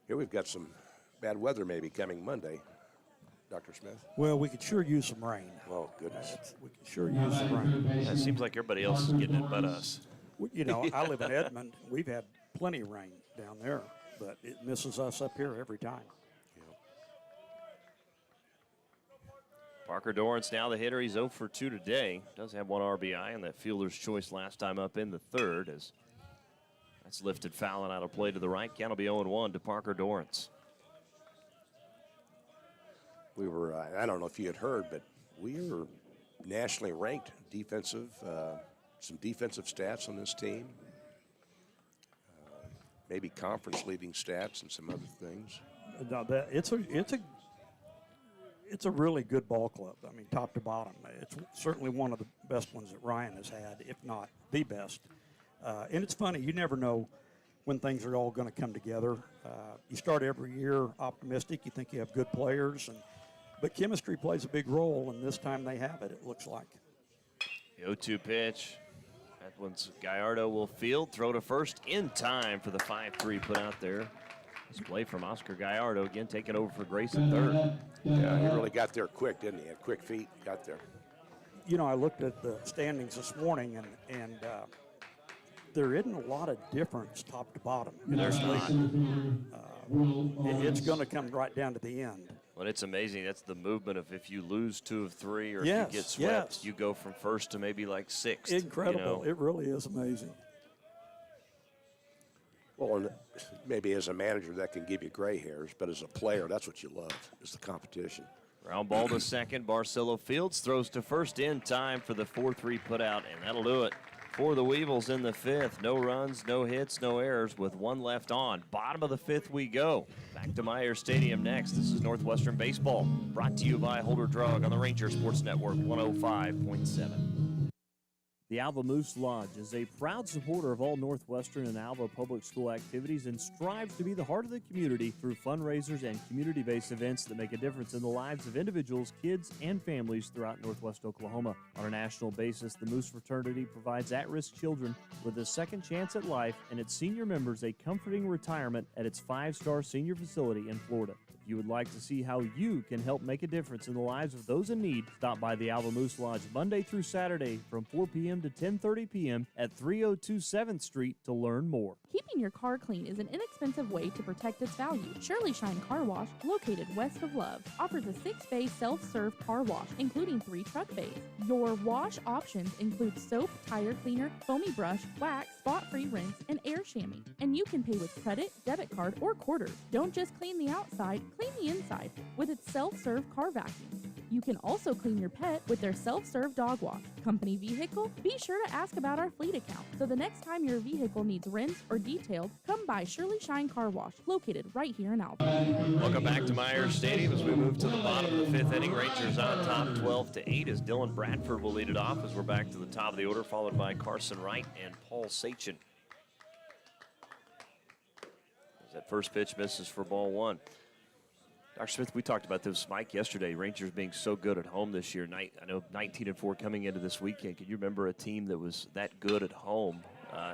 Here we've got some bad weather maybe coming Monday, Dr. Smith. Well, we could sure use some rain. Oh, goodness. We could sure use some rain. It seems like everybody else is getting it but us. You know, I live in Edmond. We've had plenty of rain down there, but it misses us up here every time. Parker Dorrance now the hitter. He's 0 for 2 today. Does have 1 RBI and that fielder's choice last time up in the 3rd as that's lifted foul and out of play to the right. Count will be 0-1 to Parker Dorrance. We were, I don't know if you had heard, but we were nationally ranked defensive, some defensive stats on this team. Maybe conference leading stats and some other things. No, it's a really good ball club. I mean, top to bottom. It's certainly one of the best ones that Ryan has had, if not the best. And it's funny, you never know when things are all going to come together. You start every year optimistic. You think you have good players, but chemistry plays a big role, and this time they have it, it looks like. The 0-2 pitch. That one's Gallardo will field. Throw to first in time for the 5-3 put out there. This play from Oscar Gallardo, again taking over for Grayson third. Yeah, he really got there quick, didn't he? Had quick feet, got there. You know, I looked at the standings this morning, and there isn't a lot of difference top to bottom. There's not. It's going to come right down to the end. Well, it's amazing. That's the movement of if you lose 2 of 3 or Yes, if you get swept, yes. you go from first to maybe like 6th. Incredible. You know? It really is amazing. Well, and maybe as a manager that can give you gray hairs, but as a player, that's what you love, is the competition. Ground ball to second. Barcelo Fields throws to first in time for the 4-3 put out, and that'll do it for the Weevils in the 5th. No runs, no hits, no errors with 1 left on. Bottom of the 5th we go. Back to Myers Stadium next. This is Northwestern Baseball, brought to you by Holder Drug on the Ranger Sports Network 105.7. The Alva Moose Lodge is a proud supporter of all Northwestern and Alva public school activities and strives to be the heart of the community through fundraisers and community-based events that make a difference in the lives of individuals, kids, and families throughout Northwest Oklahoma. On a national basis, the Moose Fraternity provides at-risk children with a second chance at life and its senior members a comforting retirement at its 5-star senior facility in Florida. If you would like to see how you can help make a difference in the lives of those in need, stop by the Alva Moose Lodge Monday through Saturday from 4 p.m. to 10:30 p.m. at 302 7th Street to learn more. Keeping your car clean is an inexpensive way to protect its value. Shirley Shine Car Wash, located west of Love, offers a 6-bay self-serve car wash, including 3 truck bays. Your wash options include soap, tire cleaner, foamy brush, wax, spot-free rinse, and air chamois. And you can pay with credit, debit card, or quarters. Don't just clean the outside, clean the inside with its self-serve car vacuum. You can also clean your pet with their self-serve dog wash. Company vehicle? Be sure to ask about our fleet account, so the next time your vehicle needs rinsed or detailed, come by Shirley Shine Car Wash, located right here in Alva. Welcome back to Myers Stadium as we move to the bottom of the 5th inning. Rangers on top 12-8 as Dylan Bradford will lead it off as we're back to the top of the order, followed by Carson Wright and Paul Sachin. As that first pitch misses for ball 1. Dr. Smith, we talked about this, Mike, yesterday. Rangers being so good at home this year. I know 19-4 coming into this weekend. Can you remember a team that was that good at home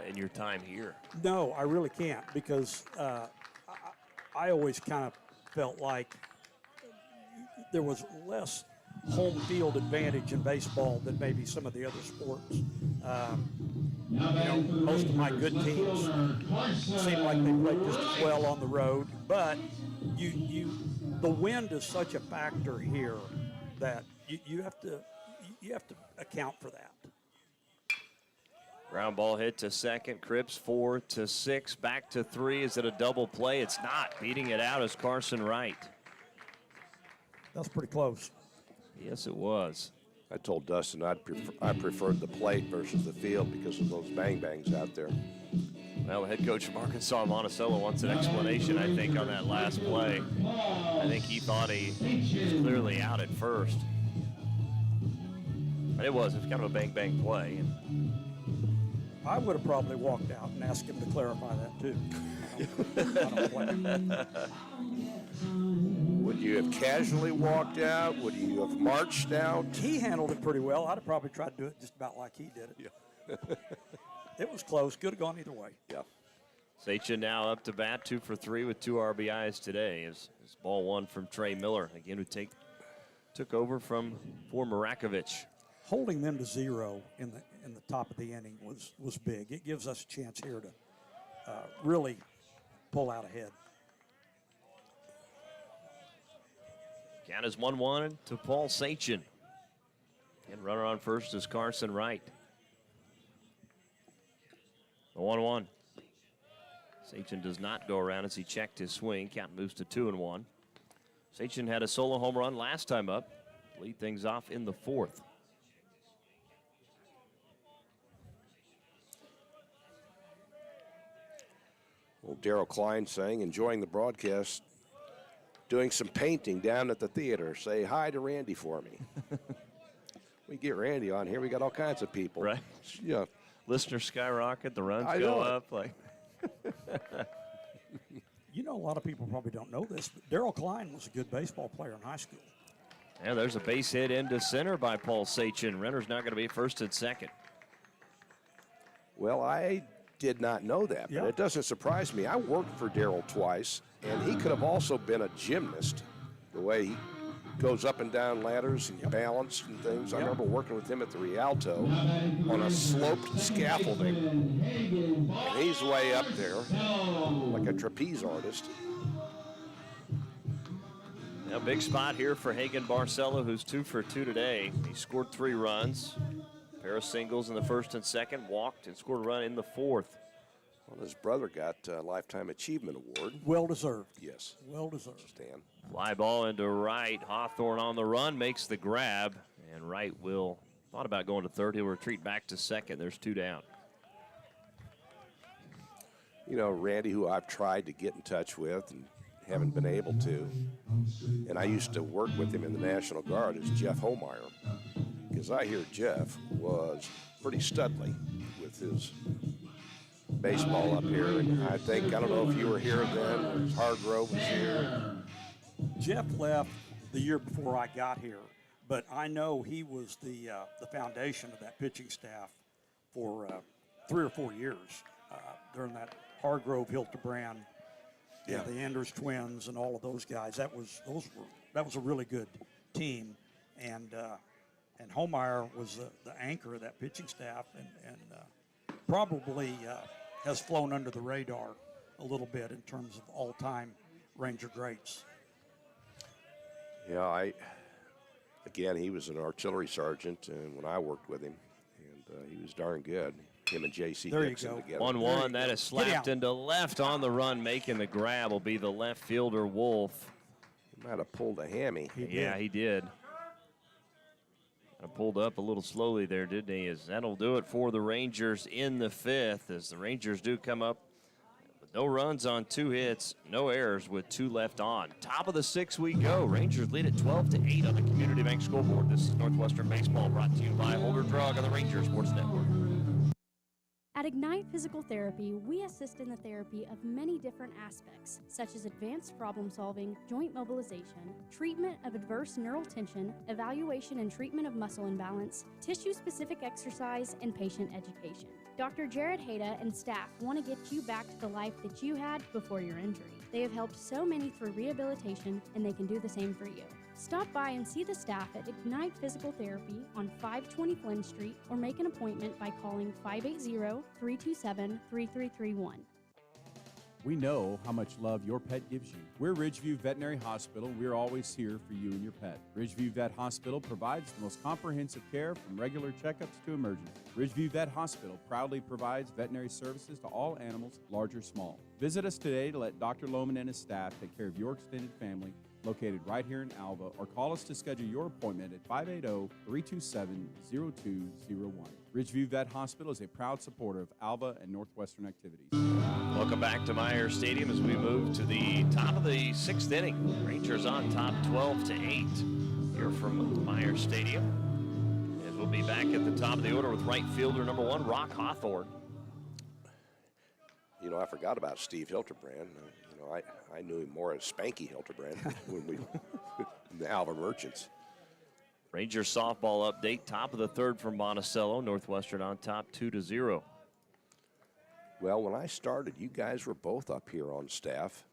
in your time here? No, I really can't, because I always kind of felt like there was less home field advantage in baseball than maybe some of the other sports. Most of my good teams seem like they played just as well on the road, but the wind is such a factor here that you have to account for that. Ground ball hit to second. Cripps 4-6. Back to 3. Is it a double play? It's not. Beating it out is Carson Wright. That's pretty close. Yes, it was. I told Dustin I preferred the plate versus the field because of those bang bangs out there. Well, the head coach from Arkansas-Monticello wants an explanation, I think, on that last play. I think he thought he was clearly out at first. But it was kind of a bang-bang play. I would have probably walked out and asked him to clarify that, too. Would you have casually walked out? Would you have marched out? He handled it pretty well. I'd have probably tried to do it just about like he did it. Yeah. It was close. Could have gone either way. Yeah. Sachin now up to bat, 2 for 3 with 2 RBIs today. As ball 1 from Trey Miller, again, who took over for Marakovich. Holding them to 0 in the top of the inning was big. It gives us a chance here to really pull out ahead. Count is 1-1 to Paul Sachin. And runner on first is Carson Wright. The 1-1. Sachin does not go around as he checked his swing. Count moves to 2-1. Sachin had a solo home run last time up. Lead things off in the 4th. Well, Darryl Klein saying, enjoying the broadcast, doing some painting down at the theater. Say hi to Randy for me. We get Randy on here, we got all kinds of people. Right. Yeah. Listeners skyrocket, the runs I go know it. up. Like. You know, a lot of people probably don't know this, but Darryl Klein was a good baseball player in high school. And there's a base hit into center by Paul Sachin. Renner's not going to be first and second. Well, I did not know that, but it doesn't surprise me. I worked for Darryl twice, and he could have also been a gymnast, the way he goes up and down ladders and balanced and things. I remember working with him at the Rialto on a sloped scaffolding, and he's way up there like a trapeze artist. A big spot here for Hagen Barcelo, who's 2 for 2 today. He scored 3 runs, a pair of singles in the first and second, walked and scored a run in the 4th. Well, his brother got a Lifetime Achievement Award. Well deserved. Yes. Well deserved. Stan. Fly ball into right. Hawthorne on the run, makes the grab, and Wright thought about going to third. He'll retreat back to second. There's 2 down. You know, Randy, who I've tried to get in touch with and haven't been able to, and I used to work with him in the National Guard, is Jeff Homeyer. Because I hear Jeff was pretty studly with his baseball up here. And I don't know if you were here then, or Hargrove was here. Jeff left the year before I got here, but I know he was the foundation of that pitching staff for 3 or 4 years during that Hargrove, Hildebrand, the Anders twins, and all of those guys. That was a really good team, and Homeyer was the anchor of that pitching staff, and probably has flown under the radar a little bit in terms of all-time Ranger greats. Yeah, he was an artillery sergeant when I worked with him, and he was darn good. Him and J.C. Dixon together. 1-1, that is slapped into left on the run, making the grab will be the left fielder, Wolf. He might have pulled a hammy. He did. Pulled up a little slowly there, didn't he? As that'll do it for the Rangers in the 5th, as the Rangers do come up with no runs on 2 hits, no errors with 2 left on. Top of the 6th we go. Rangers lead at 12-8 on the Community Bank scoreboard. This is Northwestern Baseball, brought to you by Holder Drug on the Rangers Sports Network. At Ignite Physical Therapy, we assist in the therapy of many different aspects, such as advanced problem solving, joint mobilization, treatment of adverse neural tension, evaluation and treatment of muscle imbalance, tissue-specific exercise, and patient education. Dr. Jared Hayda and staff want to get you back to the life that you had before your injury. They have helped so many through rehabilitation, and they can do the same for you. Stop by and see the staff at Ignite Physical Therapy on 520 Flynn Street, or make an appointment by calling 580-327-3331. We know how much love your pet gives you. We're Ridgeview Veterinary Hospital. We're always here for you and your pet. Ridgeview Vet Hospital provides the most comprehensive care from regular checkups to emergency. Ridgeview Vet Hospital proudly provides veterinary services to all animals, large or small. Visit us today to let Dr. Lohman and his staff take care of your extended family located right here in Alva, or call us to schedule your appointment at 580-327-0201. Ridgeview Vet Hospital is a proud supporter of Alva and Northwestern activities. Welcome back to Meyer Stadium as we move to the top of the 6th inning. Rangers on top 12-8 here from Meyer Stadium. And we'll be back at the top of the order with right fielder number 1, Rock Hawthorne. You know, I forgot about Steve Hilterbrand. You know, I knew him more as Spanky Hilterbrand when we the Alva Merchants. Rangers softball update, top of the 3rd from Monticello. Northwestern on top 2-0. Well, when I started, you guys were both up here on staff.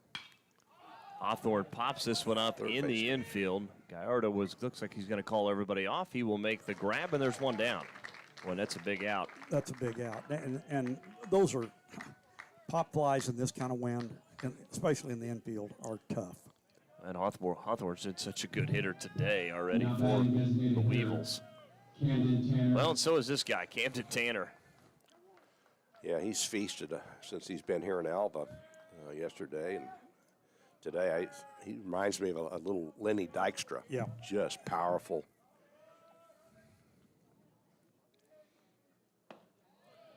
Hawthorne pops this one up in the infield. Gallardo looks like he's going to call everybody off. He will make the grab, and there's one down. Well, that's a big out. That's a big out. And those are pop flies in this kind of wind, and especially in the infield, are tough. And Hawthorne's been such a good hitter today already for the Weevils. Well, and so is this guy, Camden Tanner. Yeah, he's feasted since he's been here in Alva yesterday. And today, he reminds me of a little Lenny Dykstra. Yeah. Just powerful.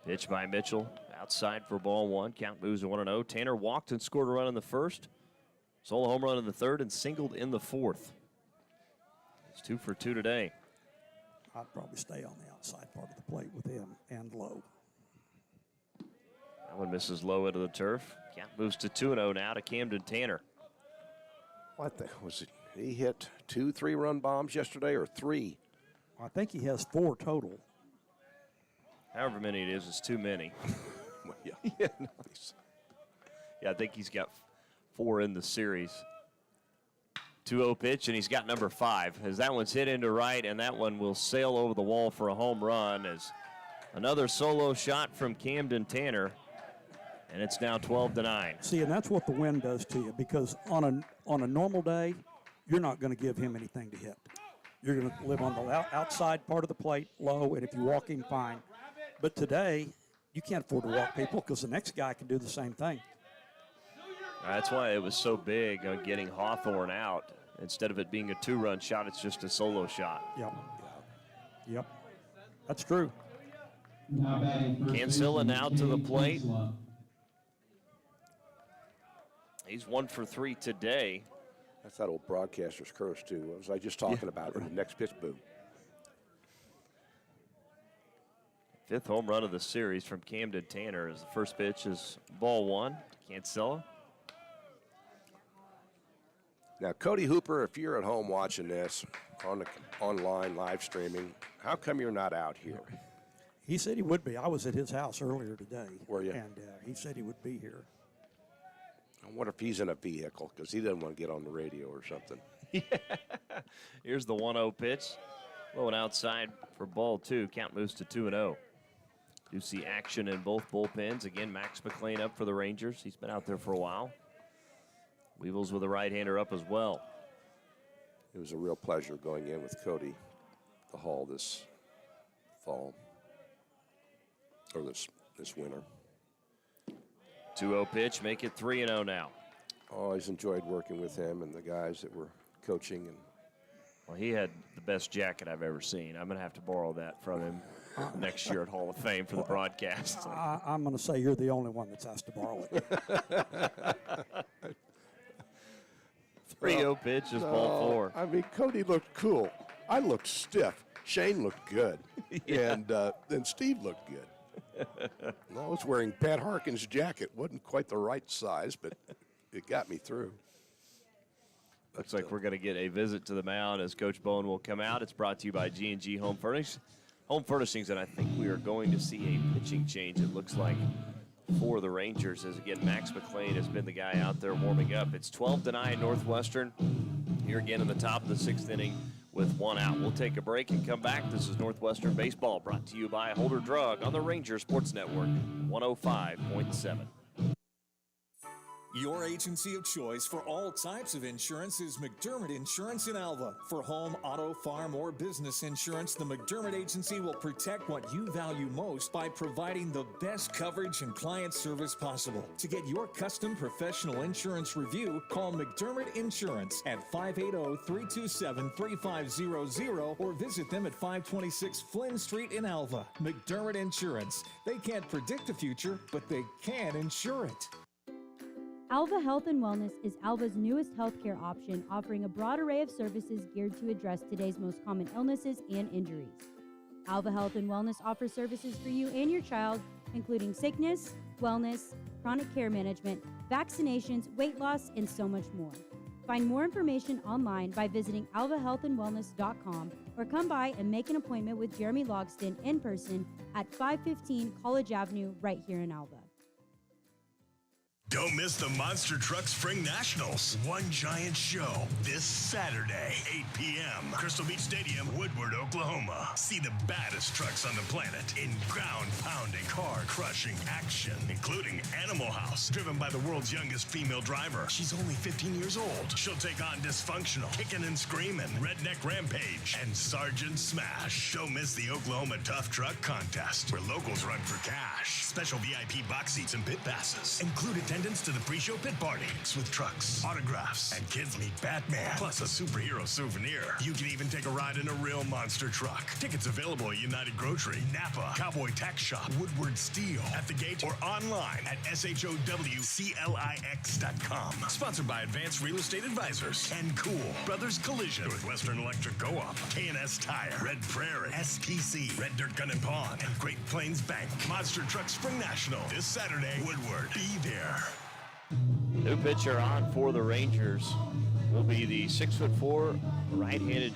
Pitch by Mitchell, outside for ball 1. Count moves to 1-0. Tanner walked and scored a run in the 1st. Solo home run in the 3rd and singled in the 4th. It's 2 for 2 today. I'd probably stay on the outside part of the plate with him and Lowe. That one misses low into the turf. Count moves to 2-0 now to Camden Tanner. What was it? He hit 2 3-run bombs yesterday, or 3? I think he has 4 total. However many it is, it's too many. Well, yeah, nice. Yeah, I think he's got 4 in the series. 2-0 pitch, and he's got number 5. As that one's hit into right, and that one will sail over the wall for a home run. As another solo shot from Camden Tanner, and it's now 12-9. See, and that's what the wind does to you, because on a normal day, you're not going to give him anything to hit. You're going to live on the outside part of the plate, low, and if you walk him, fine. But today, you can't afford to walk people because the next guy can do the same thing. That's why it was so big on getting Hawthorne out. Instead of it being a 2-run shot, it's just a solo shot. Yep. That's true. Cancilla now to the plate. He's 1 for 3 today. That's that old broadcaster's curse, too. What was I just talking about in the next pitch, boom? 5th home run of the series from Camden Tanner as the first pitch is ball 1 to Cancilla. Now, Cody Hooper, if you're at home watching this on the online live streaming, how come you're not out here? He said he would be. I was at his house earlier today. Were you? And he said he would be here. I wonder if he's in a vehicle because he doesn't want to get on the radio or something. Here's the 1-0 pitch. Low and outside for ball 2. Count moves to 2-0. You see action in both bullpens. Again, Max McLean up for the Rangers. He's been out there for a while. Weevils with a right-hander up as well. It was a real pleasure going in with Cody the Hall this fall, or this winter. 2-0 pitch, make it 3-0 now. Always enjoyed working with him and the guys that were coaching. And well, he had the best jacket I've ever seen. I'm going to have to borrow that from him next year at Hall of Fame for the broadcast. I'm going to say you're the only one that's asked to borrow it. 3-0 pitch is ball 4. I mean, Cody looked cool. I looked stiff. Shane looked good. And then Steve looked good. I was wearing Pat Harkin's jacket. Wasn't quite the right size, but it got me through. Looks like we're going to get a visit to the mound as Coach Bowen will come out. It's brought to you by G&G Home Furnishings, and I think we are going to see a pitching change, it looks like, for the Rangers, as again Max McLean has been the guy out there warming up. It's 12-9 Northwestern here again in the top of the 6th inning with 1 out. We'll take a break and come back. This is Northwestern Baseball brought to you by Holder Drug on the Ranger Sports Network 105.7. Your agency of choice for all types of insurance is McDermott Insurance in Alva. For home, auto, farm, or business insurance, the McDermott Agency will protect what you value most by providing the best coverage and client service possible. To get your custom professional insurance review, call McDermott Insurance at 580-327-3500 or visit them at 526 Flynn Street in Alva. McDermott Insurance. They can't predict the future, but they can insure it. Alva Health and Wellness is Alva's newest healthcare option, offering a broad array of services geared to address today's most common illnesses and injuries. Alva Health and Wellness offers services for you and your child, including sickness, wellness, chronic care management, vaccinations, weight loss, and so much more. Find more information online by visiting alvahealthandwellness.com or come by and make an appointment with Jeremy Logston in person at 515 College Avenue right here in Alva. Don't miss the Monster Truck Spring Nationals. One giant show this Saturday, 8 p.m. Crystal Beach Stadium, Woodward, Oklahoma. See the baddest trucks on the planet in ground-pounding, car-crushing action, including Animal House, driven by the world's youngest female driver. She's only 15 years old. She'll take on Dysfunctional, Kickin' and Screamin', Redneck Rampage, and Sergeant Smash. Don't miss the Oklahoma Tough Truck Contest, where locals run for cash. Special VIP box seats and pit passes. Include attendance to the pre-show pit parties with trucks, autographs, and kids meet Batman, plus a superhero souvenir. You can even take a ride in a real monster truck. Tickets available at United Grocery, Napa, Cowboy Tack Shop, Woodward Steel, at the gate, or online at showclix.com. Sponsored by Advanced Real Estate Advisors and Cool Brothers Collision, Northwestern Electric Co-op, K&S Tire, Red Prairie, SPC, Red Dirt Gun and Pawn, and Great Plains Bank. Monster Truck Spring National this Saturday. Woodward, be there. New pitcher on for the Rangers will be the 6'4" right-handed.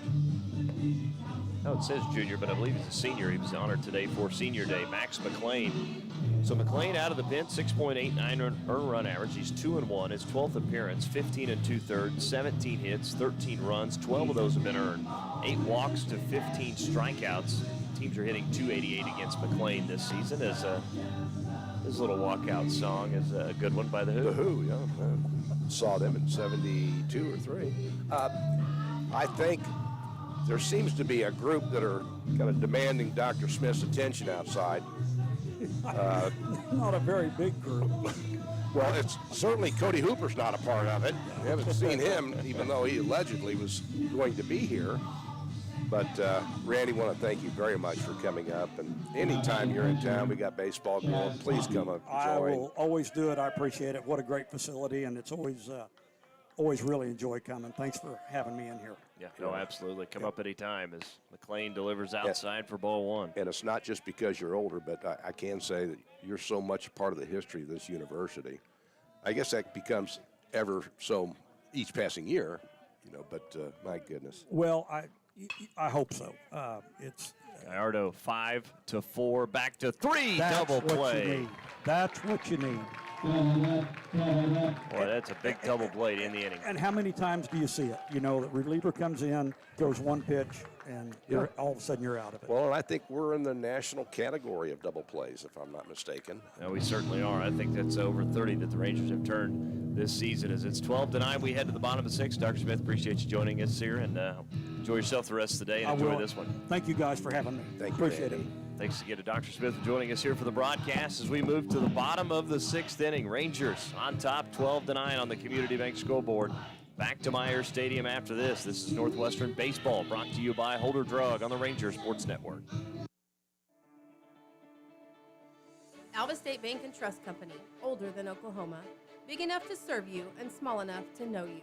Oh, it says junior, but I believe he's a senior. He was honored today for Senior Day. Max McLean. So McLean out of the pen, 6.89 earned run average. He's 2-1. His 12th appearance, 15 2/3, 17 hits, 13 runs. 12 of those have been earned. 8 walks to 15 strikeouts. Teams are hitting .288 against McLean this season. As his little walkout song is a good one by The Who. The Who, yeah. Saw them in 72 or 3. I think there seems to be a group that are kind of demanding Dr. Smith's attention outside. Not a very big group. Well, it's certainly Cody Hooper's not a part of it. We haven't seen him, even though he allegedly was going to be here. But, Randy, want to thank you very much for coming up. And anytime you're in town, we got baseball going, please come up and I join. will always do it. I appreciate it. What a great facility, and it's always really enjoy coming. Thanks for having me in here. Yeah, no, absolutely. Come up anytime as McLean delivers outside for ball one. And it's not just because you're older, but I can say that you're so much a part of the history of this university. I guess that becomes ever so each passing year, but my goodness. Well, I hope so. It's Gallardo 5-4, back to 3, that's double what play. You need. That's what you need. Boy, that's a big double play in the inning. And how many times do you see it? The reliever comes in, throws one pitch, and all of a sudden you're out of it. Well, and I think we're in the national category of double plays, if I'm not mistaken. No, we certainly are. I think that's over 30 that the Rangers have turned this season. As it's 12-9, we head to the bottom of 6. Dr. Smith, appreciate you joining us here, and enjoy yourself the rest of the day and enjoy this one. Thank you guys for having me. Thank you. Appreciate it. Thanks again to Dr. Smith for joining us here for the broadcast as we move to the bottom of the 6th inning. Rangers on top 12-9 on the Community Bank scoreboard. Back to Myers Stadium after this. This is Northwestern Baseball brought to you by Holder Drug on the Ranger Sports Network. Alva State Bank and Trust Company, older than Oklahoma, big enough to serve you and small enough to know you.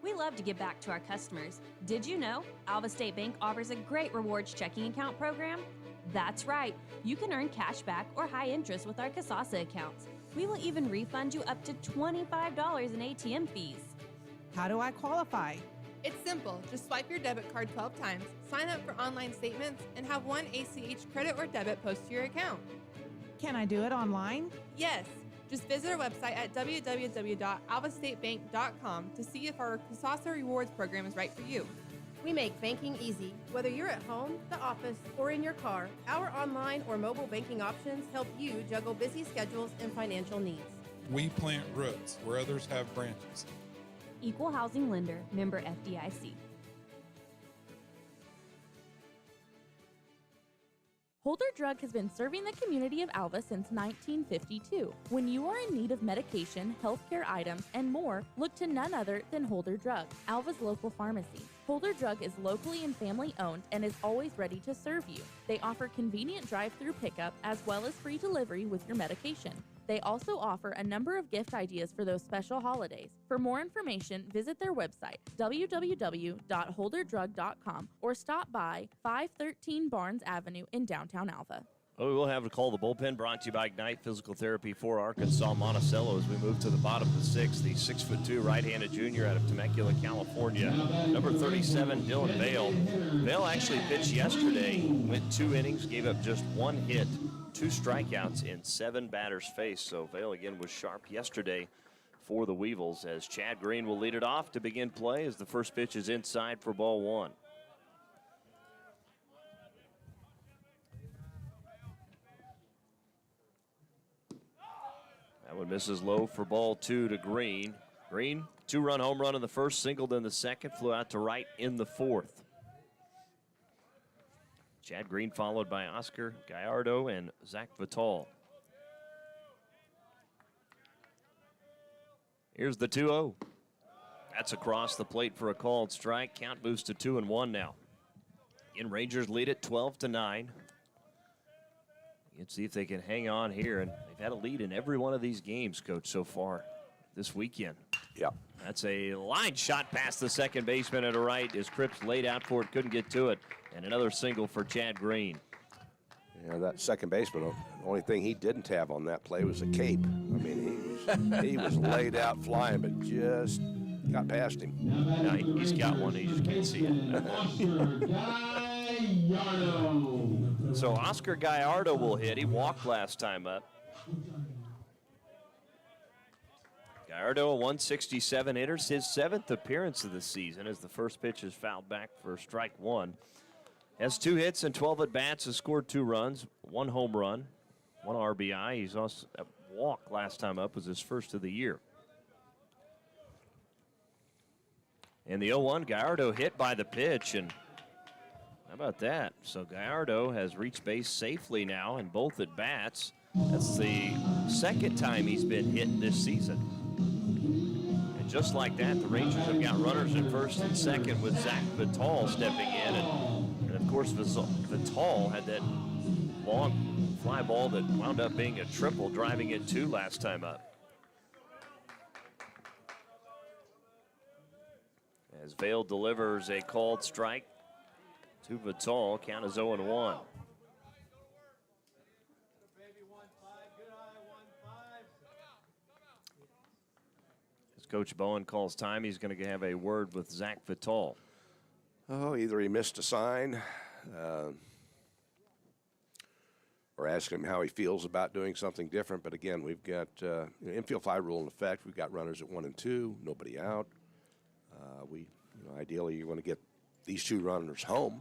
We love to give back to our customers. Did you know Alva State Bank offers a great rewards checking account program? That's right. You can earn cash back or high interest with our Casasa accounts. We will even refund you up to $25 in ATM fees. How do I qualify? It's simple. Just swipe your debit card 12 times, sign up for online statements, and have one ACH credit or debit post to your account. Can I do it online? Yes. Just visit our website at www.alvastatebank.com to see if our Casasa Rewards program is right for you. We make banking easy. Whether you're at home, the office, or in your car, our online or mobile banking options help you juggle busy schedules and financial needs. We plant roots where others have branches. Equal housing lender, member FDIC. Holder Drug has been serving the community of Alva since 1952. When you are in need of medication, healthcare items, and more, look to none other than Holder Drug, Alva's local pharmacy. Holder Drug is locally and family owned and is always ready to serve you. They offer convenient drive-through pickup as well as free delivery with your medication. They also offer a number of gift ideas for those special holidays. For more information, visit their website, www.holderdrug.com, or stop by 513 Barnes Avenue in downtown Alva. Well, we will have to call the bullpen, brought to you by Ignite Physical Therapy for Arkansas-Monticello as we move to the bottom of the sixth. The 6'2" right-handed junior out of Temecula, California. Number 37, Dylan Vale. Vale actually pitched yesterday, went 2 innings, gave up just 1 hit, 2 strikeouts in 7 batters faced. So Vale again was sharp yesterday for the Weevils as Chad Green will lead it off to begin play as the first pitch is inside for ball 1. That one misses low for ball 2 to Green. Green, 2-run home run in the first, singled in the second, flew out to right in the fourth. Chad Green followed by Oscar Gallardo and Zach Vital. Here's the 2-0. That's across the plate for a called strike. Count moves to 2-1 now. Again, Rangers lead it 12-9. Let's see if they can hang on here. And they've had a lead in every one of these games, Coach, so far this weekend. Yep. That's a line shot past the second baseman at the right as Cripps laid out for it, couldn't get to it. And another single for Chad Green. Yeah, that second baseman, the only thing he didn't have on that play was a cape. I mean, he was laid out flying, but just got past him. No, he's got one, he just can't see it. So Oscar Gallardo will hit. He walked last time up. Gallardo, a 167 hitter, his 7th appearance of the season as the first pitch is fouled back for strike 1. Has 2 hits and 12 at-bats, has scored 2 runs, 1 home run, 1 RBI. He's also walked last time up, was his first of the year. And the 0-1, Gallardo hit by the pitch, and how about that? So Gallardo has reached base safely now in both at-bats. That's the second time he's been hit this season. And just like that, the Rangers have got runners in first and second with Zach Vital stepping in. And of course, Vital had that long fly ball that wound up being a triple, driving it 2 last time up. As Vale delivers a called strike to Vital, count is 0-1. As Coach Bowen calls time, he's going to have a word with Zach Vital. Oh, either he missed a sign or ask him how he feels about doing something different. But again, we've got infield fly rule in effect. We've got runners at 1 and 2, nobody out. Ideally, you want to get these 2 runners home,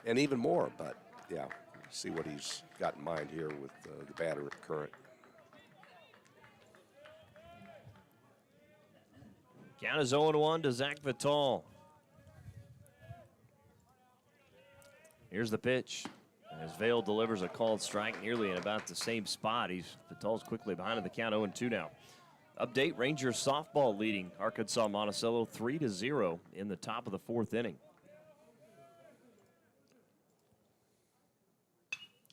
and even more. But yeah, see what he's got in mind here with the batter at current. Count is 0-1 to Zach Vital. Here's the pitch. As Vale delivers a called strike nearly in about the same spot. Vital's quickly behind in the count, 0-2 now. Update, Rangers softball leading Arkansas-Monticello 3-0 in the top of the 4th inning.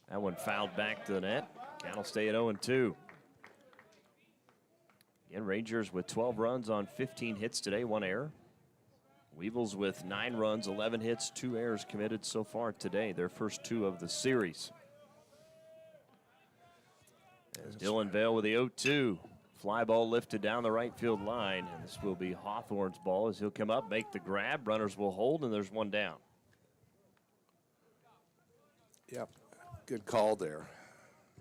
That one fouled back to the net. Count will stay at 0-2. Again, Rangers with 12 runs on 15 hits today, 1 error. Weevils with 9 runs, 11 hits, 2 errors committed so far today, their first 2 of the series. As Dylan Vale with the 0-2. Fly ball lifted down the right field line, and this will be Hawthorne's ball as he'll come up, make the grab. Runners will hold, and there's 1 down. Yep, good call there.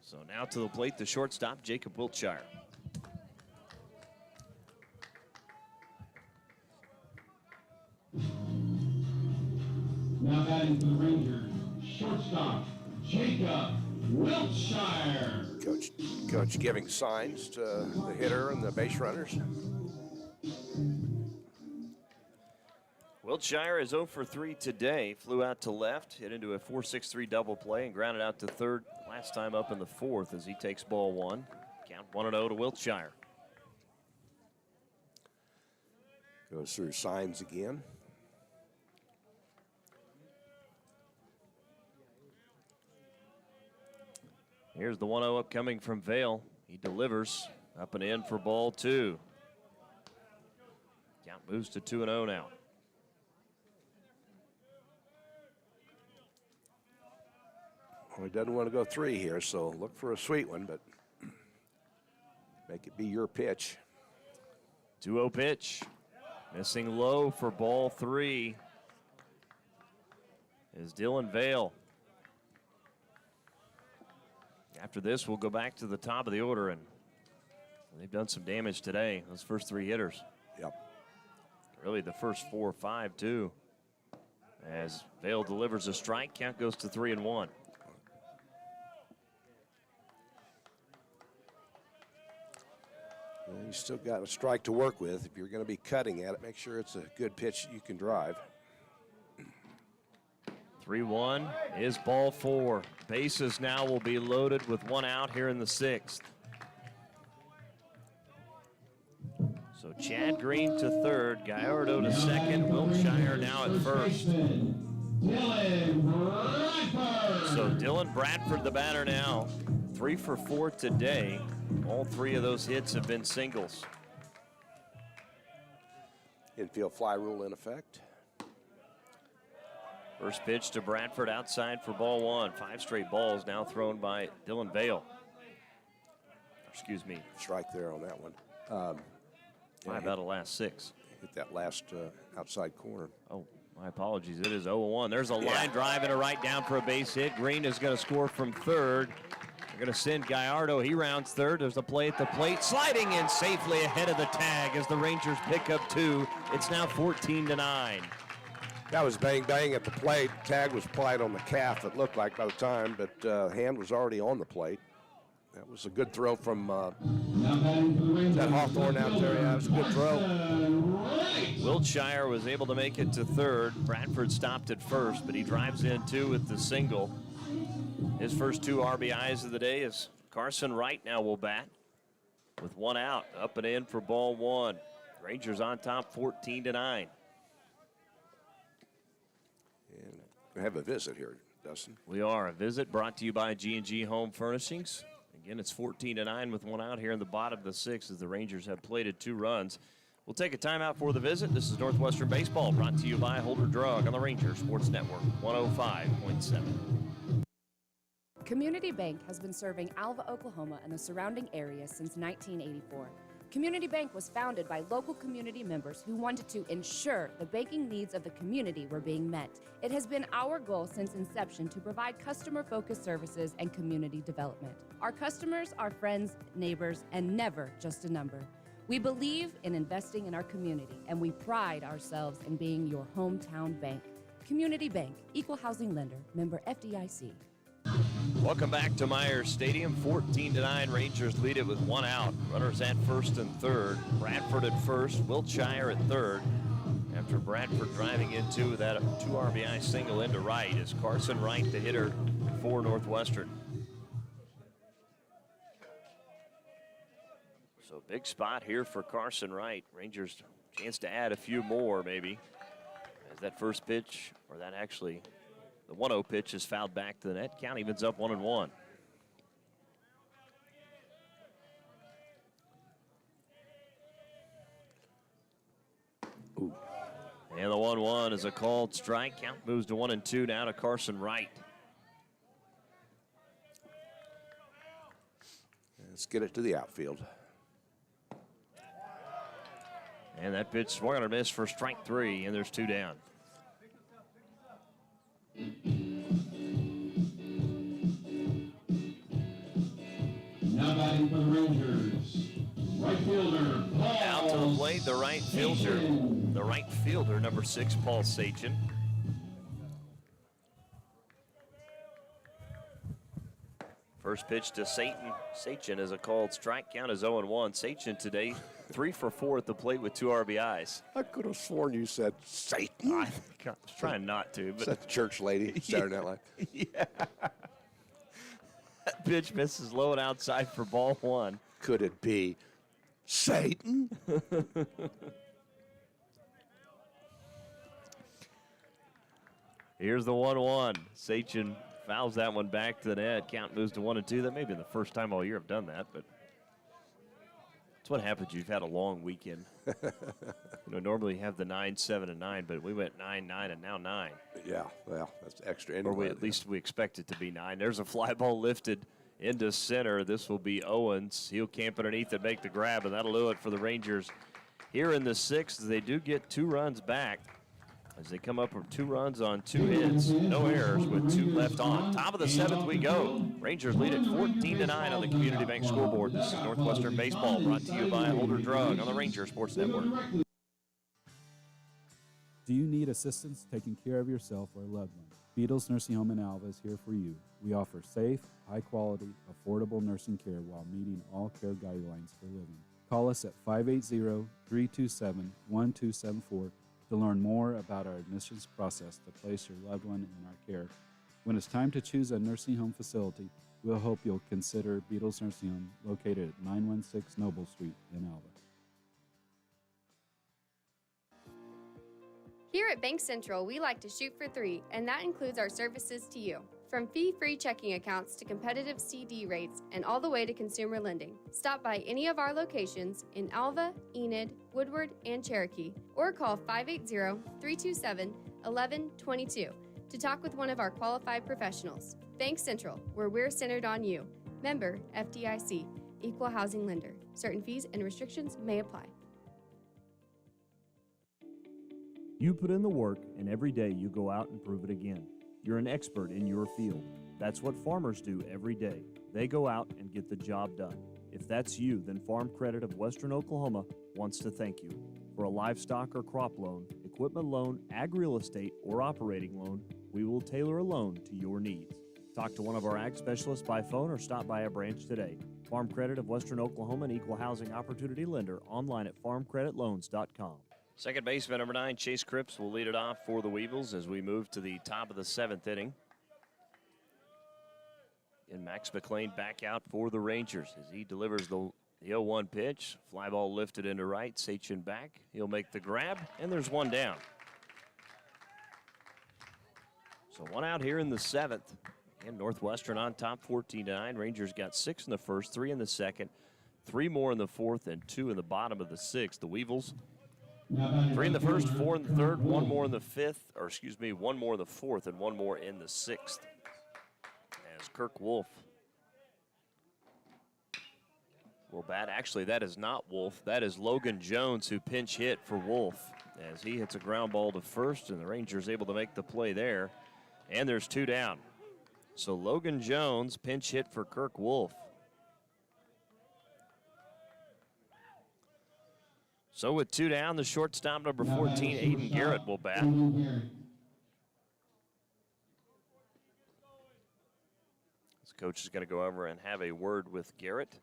So now to the plate, the shortstop, Jacob Wiltshire. Now batting for the Rangers, shortstop, Jacob Wiltshire. Coach giving signs to the hitter and the base runners. Wiltshire is 0 for 3 today. Flew out to left, hit into a 4-6-3 double play, and grounded out to third last time up in the fourth as he takes ball one. Count 1-0 to Wiltshire. Goes through signs again. Here's the 1-0 upcoming from Vale. He delivers up and in for ball two. Count moves to 2-0 now. Well, he doesn't want to go three here, so look for a sweet one, but make it be your pitch. 2-0 pitch. Missing low for ball three is Dylan Vale. After this, we'll go back to the top of the order, and they've done some damage today, those first three hitters. Yep. Really the first 4 or 5, too. As Vale delivers a strike, count goes to 3-1. Well, you still got a strike to work with. If you're going to be cutting at it, make sure it's a good pitch you can drive. 3-1 is ball four. Bases now will be loaded with one out here in the sixth. So Chad Green to third, Gallardo to second, Wiltshire now at first. So Dylan Bradford, the batter now, 3 for 4 today. All three of those hits have been singles. Infield fly rule in effect. First pitch to Bradford outside for ball one. 5 straight balls now thrown by Dylan Vale. Excuse me. Strike there on that one. 5 out of last 6. Hit that last outside corner. Oh, my apologies. It is 0-1. There's a line drive and a right down for a base hit. Green is going to score from third. They're going to send Gallardo. He rounds third. There's a play at the plate. Sliding in safely ahead of the tag as the Rangers pick up 2. It's now 14-9. That was bang at the plate. Tag was applied on the calf, it looked like by the time, but hand was already on the plate. That was a good throw from that Hawthorne out there. Yeah, it was a good throw. Wiltshire was able to make it to third. Bradford stopped at first, but he drives in 2 with the single. His first 2 RBIs of the day is Carson Wright now will bat with 1 out. Up and in for ball 1. Rangers on top 14-9. And we have a visit here, Dustin. We are. A visit brought to you by G&G Home Furnishings. Again, it's 14-9 with 1 out here in the bottom of the 6th as the Rangers have plated 2 runs. We'll take a timeout for the visit. This is Northwestern Baseball brought to you by Holder Drug on the Rangers Sports Network 105.7. Community Bank has been serving Alva, Oklahoma and the surrounding area since 1984. Community Bank was founded by local community members who wanted to ensure the banking needs of the community were being met. It has been our goal since inception to provide customer-focused services and community development. Our customers are friends, neighbors, and never just a number. We believe in investing in our community, and we pride ourselves in being your hometown bank. Community Bank, equal housing lender, member FDIC. Welcome back to Myers Stadium. 14-9. Rangers lead it with 1 out. Runners at first and third. Bradford at first. Wiltshire at third. After Bradford driving into that 2 RBI single into right is Carson Wright, the hitter for Northwestern. So big spot here for Carson Wright. Rangers chance to add a few more maybe. As that first pitch, or that actually, the 1-0 pitch is fouled back to the net. Count evens up 1-1. Ooh. And the 1-1 is a called strike. Count moves to 1-2 now to Carson Wright. Let's get it to the outfield. And that pitch swung on a miss for strike 3, and there's 2 down. Now batting for the Rangers, right fielder, Paul. Out to the plate, the right fielder, number 6, Paul Sachin. First pitch to Sachin is a called strike. Count is 0-1. Sachin today 3 for 4 at the plate with 2 RBIs. I could have sworn you said Satan. I was trying not to. But that the church lady, Saturday Night Live? Yeah. That pitch misses low and outside for ball 1. Could it be Satan? Here's the 1-1. Sachin fouls that one back to the net. Count moves to 1-2. That may be the first time all year I've done that, but that's what happens. You've had a long weekend. Normally you have the 9, 7, and 9, but we went 9, 9, and now 9. Yeah, well, that's extra. Anyway, or at least we expect it to be 9. There's a fly ball lifted into center. This will be Owens. He'll camp underneath and make the grab, and that'll do it for the Rangers here in the 6th. They do get 2 runs back as they come up with 2 runs on 2 hits, no errors with 2 left on. Top of the 7th we go. Rangers lead at 14-9 on the Community Bank scoreboard. This is Northwestern Baseball, brought to you by Holder Drug on the Ranger Sports Network. Do you need assistance taking care of yourself or a loved one? Beatles Nursing Home in Alva is here for you. We offer safe, high-quality, affordable nursing care while meeting all care guidelines for living. Call us at 580-327-1274 to learn more about our admissions process to place your loved one in our care. When it's time to choose a nursing home facility, we'll hope you'll consider Beatles Nursing Home, located at 916 Noble Street in Alva. Here at Bank Central, we like to shoot for 3, and that includes our services to you. From fee-free checking accounts to competitive CD rates and all the way to consumer lending. Stop by any of our locations in Alva, Enid, Woodward, and Cherokee, or call 580-327-1122 to talk with one of our qualified professionals. Bank Central, where we're centered on you. Member FDIC, Equal Housing Lender. Certain fees and restrictions may apply. You put in the work, and every day you go out and prove it again. You're an expert in your field. That's what farmers do every day. They go out and get the job done. If that's you, then Farm Credit of Western Oklahoma wants to thank you. For a livestock or crop loan, equipment loan, ag real estate, or operating loan, we will tailor a loan to your needs. Talk to one of our ag specialists by phone or stop by a branch today. Farm Credit of Western Oklahoma, an equal housing opportunity lender, online at farmcreditloans.com. Second baseman number 9, Chase Cripps, will lead it off for the Weevils as we move to the top of the 7th inning. And Max McLean back out for the Rangers as he delivers the 0-1 pitch. Fly ball lifted into right. Sachin back. He'll make the grab, and there's 1 down. So 1 out here in the 7th. And Northwestern on top 14-9. Rangers got 6 in the first, 3 in the second, 3 more in the 4th, and 2 in the bottom of the 6th. The Weevils 3 in the first, 4 in the 3rd, 1 more in the 5th, 1 more in the 4th, and 1 more in the 6th. As Kirk Wolf will bat. Actually, that is not Wolf. That is Logan Jones who pinch hit for Wolf as he hits a ground ball to first, and the Rangers able to make the play there. And there's 2 down. So Logan Jones pinch hit for Kirk Wolf. So with 2 down, the shortstop number 14, Aiden Garrett, will bat. This coach is going to go over and have a word with Garrett.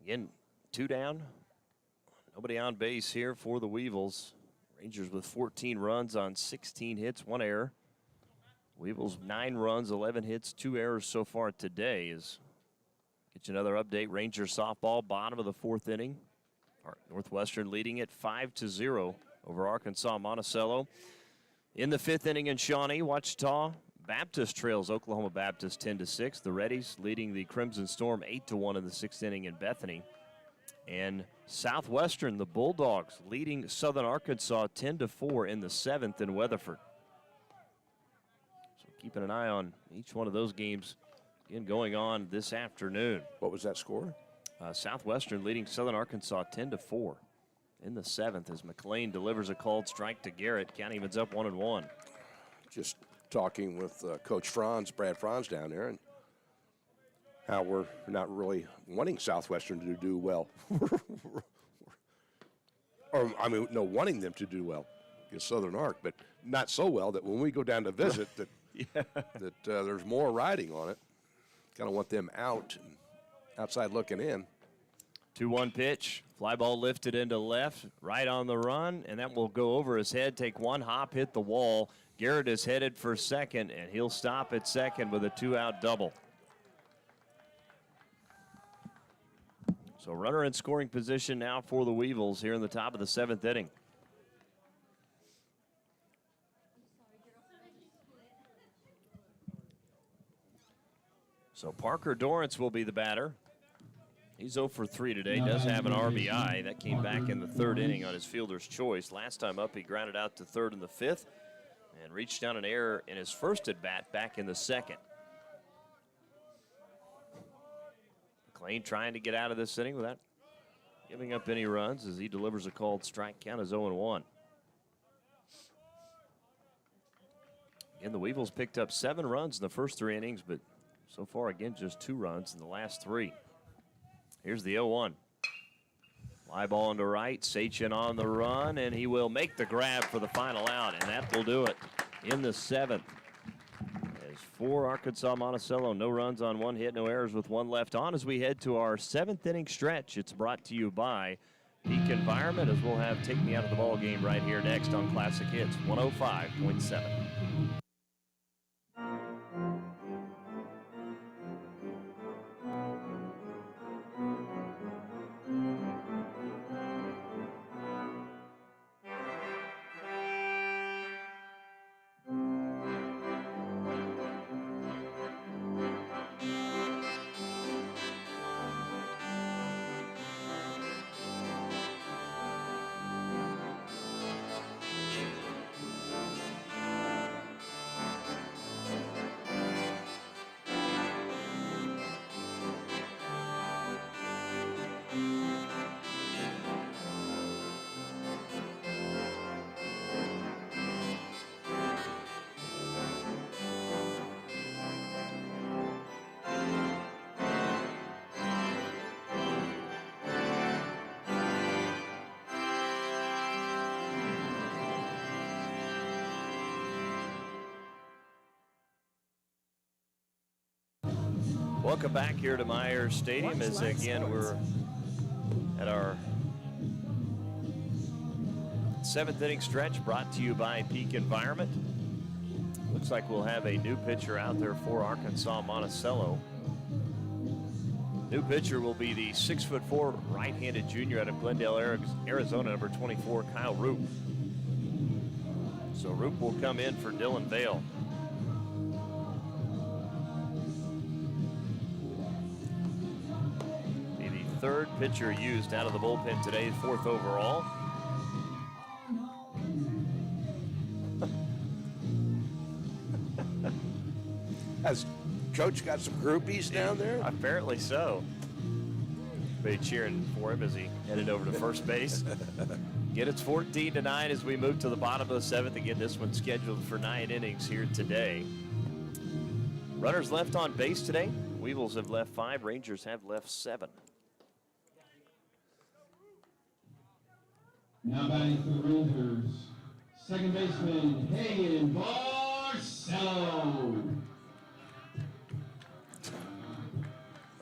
Again, 2 down. Nobody on base here for the Weevils. Rangers with 14 runs on 16 hits, 1 error. Weevils 9 runs, 11 hits, 2 errors so far today. Get you another update. Rangers softball, bottom of the 4th inning. Northwestern leading it 5-0 over Arkansas-Monticello. In the 5th inning in Shawnee, Wichita Baptist trails Oklahoma Baptist 10-6. The Reddies leading the Crimson Storm 8-1 in the 6th inning in Bethany. And Southwestern, the Bulldogs, leading Southern Arkansas 10-4 in the 7th in Weatherford. Keeping an eye on each one of those games again going on this afternoon. What was that score? Southwestern leading Southern Arkansas 10-4 in the 7th as McLean delivers a called strike to Garrett. Count evens up 1-1. Just talking with Coach Franz, Brad Franz down there, and how we're not really wanting Southwestern to do well. Wanting them to do well. against Southern Ark, but not so well that when we go down to visit that there's more riding on it. Kind of want them out and outside looking in. 2-1 pitch. Fly ball lifted into left, right on the run, and that will go over his head, take one hop, hit the wall. Garrett is headed for second, and he'll stop at second with a 2-out double. So runner in scoring position now for the Weevils here in the top of the 7th inning. So Parker Dorrance will be the batter. He's 0 for 3 today, does have an RBI. That came back in the 3rd inning on his fielder's choice. Last time up, he grounded out to 3rd in the 5th and reached down an error in his first at-bat back in the 2nd. McLean trying to get out of this inning without giving up any runs as he delivers a called strike. Count is 0-1. Again, the Weevils picked up 7 runs in the first 3 innings, but so far, again, just 2 runs in the last 3. Here's the 0-1. Fly ball into right, Sachin on the run, and he will make the grab for the final out, and that will do it in the 7th. As for Arkansas-Monticello, no runs on 1 hit, no errors with 1 left on as we head to our 7th inning stretch. It's brought to you by Peak Environment, as we'll have Take Me Out of the Ball Game right here next on Classic Hits 105.7. Welcome back here to Myers Stadium as again we're at our 7th inning stretch brought to you by Peak Environment. Looks like we'll have a new pitcher out there for Arkansas-Monticello. New pitcher will be the 6'4" right-handed junior out of Glendale, Arizona, number 24, Kyle Roop. So Roop will come in for Dylan Vale. Third pitcher used out of the bullpen today, 4th overall. Has Coach got some groupies down there? Apparently so. Be cheering for him as he headed over to first base. Again, it's 14-9 as we move to the bottom of the 7th. Again, this one's scheduled for 9 innings here today. Runners left on base today. Weevils have left 5. Rangers have left 7. Now batting for the Rangers, second baseman Hagen Barcelo.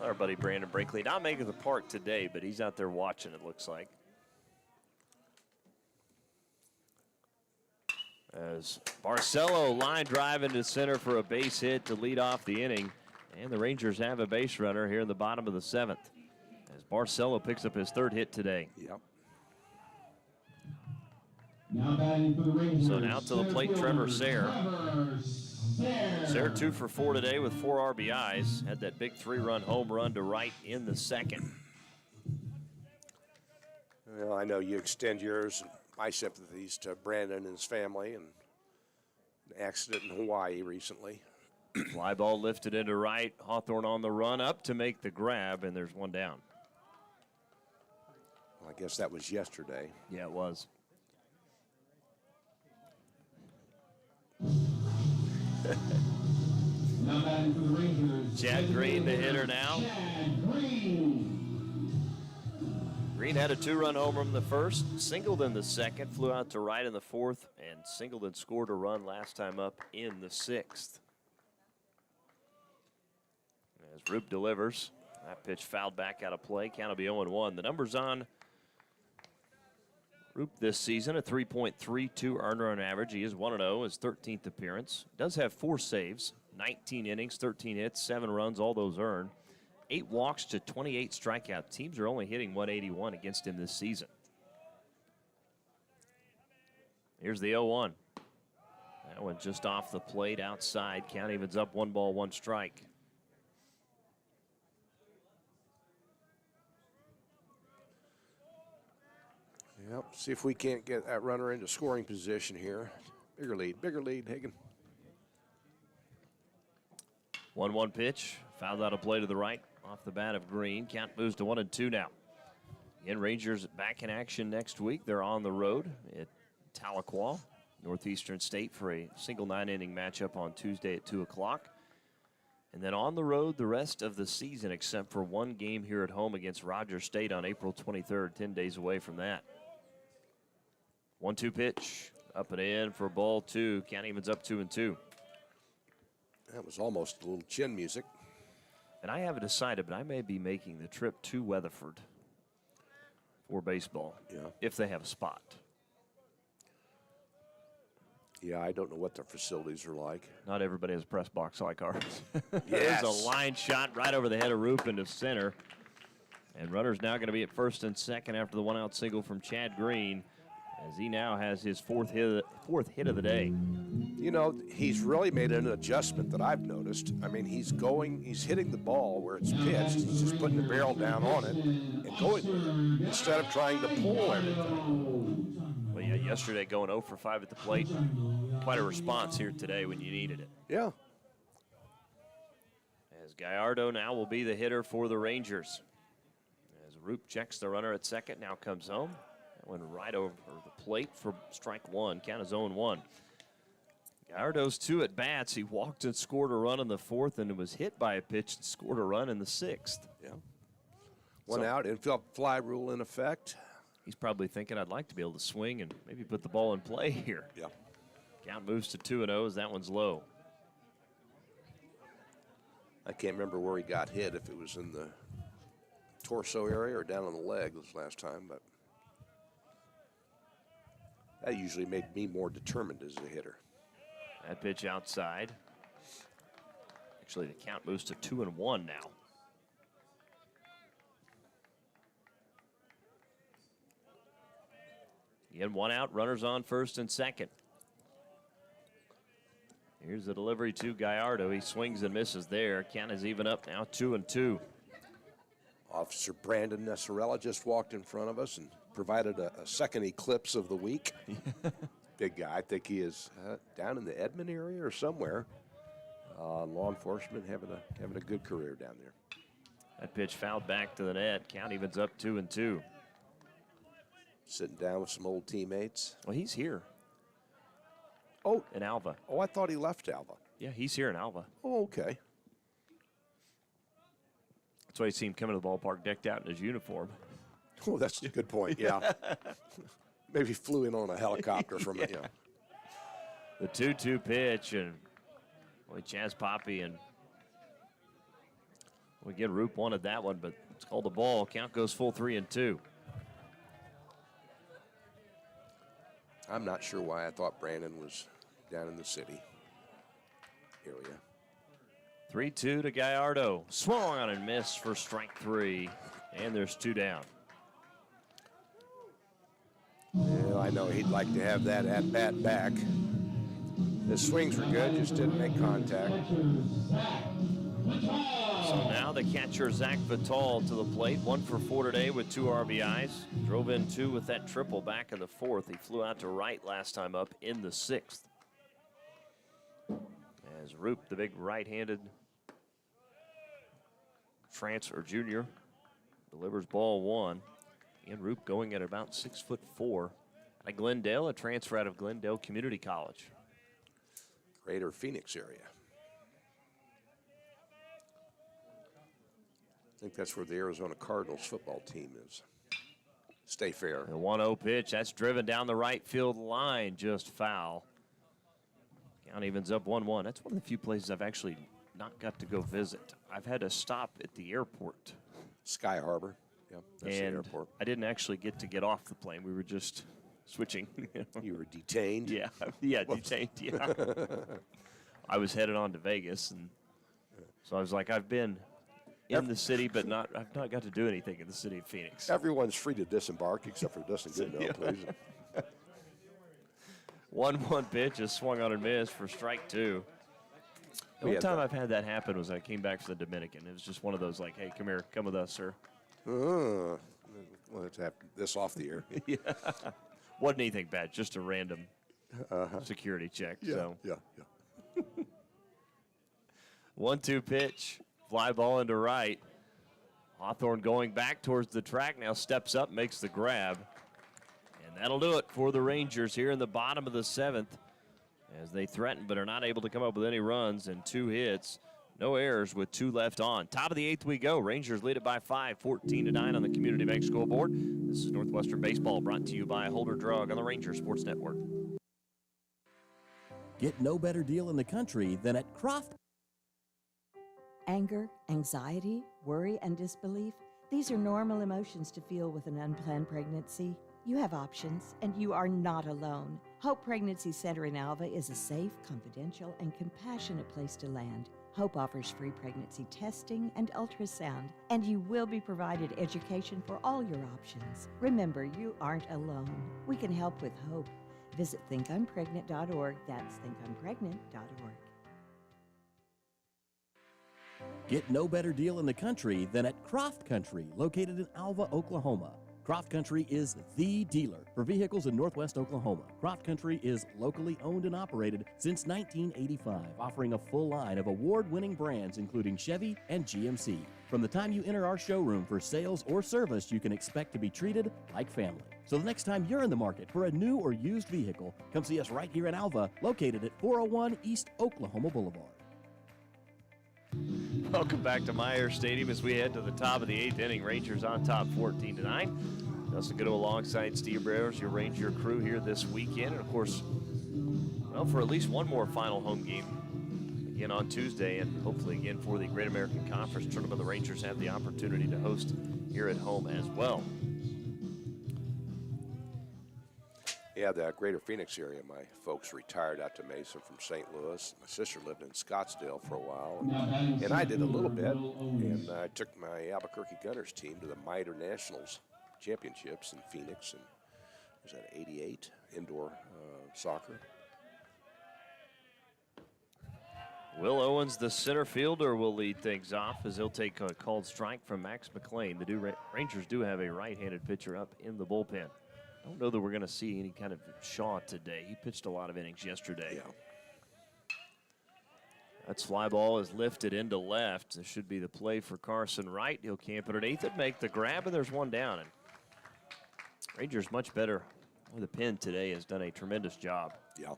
Our buddy Brandon Brinkley not making the park today, but he's out there watching, it looks like. As Barcelo line drive into center for a base hit to lead off the inning. And the Rangers have a base runner here in the bottom of the 7th. As Barcelo picks up his 3rd hit today. Yep. Now batting for the Rangers. So now to the plate, Trevor Sayre. Sayre 2 for 4 today with 4 RBIs. Had that big 3-run home run to right in the 2nd. Well, I know you extend yours and my sympathies to Brandon and his family and an accident in Hawaii recently. Fly ball lifted into right. Hawthorne on the run up to make the grab, and there's one down. Well, I guess that was yesterday. Yeah, it was. Now batting for the Rangers. Chad Green, the hitter now. Chad Green. Green had a 2-run homer in the first, singled in the second, flew out to right in the fourth, and singled and scored a run last time up in the sixth. As Roop delivers, that pitch fouled back out of play. Count will be 0-1. The numbers on Roop this season, a 3.32 earned run average. He is 1-0, his 13th appearance. Does have 4 saves, 19 innings, 13 hits, 7 runs, all those earned. 8 walks to 28 strikeouts. Teams are only hitting 181 against him this season. Here's the 0-1. That one just off the plate outside. Count evens up 1 ball, 1 strike. Yep, see if we can't get that runner into scoring position here. Bigger lead, Hagan. 1-1 pitch, fouled out a play to the right off the bat of Green. Count moves to 1-2 now. Again, Rangers back in action next week. They're on the road at Tahlequah, Northeastern State, for a single 9-inning matchup on Tuesday at 2 o'clock. And then on the road the rest of the season, except for 1 game here at home against Rogers State on April 23rd, 10 days away from that. 1-2 pitch, up and in for ball 2. Count evens up 2-2. That was almost a little chin music. And I haven't decided, but I may be making the trip to Weatherford for baseball, if they have a spot. Yeah, I don't know what their facilities are like. Not everybody has a press box like ours. Yes. There's a line shot right over the head of Roop into center. And runner's now going to be at first and second after the 1-out single from Chad Green, as he now has his fourth hit of the day. You know, he's really made an adjustment that I've noticed. I mean, he's hitting the ball where it's pitched. He's just putting the barrel down on it and going with it instead of trying to pull everything. Well, yeah, yesterday going 0 for 5 at the plate. Quite a response here today when you needed it. Yeah. As Gallardo now will be the hitter for the Rangers. As Roop checks the runner at second, now comes home. That went right over the plate for strike 1. Count is 0-1. Gallardo's 2 at bats. He walked and scored a run in the 4th and was hit by a pitch and scored a run in the 6th. Yeah. 1 out, infield fly rule in effect. He's probably thinking, I'd like to be able to swing and maybe put the ball in play here. Yeah. Count moves to 2-0 as that one's low. I can't remember where he got hit, if it was in the torso area or down on the leg this last time, but that usually made me more determined as a hitter. That pitch outside. Actually, the count moves to 2-1 now. Again, 1 out, runners on first and second. Here's the delivery to Gallardo. He swings and misses there. Count is even up now, 2-2. Officer Brandon Nessarella just walked in front of us and provided a second eclipse of the week. Big guy. I think he is down in the Edmond area or somewhere. Law enforcement having a good career down there. That pitch fouled back to the net. Count evens up 2-2. Sitting down with some old teammates. Well, he's here. Oh, in Alva. Oh, I thought he left Alva. Yeah, he's here in Alva. Oh, okay. That's why you see him coming to the ballpark decked out in his uniform. Oh, that's a good point, yeah. Maybe flew in on a helicopter from it, yeah. The 2-2 pitch, and boy, Chaz Poppy and again, Roop wanted that one, but it's called a ball. Count goes full 3-2. I'm not sure why I thought Brandon was down in the city area. 3-2 to Gallardo. Swung on and missed for strike 3, and there's 2 down. Well, I know he'd like to have that at-bat back. His swings were good, just didn't make contact. So now the catcher, Zach Vital, to the plate. 1 for 4 today with 2 RBIs. Drove in 2 with that triple back in the 4th. He flew out to right last time up in the 6th. As Roop, the big right-handed transfer junior, delivers ball 1. And Roop going at about 6'4". Out of Glendale, a transfer out of Glendale Community College. Greater Phoenix area. I think that's where the Arizona Cardinals football team is. stay fair. The 1-0 pitch, that's driven down the right field line, just foul. Count evens up 1-1. That's one of the few places I've actually not got to go visit. I've had to stop at the airport. Sky Harbor. Yeah, that's the airport. I didn't actually get off the plane. We were just switching. You were detained? Yeah, detained, yeah. I was headed on to Vegas, and so I was like, I've been in the city, but I've not got to do anything in the city of Phoenix. Everyone's free to disembark except for Dustin Goodnow, please. 1-1 pitch is swung on and missed for strike 2. The only time I've had that happen was I came back from the Dominican. It was just one of those like, hey, come here, come with us, sir. Well, let's have this off the air. Yeah. Wasn't anything bad, just a random security check. Yeah. 1-2 pitch, fly ball into right. Hawthorne going back towards the track now, steps up, makes the grab. And that'll do it for the Rangers here in the bottom of the 7th as they threaten but are not able to come up with any runs and 2 hits. No errors with 2 left on. Top of the 8th we go. Rangers lead it by 5, 14-9 on the Community Bank scoreboard. This is Northwestern Baseball brought to you by Holder Drug on the Ranger Sports Network. Get no better deal in the country than at Croft. Anger, anxiety, worry, and disbelief. These are normal emotions to feel with an unplanned pregnancy. You have options, and you are not alone. Hope Pregnancy Center in Alva is a safe, confidential, and compassionate place to land. Hope offers free pregnancy testing and ultrasound, and you will be provided education for all your options. Remember, you aren't alone. We can help with hope. Visit thinKI'mPregnant.org. That's thinKI'mPregnant.org. Get no better deal in the country than at Croft Country, located in Alva, Oklahoma. Croft Country is the dealer for vehicles in Northwest Oklahoma. Croft Country is locally owned and operated since 1985, offering a full line of award-winning brands including Chevy and GMC. From the time you enter our showroom for sales or service, you can expect to be treated like family. So the next time you're in the market for a new or used vehicle, come see us right here in Alva, located at 401 East Oklahoma Boulevard. Welcome back to Myers Stadium as we head to the top of the 8th inning. Rangers on top 14-9. Nelson Goodo alongside Steve Brewers, your Ranger crew here this weekend. And, of course, well, for at least one more final home game again on Tuesday and hopefully again for the Great American Conference Tournament. The Rangers have the opportunity to host here at home as well. Yeah, the greater Phoenix area, my folks retired out to Mesa from St. Louis. My sister lived in Scottsdale for a while, and I did a little bit. And I took my Albuquerque Gunners team to the MITRE Nationals Championships in Phoenix, and was that 88 indoor soccer. Will Owens, the center fielder, will lead things off as he'll take a called strike from Max McLean. The Rangers do have a right-handed pitcher up in the bullpen. I don't know that we're going to see any kind of Shaw today. He pitched a lot of innings yesterday. Yeah. That fly ball is lifted into left. This should be the play for Carson Wright. He'll camp it at 8th and make the grab, and there's one down. And Rangers much better with the pen today, has done a tremendous job. Yeah.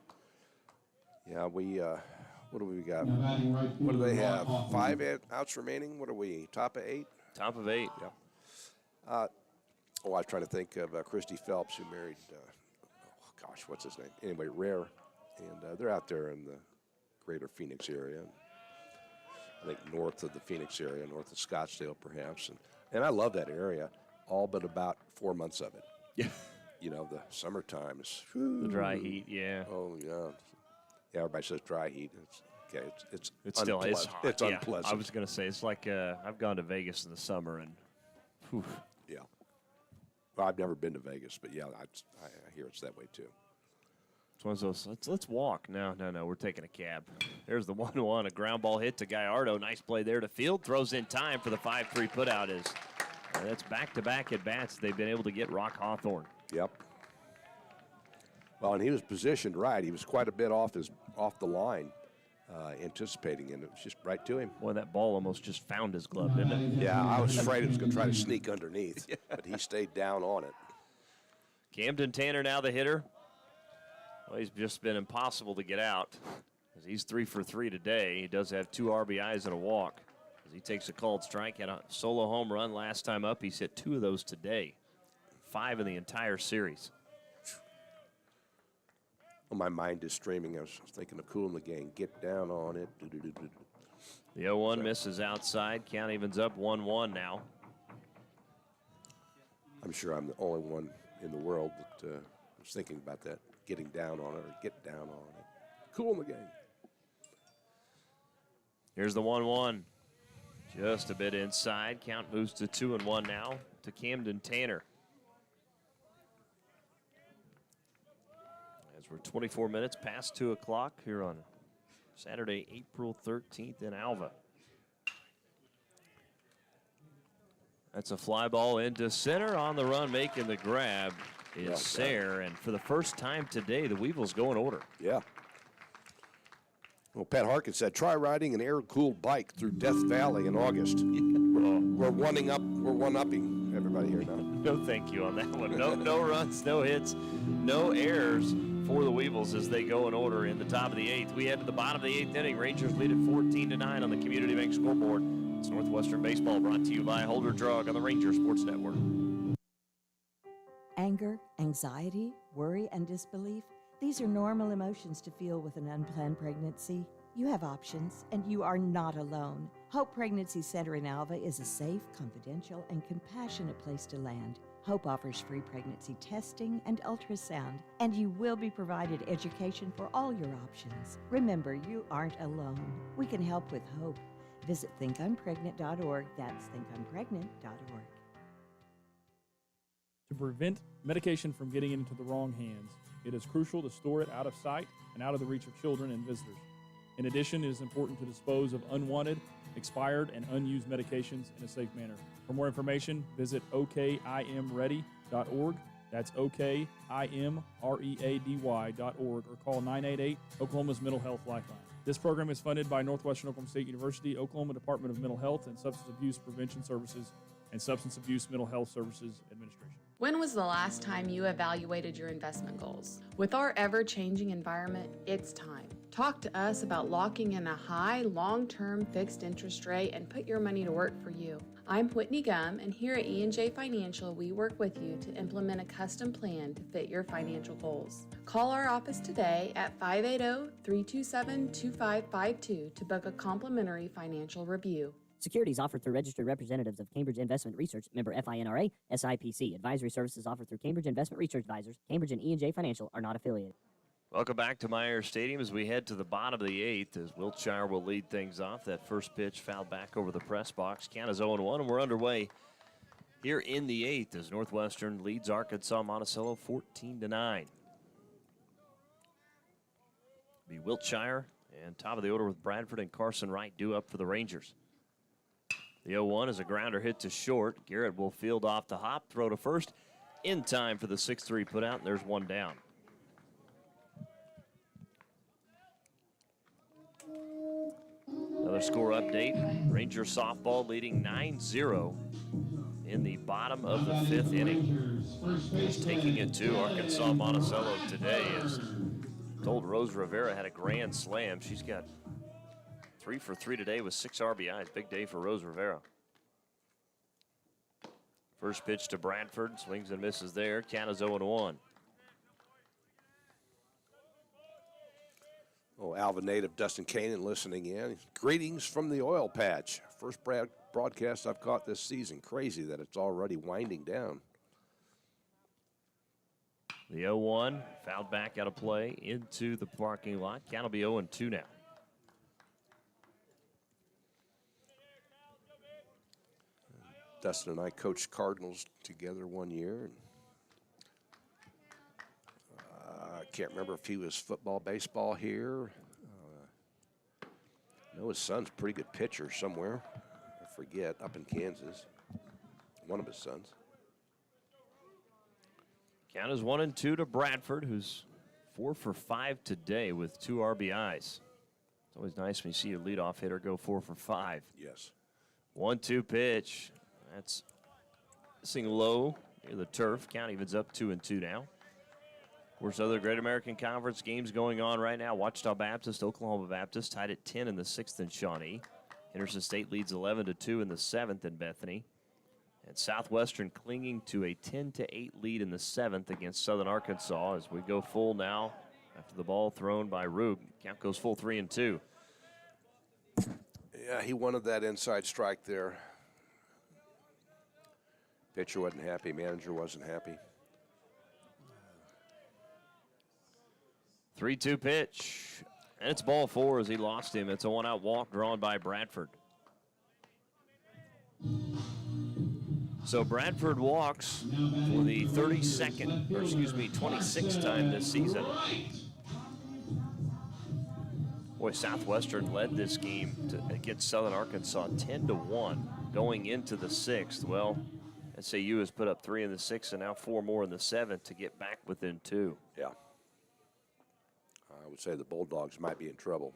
Yeah, we, what do we got? What do they have? 5 outs remaining? What are we, top of 8? Top of 8. Yeah. I was trying to think of Christy Phelps, who married, what's his name? Anyway, Rare. And they're out there in the greater Phoenix area. I think north of the Phoenix area, north of Scottsdale perhaps. And I love that area, all but about 4 months of it. Yeah. You know, the summertime is... The dry heat, yeah. Oh, yeah. Yeah, everybody says dry heat. It's still is hot. It's yeah, unpleasant. I was going to say, it's like I've gone to Vegas in the summer, and whew. Yeah. Well, I've never been to Vegas, but yeah, I hear it's that way too. It's one of those, let's walk. No, we're taking a cab. There's the 1-1, a ground ball hit to Gallardo. Nice play there to field. Throws in time for the 5-3 putout. That's back-to-back at-bats they've been able to get Rock Hawthorne. Yep. Well, and he was positioned right. He was quite a bit off the line, anticipating, and it was just right to him. Boy, that ball almost just found his glove, didn't it? Yeah, I was afraid it was going to try to sneak underneath, but he stayed down on it. Camden Tanner now the hitter. Well, he's just been impossible to get out. He's 3 for 3 today. He does have 2 RBIs and a walk. As he takes a called strike, had a solo home run last time up. He's hit 2 of those today. 5 in the entire series. Well, my mind is streaming. I was thinking of cooling the game. Get down on it. The 0-1 misses outside. Count evens up 1-1 now. I'm sure I'm the only one in the world that was thinking about that. Getting down on it or get down on it. Cooling the game. Here's the 1-1. Just a bit inside. Count moves to 2-1 now to Camden Tanner. As we're 24 minutes past 2 o'clock here on Saturday, April 13th in Alva. That's a fly ball into center. On the run, making the grab is Sayre. And for the first time today, the Weevils go in order. Yeah. Well, Pat Harkin said, try riding an air-cooled bike through Death Valley in August. We're one-upping everybody here now. No thank you on that one. No runs, no hits, no errors for the Weevils as they go in order in the top of the 8th. We head to the bottom of the 8th inning. Rangers lead at 14-9 on the Community Bank scoreboard. It's Northwestern Baseball brought to you by Holder Drug on the Ranger Sports Network. Anger, anxiety, worry, and disbelief. These are normal emotions to feel with an unplanned pregnancy. You have options, and you are not alone. Hope Pregnancy Center in Alva is a safe, confidential, and compassionate place to land. Hope offers free pregnancy testing and ultrasound, and you will be provided education for all your options. Remember, you aren't alone. We can help with hope. Visit thinkimpregnant.org. That's thinkimpregnant.org. To prevent medication from getting into the wrong hands, it is crucial to store it out of sight and out of the reach of children and visitors. In addition, it is important to dispose of unwanted, expired, and unused medications in a safe manner. For more information, visit okimready.org. That's okimready.org, or call 988 Oklahoma's Mental Health Lifeline. This program is funded by Northwestern Oklahoma State University, Oklahoma Department of Mental Health and Substance Abuse Prevention Services, and Substance Abuse Mental Health Services Administration. When was the last time you evaluated your investment goals? With our ever-changing environment, it's time. Talk to us about locking in a high, long-term fixed interest rate and put your money to work for you. I'm Whitney Gum, and here at E&J Financial, we work with you to implement a custom plan to fit your financial goals. Call our office today at 580-327-2552 to book a complimentary financial review. Securities offered through registered representatives of Cambridge Investment Research, member FINRA, SIPC. Advisory services offered through Cambridge Investment Research Advisors. Cambridge and E&J Financial are not affiliated. Welcome back to Myers Stadium as we head to the bottom of the 8th as Wiltshire will lead things off. That first pitch fouled back over the press box. Count is 0-1, and we're underway here in the 8th as Northwestern leads Arkansas-Monticello 14-9. Be Wiltshire and top of the order with Bradford and Carson Wright due up for the Rangers. The 0-1 is a grounder hit to short. Garrett will field off the hop, throw to first in time for the 6-3 putout, and there's one down. Another score update. Ranger softball leading 9-0 in the bottom of the 5th inning. Just taking it to Arkansas-Monticello today as told Rose Rivera had a grand slam. She's got 3 for 3 today with 6 RBIs. Big day for Rose Rivera. First pitch to Bradford. Swings and misses there. Count is 0-1. Oh, Alva native Dustin Kanan listening in. Greetings from the oil patch. First broadcast I've caught this season. Crazy that it's already winding down. The 0-1 fouled back out of play into the parking lot. Count will be 0-2 now. Dustin and I coached Cardinals together one year. I can't remember if he was football, baseball here. I know his son's a pretty good pitcher somewhere. I forget, up in Kansas. One of his sons. Count is 1-2 to Bradford, who's 4 for 5 today with 2 RBIs. It's always nice when you see your leadoff hitter go 4 for 5. Yes. 1-2 pitch. That's missing low near the turf. Count evens up 2-2 now. Of course, other Great American Conference games going on right now. Ouachita Baptist, Oklahoma Baptist tied at 10 in the 6th in Shawnee. Henderson State leads 11-2 in the 7th in Bethany. And Southwestern clinging to a 10-8 lead in the 7th against Southern Arkansas as we go full now after the ball thrown by Rube. Count goes full 3-2. Yeah, he wanted that inside strike there. Pitcher wasn't happy. Manager wasn't happy. 3-2 pitch. And it's ball 4 as he lost him. It's a one-out walk drawn by Bradford. So Bradford walks for the 26th time this season. Boy, Southwestern led this game against Southern Arkansas 10-1 going into the 6th. Well, SAU has put up 3 in the 6th and now 4 more in the 7th to get back within 2. Yeah. I would say the Bulldogs might be in trouble.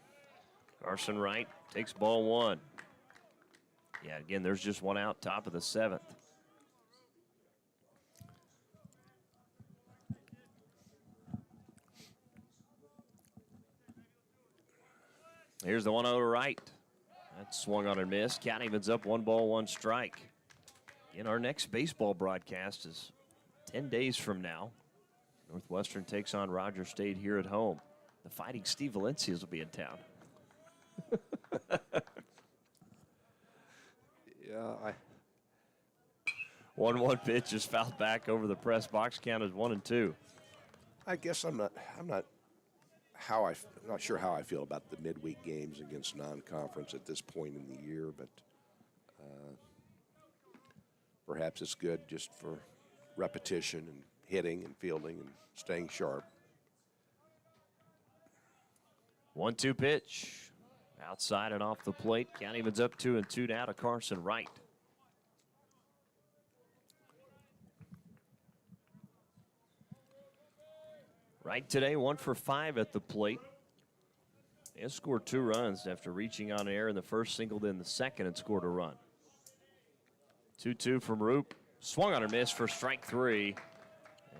Carson Wright takes ball 1. Yeah, again, there's just one out, top of the 7th. Here's the 1-0 to Wright. That's swung on and missed. Count evens up 1 ball, 1 strike. In our next baseball broadcast is 10 days from now. Northwestern takes on Rogers State here at home. The Fighting Steve Valencias will be in town. Yeah, 1-1 pitch is fouled back over the press box. Count is 1-2. I guess I'm not sure how I feel about the midweek games against non-conference at this point in the year, but perhaps it's good just for repetition and hitting and fielding and staying sharp. 1-2 pitch. Outside and off the plate. Count evens up 2-2 now to Carson Wright. Wright today 1 for 5 at the plate. He has scored 2 runs after reaching on air in the first, singled in the second, and scored a run. 2-2 from Roop. Swung on and missed for strike 3.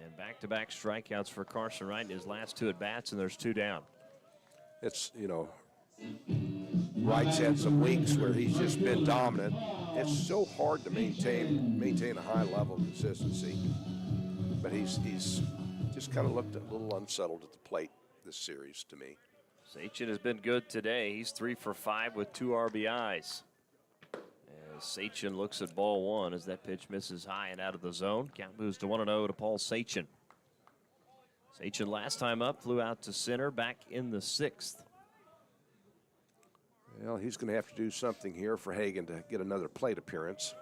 And back-to-back strikeouts for Carson Wright in his last 2 at-bats, and there's 2 down. It's, Wright's had some weeks where he's just been dominant. It's so hard to maintain a high level of consistency. But he's just kind of looked a little unsettled at the plate this series to me. Sachin has been good today. He's 3 for 5 with 2 RBIs. As Sachin looks at ball 1 as that pitch misses high and out of the zone. Count moves to 1-0 to Paul Sachin. Sachin last time up flew out to center back in the 6th. Well, he's going to have to do something here for Hagan to get another plate appearance.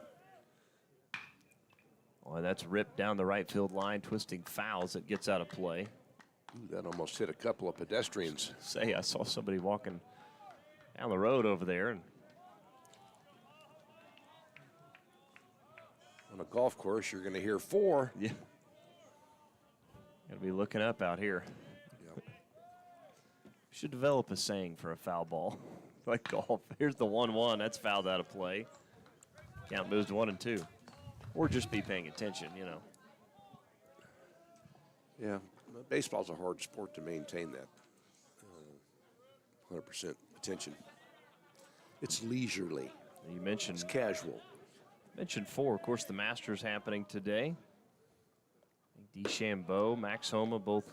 Boy, that's ripped down the right field line, twisting fouls. It gets out of play. Ooh, that almost hit a couple of pedestrians. I saw somebody walking down the road over there. And on a golf course, you're going to hear 4. Yeah. Got to be looking up out here. Yep. Should develop a saying for a foul ball. Like golf. Here's the 1-1. That's fouled out of play. Count moves to 1-2. Or just be paying attention, Yeah, baseball's a hard sport to maintain that 100% attention. It's leisurely. You mentioned it's casual. Mentioned 4, of course, the Masters happening today. DeChambeau, Max Homa, both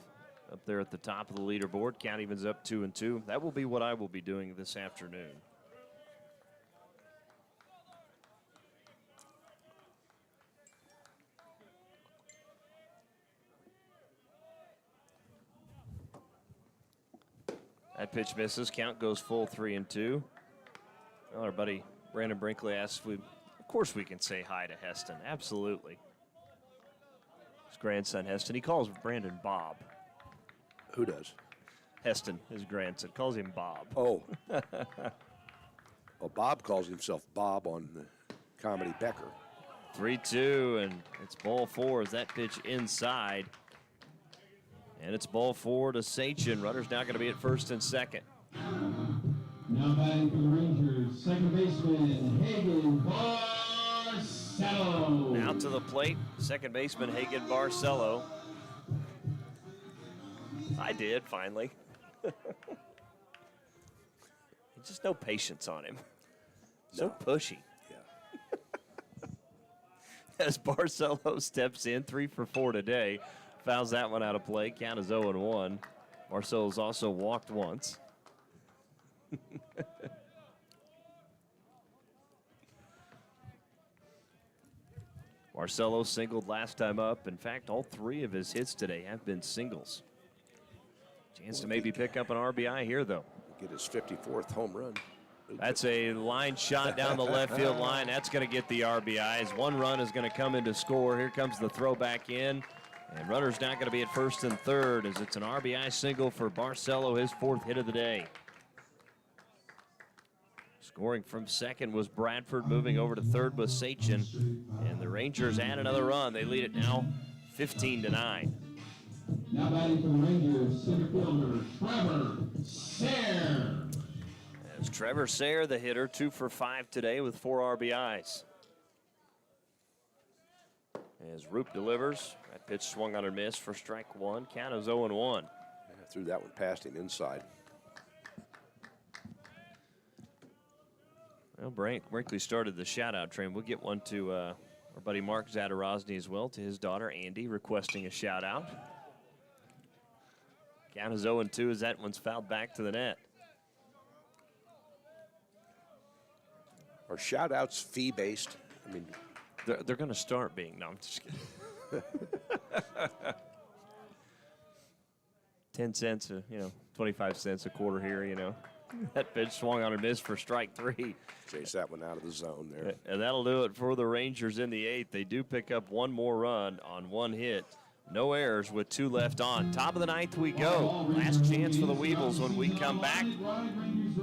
up there at the top of the leaderboard. Count evens up 2-2. That will be what I will be doing this afternoon. That pitch misses. Count goes full 3-2. Well, our buddy Brandon Brinkley asks, of course we can say hi to Heston. Absolutely. His grandson, Heston. He calls Brandon Bob. Who does? Heston, his grandson, calls him Bob. Oh. Well, Bob calls himself Bob on the comedy Becker. 3-2, and it's ball 4 as that pitch inside. And it's ball 4 to Sachin. Runner's now going to be at first and second. Now batting for the Rangers, second baseman Hagen Barcelo. Now to the plate, second baseman Hagen Barcelo. I did, finally. Just no patience on him. So pushy. Yeah. as Barcelo steps in, 3 for 4 today. Fouls that one out of play. Count is 0-1. Barcelo's also walked once. Barcelo singled last time up. In fact, all 3 of his hits today have been singles. Chance to maybe pick up an RBI here, though. Get his 54th home run. That's a line shot down the left field line. That's going to get the RBIs. 1 run is going to come in to score. Here comes the throw back in. And runner's not going to be at first and third as it's an RBI single for Barcelo, his 4th hit of the day. Scoring from second was Bradford. Moving over to third was Sachin. And the Rangers add another run. They lead it now 15-9. Now batting for the Rangers, center fielder Trevor Sayre. As Trevor Sayre, the hitter, 2 for 5 today with 4 RBIs. As Roop delivers, that pitch swung on and missed for strike 1. Count is 0-1. Threw that one past him inside. Well, Brinkley started the shout-out train. We'll get one to our buddy Mark Zadarozny as well, to his daughter Andy, requesting a shout-out. Count is 0-2 as that one's fouled back to the net. Are shout-outs fee-based? I mean, they're going to start being. No, I'm just kidding. 10 cents, 25 cents a quarter here, That pitch swung on and missed for strike 3. Chase that one out of the zone there. And that'll do it for the Rangers in the 8th. They do pick up 1 more run on 1 hit. No errors with 2 left on. Top of the 9th we go. Last chance for the Weevils when we come back.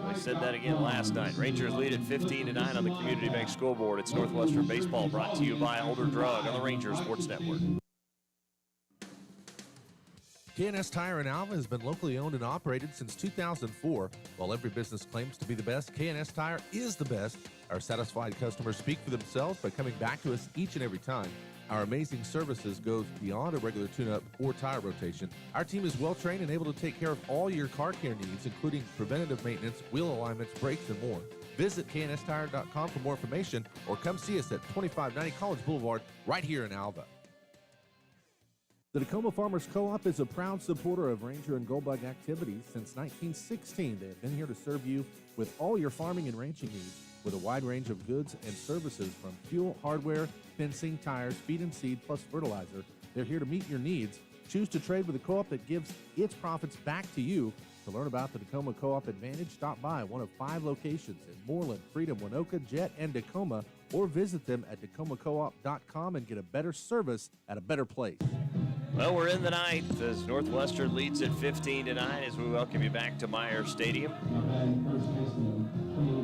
I said that again last night. Rangers lead at 15-9 on the Community Bank scoreboard. It's Northwestern Baseball, brought to you by Older Drug on the Rangers Sports Network. K&S Tire in Alva has been locally owned and operated since 2004. While every business claims to be the best, K&S Tire is the best. Our satisfied customers speak for themselves by coming back to us each and every time. Our amazing services goes beyond a regular tune-up or tire rotation. Our team is well-trained and able to take care of all your car care needs, including preventative maintenance, wheel alignments, brakes, and more. Visit knstire.com for more information or come see us at 2590 College Boulevard right here in Alva. The Tacoma Farmers Co-op is a proud supporter of Ranger and Goldbug activities. Since 1916, they have been here to serve you with all your farming and ranching needs, with a wide range of goods and services from fuel, hardware, fencing, tires, feed and seed, plus fertilizer. They're here to meet your needs. Choose to trade with a co-op that gives its profits back to you. To learn about the Tacoma Co-op Advantage, stop by one of 5 locations in Moreland, Freedom, Winoka, Jet, and Tacoma, or visit them at tacomacoop.com and get a better service at a better place. Well, we're in the 9th as Northwestern leads at 15-9 as we welcome you back to Myers Stadium.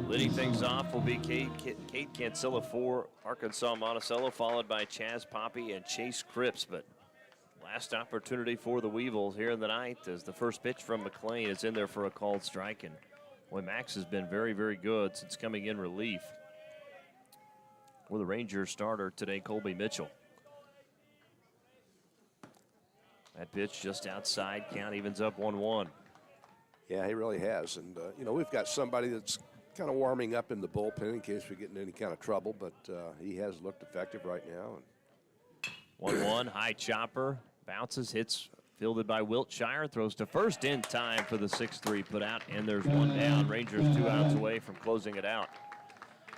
Leading things off will be Kate Cancilla for Arkansas-Monticello, followed by Chaz Poppy and Chase Cripps. But last opportunity for the Weevils here in the 9th as the first pitch from McLean is in there for a called strike. And boy, Max has been very, very good since coming in relief for the Rangers starter today, Colby Mitchell. That pitch just outside. Count evens up 1-1. Yeah, he really has. And, we've got somebody that's kind of warming up in the bullpen in case we get in any kind of trouble, but he has looked effective right now. 1-1, high chopper, bounces, hits, fielded by Wiltshire, throws to first in time for the 6-3 put out, and there's 1 down. Rangers 2 outs away from closing it out.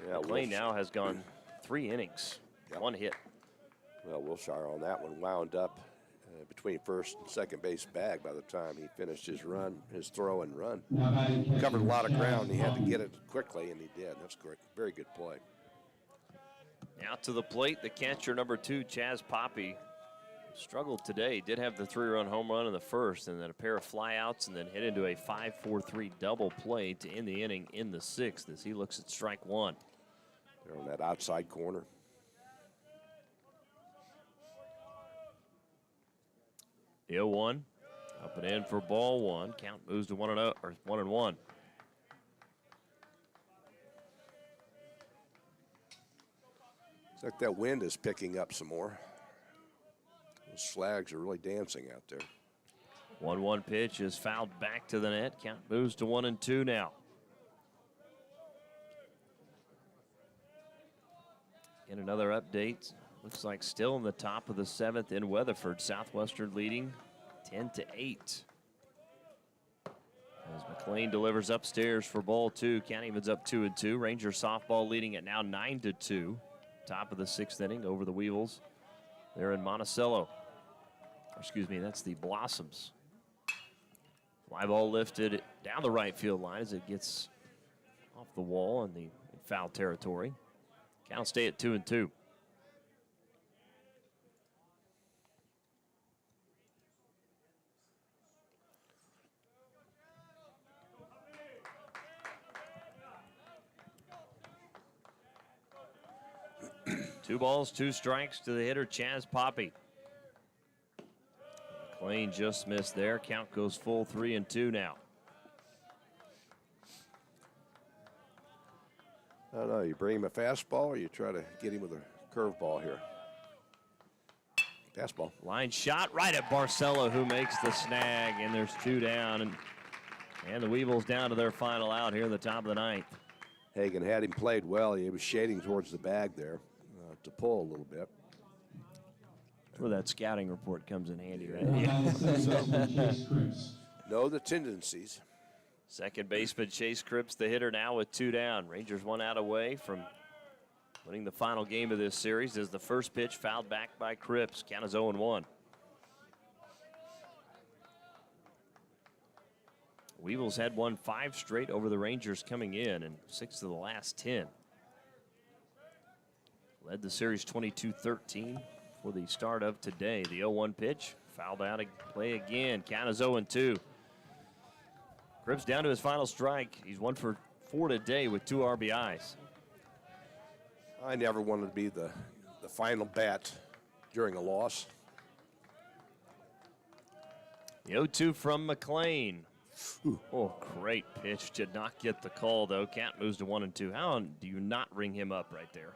Yeah, McLean now has gone 3 innings, 1 hit. Well, Wiltshire on that one wound up between first and second base bag by the time he finished his run, his throw and run. Covered a lot of ground. He had to get it quickly, and he did. That's great. Very good play. Out to the plate, the catcher, number 2, Chaz Poppy. Struggled today. Did have the 3-run home run in the first, and then a pair of flyouts, and then hit into a 5-4-3 double play to end the inning in the 6th as he looks at strike 1. They're on that outside corner. 0-1, up and in for ball 1. Count moves to 1-1. Looks like that wind is picking up some more. Those flags are really dancing out there. 1-1 pitch is fouled back to the net. Count moves to 1-2 now. And another update Looks like still in the top of the 7th in Weatherford. Southwestern leading 10-8. As McLean delivers upstairs for ball 2. Countyman's up 2-2. Rangers softball leading it now 9-2. Top of the 6th inning over the Weevils. They're in Monticello. Excuse me, that's the Blossoms. Fly ball lifted down the right field line as it gets off the wall in the foul territory. Count stay at 2-2. Two balls, 2 strikes to the hitter, Chaz Poppy. McLean just missed there. Count goes full 3-2 now. I don't know, you bring him a fastball or you try to get him with a curveball here. Fastball. Line shot right at Barcelo, who makes the snag, and there's 2 down. And the Weevils down to their final out here in the top of the 9th. Hagan had him played well. He was shading towards the bag there to pull a little bit. That's where that scouting report comes in handy, right? Know the tendencies. Second baseman Chase Cripps, the hitter, now with 2 down. Rangers 1 out away from winning the final game of this series as the first pitch fouled back by Cripps. Count is 0-1. Weevils had won 5 straight over the Rangers coming in and 6 of the last 10. Led the series 22-13 for the start of today. The 0-1 pitch, fouled out of play again. Count is 0-2. Cripps down to his final strike. He's 1 for 4 today with 2 RBIs. I never wanted to be the final bat during a loss. The 0-2 from McLean. Oh, great pitch. Did not get the call, though. Count moves to 1-2. How do you not ring him up right there?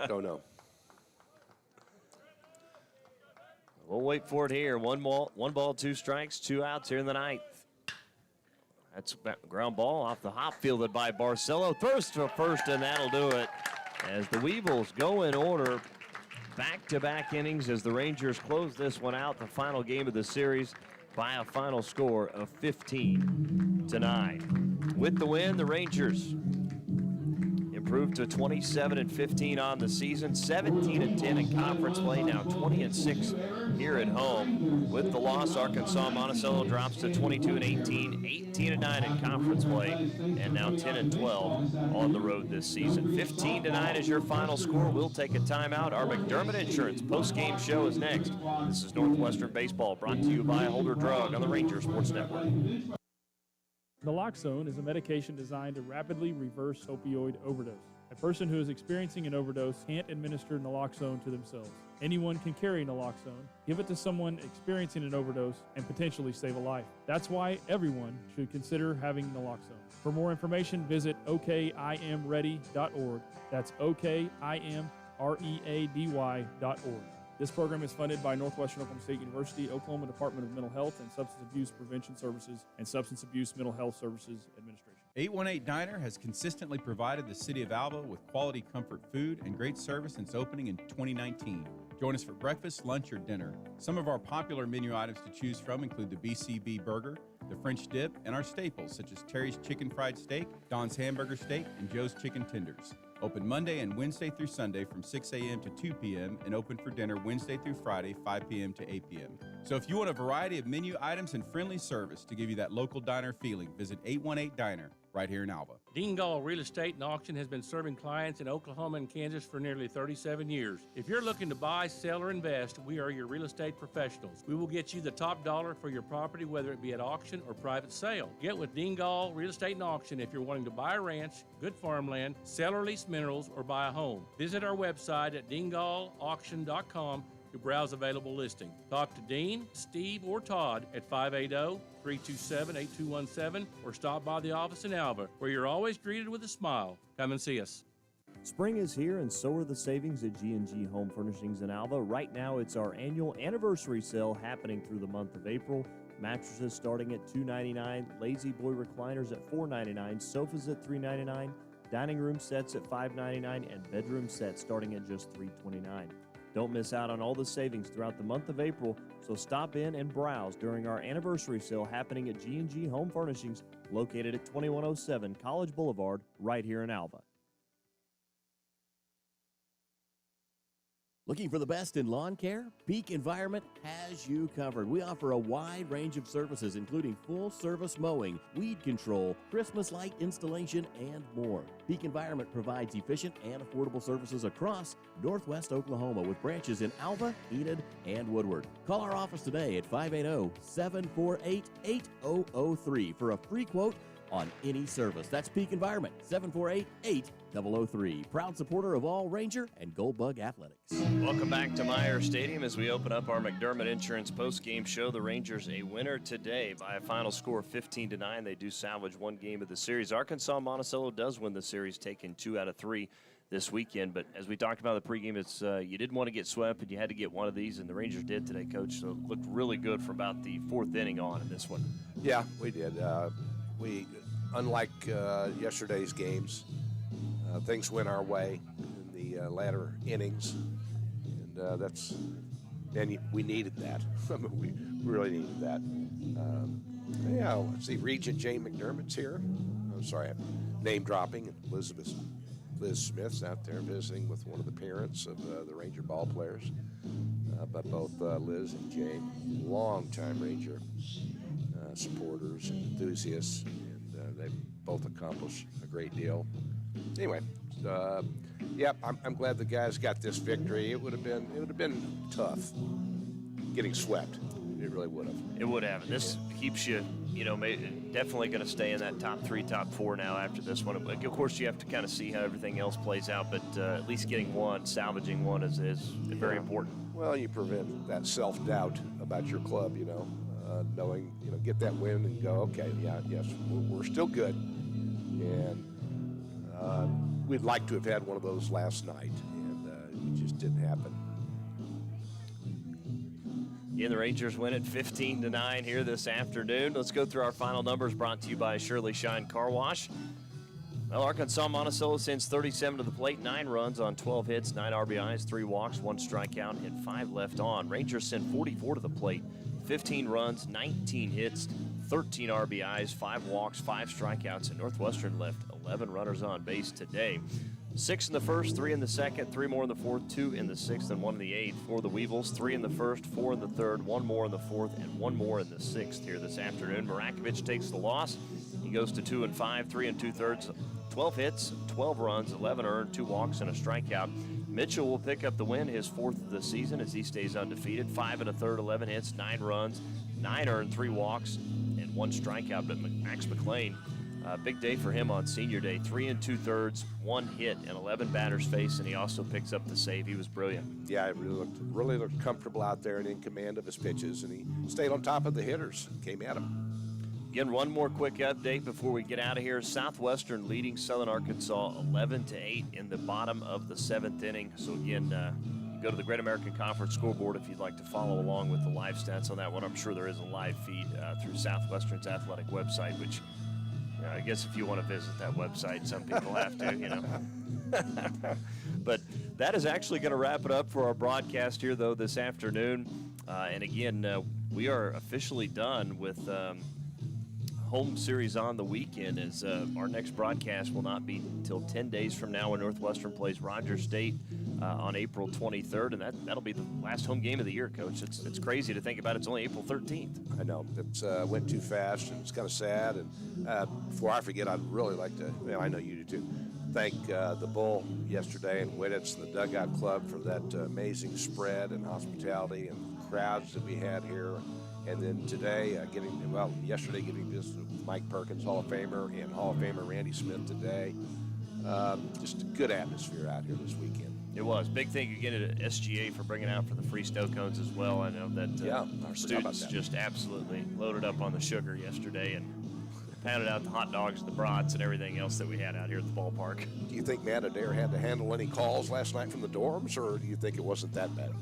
Don't know. We'll wait for it here. 1 ball, 2 strikes, 2 outs here in the 9th. That's ground ball off the hop, fielded by Barcelo. Throws to first, and that'll do it. As the Weevils go in order, back-to-back innings as the Rangers close this one out, the final game of the series, by a final score of 15-9. With the win, the Rangers improved to 27-15 on the season, 17-10 in conference play, now 20-6 here at home. With the loss, Arkansas-Monticello drops to 22-18, 18-9 in conference play, and now 10-12 on the road this season. 15-9 is your final score. We'll take a timeout. Our McDermott Insurance post-game show is next. This is Northwestern Baseball, brought to you by Holder Drug on the Ranger Sports Network. Naloxone is a medication designed to rapidly reverse opioid overdose. A person who is experiencing an overdose can't administer naloxone to themselves. Anyone can carry naloxone, give it to someone experiencing an overdose, and potentially save a life. That's why everyone should consider having naloxone. For more information, visit okimready.org. That's okimready.org. This program is funded by Northwestern Oklahoma State University, Oklahoma Department of Mental Health and Substance Abuse Prevention Services, and Substance Abuse Mental Health Services Administration. 818 Diner has consistently provided the city of Alva with quality comfort food and great service since opening in 2019. Join us for breakfast, lunch, or dinner. Some of our popular menu items to choose from include the BCB burger, the French dip, and our staples such as Terry's Chicken Fried Steak, Don's Hamburger Steak, and Joe's Chicken Tenders. Open Monday and Wednesday through Sunday from 6 a.m. to 2 p.m. and open for dinner Wednesday through Friday, 5 p.m. to 8 p.m. So if you want a variety of menu items and friendly service to give you that local diner feeling, visit 818 Diner right here in Alva. Dingall Real Estate and Auction has been serving clients in Oklahoma and Kansas for nearly 37 years. If you're looking to buy, sell, or invest, we are your real estate professionals. We will get you the top dollar for your property, whether it be at auction or private sale. Get with Dingall Real Estate and Auction if you're wanting to buy a ranch, good farmland, sell or lease minerals, or buy a home. Visit our website at dingallauction.com to browse available listings. Talk to Dean, Steve, or Todd at 580-327-8217 or stop by the office in Alva, where you're always greeted with a smile. Come and see us. Spring is here, and so are the savings at G&G Home Furnishings in Alva. Right now, it's our annual anniversary sale happening through the month of April. Mattresses starting at $299, Lazy Boy recliners at $499, sofas at $399, dining room sets at $5.99 and bedroom sets starting at just $3.29. Don't miss out on all the savings throughout the month of April, so stop in and browse during our anniversary sale happening at G&G Home Furnishings, located at 2107 College Boulevard, right here in Alva. Looking for the best in lawn care? Peak Environment has you covered. We offer a wide range of services, including full-service mowing, weed control, Christmas light installation, and more. Peak Environment provides efficient and affordable services across Northwest Oklahoma with branches in Alva, Enid, and Woodward. Call our office today at 580-748-8003 for a free quote on any service. That's Peak Environment, 748-8003. Proud supporter of all Ranger and Goldbug Athletics. Welcome back to Meyer Stadium as we open up our McDermott Insurance postgame show. The Rangers a winner today by a final score of 15-9. They do salvage one game of the series. Arkansas-Monticello does win the series, taking 2 out of 3 this weekend. But as we talked about the pregame, it's you didn't want to get swept, and you had to get one of these, and the Rangers did today, Coach. So it looked really good for about the 4th inning on in this one. Yeah, we did. Unlike yesterday's games, things went our way in the latter innings, and we needed that. I mean, we really needed that. Let's see, Regent Jane McDermott's here. I'm sorry, I'm name dropping. Liz Smith's out there visiting with one of the parents of the Ranger ball players. But both Liz and Jane, longtime Ranger supporters and enthusiasts. They both accomplished a great deal. Anyway, I'm glad the guys got this victory. It would have been tough getting swept. It really would have. It would have. This keeps you, definitely going to stay in that top 3, top 4 now after this one. Of course, you have to kind of see how everything else plays out, but at least getting one, salvaging one is very important. Well, you prevent that self-doubt about your club, knowing, get that win and go, okay, we're still good. And we'd like to have had one of those last night, and it just didn't happen. Again, the Rangers win it 15-9 here this afternoon. Let's go through our final numbers brought to you by Shirley Shine Car Wash. Well, Arkansas-Monticello sends 37 to the plate, 9 runs on 12 hits, 9 RBIs, 3 walks, 1 strikeout, and 5 left on. Rangers send 44 to the plate, 15 runs, 19 hits, 13 RBIs, 5 walks, 5 strikeouts, and Northwestern left 11 runners on base today. 6 in the first, 3 in the second, 3 more in the fourth, 2 in the sixth, and 1 in the eighth for the Weevils. 3 in the first, 4 in the third, 1 more in the fourth, and 1 more in the sixth here this afternoon. Marakovich takes the loss. He goes to 2-5, 3 2/3, 12 hits, 12 runs, 11 earned, 2 walks, and a strikeout. Mitchell will pick up the win, his 4th of the season, as he stays undefeated. 5 1/3, 11 hits, 9 runs, 9 earned, 3 walks, and 1 strikeout. But Max McLean, big day for him on senior day. 3 2/3, 1 hit, and 11 batters faced, and he also picks up the save. He was brilliant. Yeah, it really looked comfortable out there and in command of his pitches, and he stayed on top of the hitters, came at him. Again, one more quick update before we get out of here. Southwestern leading Southern Arkansas 11-8 in the bottom of the 7th inning. So again, go to the Great American Conference scoreboard if you'd like to follow along with the live stats on that one. I'm sure there is a live feed through Southwestern's athletic website, which I guess if you want to visit that website, some people have to, But that is actually going to wrap it up for our broadcast here, though, this afternoon. And again, we are officially done with home series on the weekend, as our next broadcast will not be until 10 days from now when Northwestern plays Rogers State on April 23rd, and that'll be the last home game of the year, Coach. It's crazy to think about. It's only April 13th. I know. It went too fast, and it's kind of sad. And before I forget, I'd really like to, I know you do too, thank the Bull yesterday and Wittitz and the Dugout Club for that amazing spread and hospitality and crowds that we had here. And then today, yesterday getting visited with Mike Perkins, Hall of Famer, and Hall of Famer Randy Smith today. Just a good atmosphere out here this weekend. It was. Big thank you again to SGA for bringing out for the free snow cones as well. I know that our students just absolutely loaded up on the sugar yesterday and pounded out the hot dogs, the brats, and everything else that we had out here at the ballpark. Do you think Matt Adair had to handle any calls last night from the dorms, or do you think it wasn't that bad?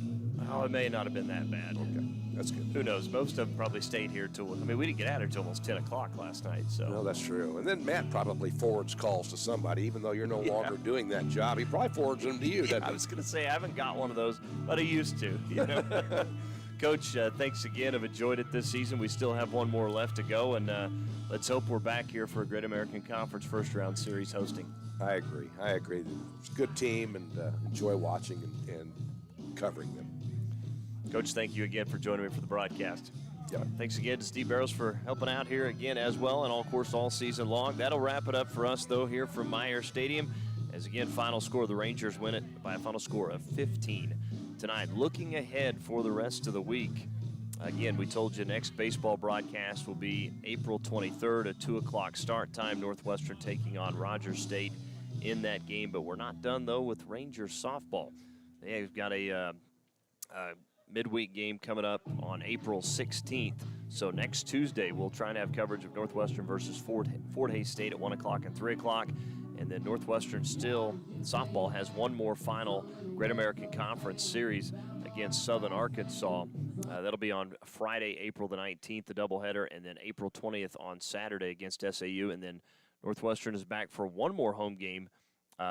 Oh, it may not have been that bad. Okay. That's good. Who knows? Most of them probably stayed here till, I mean, we didn't get out of here till almost 10 o'clock last night. So. No, that's true. And then Matt probably forwards calls to somebody, even though you're no longer doing that job. He probably forwards them to you. I was going to say I haven't got one of those, but I used to. You know? Coach, thanks again. I've enjoyed it this season. We still have one more left to go, and let's hope we're back here for a Great American Conference first-round series hosting. I agree. It's a good team, and enjoy watching and covering them. Coach, thank you again for joining me for the broadcast. Yeah. Thanks again to Steve Barrows for helping out here again as well, and of course all season long. That'll wrap it up for us, though, here from Meyer Stadium. As again, final score, the Rangers win it by a final score of 15 tonight. Looking ahead for the rest of the week, again, we told you next baseball broadcast will be April 23rd, a 2 o'clock start time. Northwestern taking on Rogers State in that game, but we're not done, though, with Rangers softball. They've got a midweek game coming up on April 16th. So next Tuesday, we'll try and have coverage of Northwestern versus Fort Hays State at 1 o'clock and 3 o'clock. And then Northwestern still, softball, has one more final Great American Conference series against Southern Arkansas. That'll be on Friday, April the 19th, the doubleheader, and then April 20th on Saturday against SAU. And then Northwestern is back for one more home game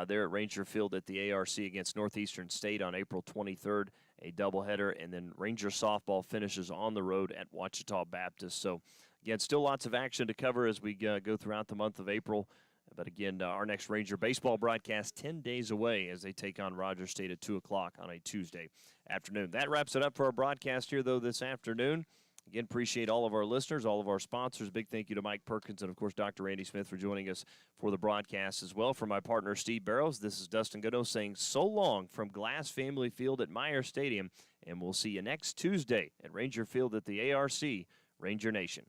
there at Ranger Field at the ARC against Northeastern State on April 23rd, a doubleheader, and then Ranger softball finishes on the road at Ouachita Baptist. So, again, still lots of action to cover as we go throughout the month of April. But, again, our next Ranger baseball broadcast 10 days away as they take on Rogers State at 2 o'clock on a Tuesday afternoon. That wraps it up for our broadcast here, though, this afternoon. Again, appreciate all of our listeners, all of our sponsors. Big thank you to Mike Perkins and, of course, Dr. Randy Smith for joining us for the broadcast as well. For my partner, Steve Barrows, this is Dustin Goodo saying so long from Glass Family Field at Meyer Stadium, and we'll see you next Tuesday at Ranger Field at the ARC, Ranger Nation.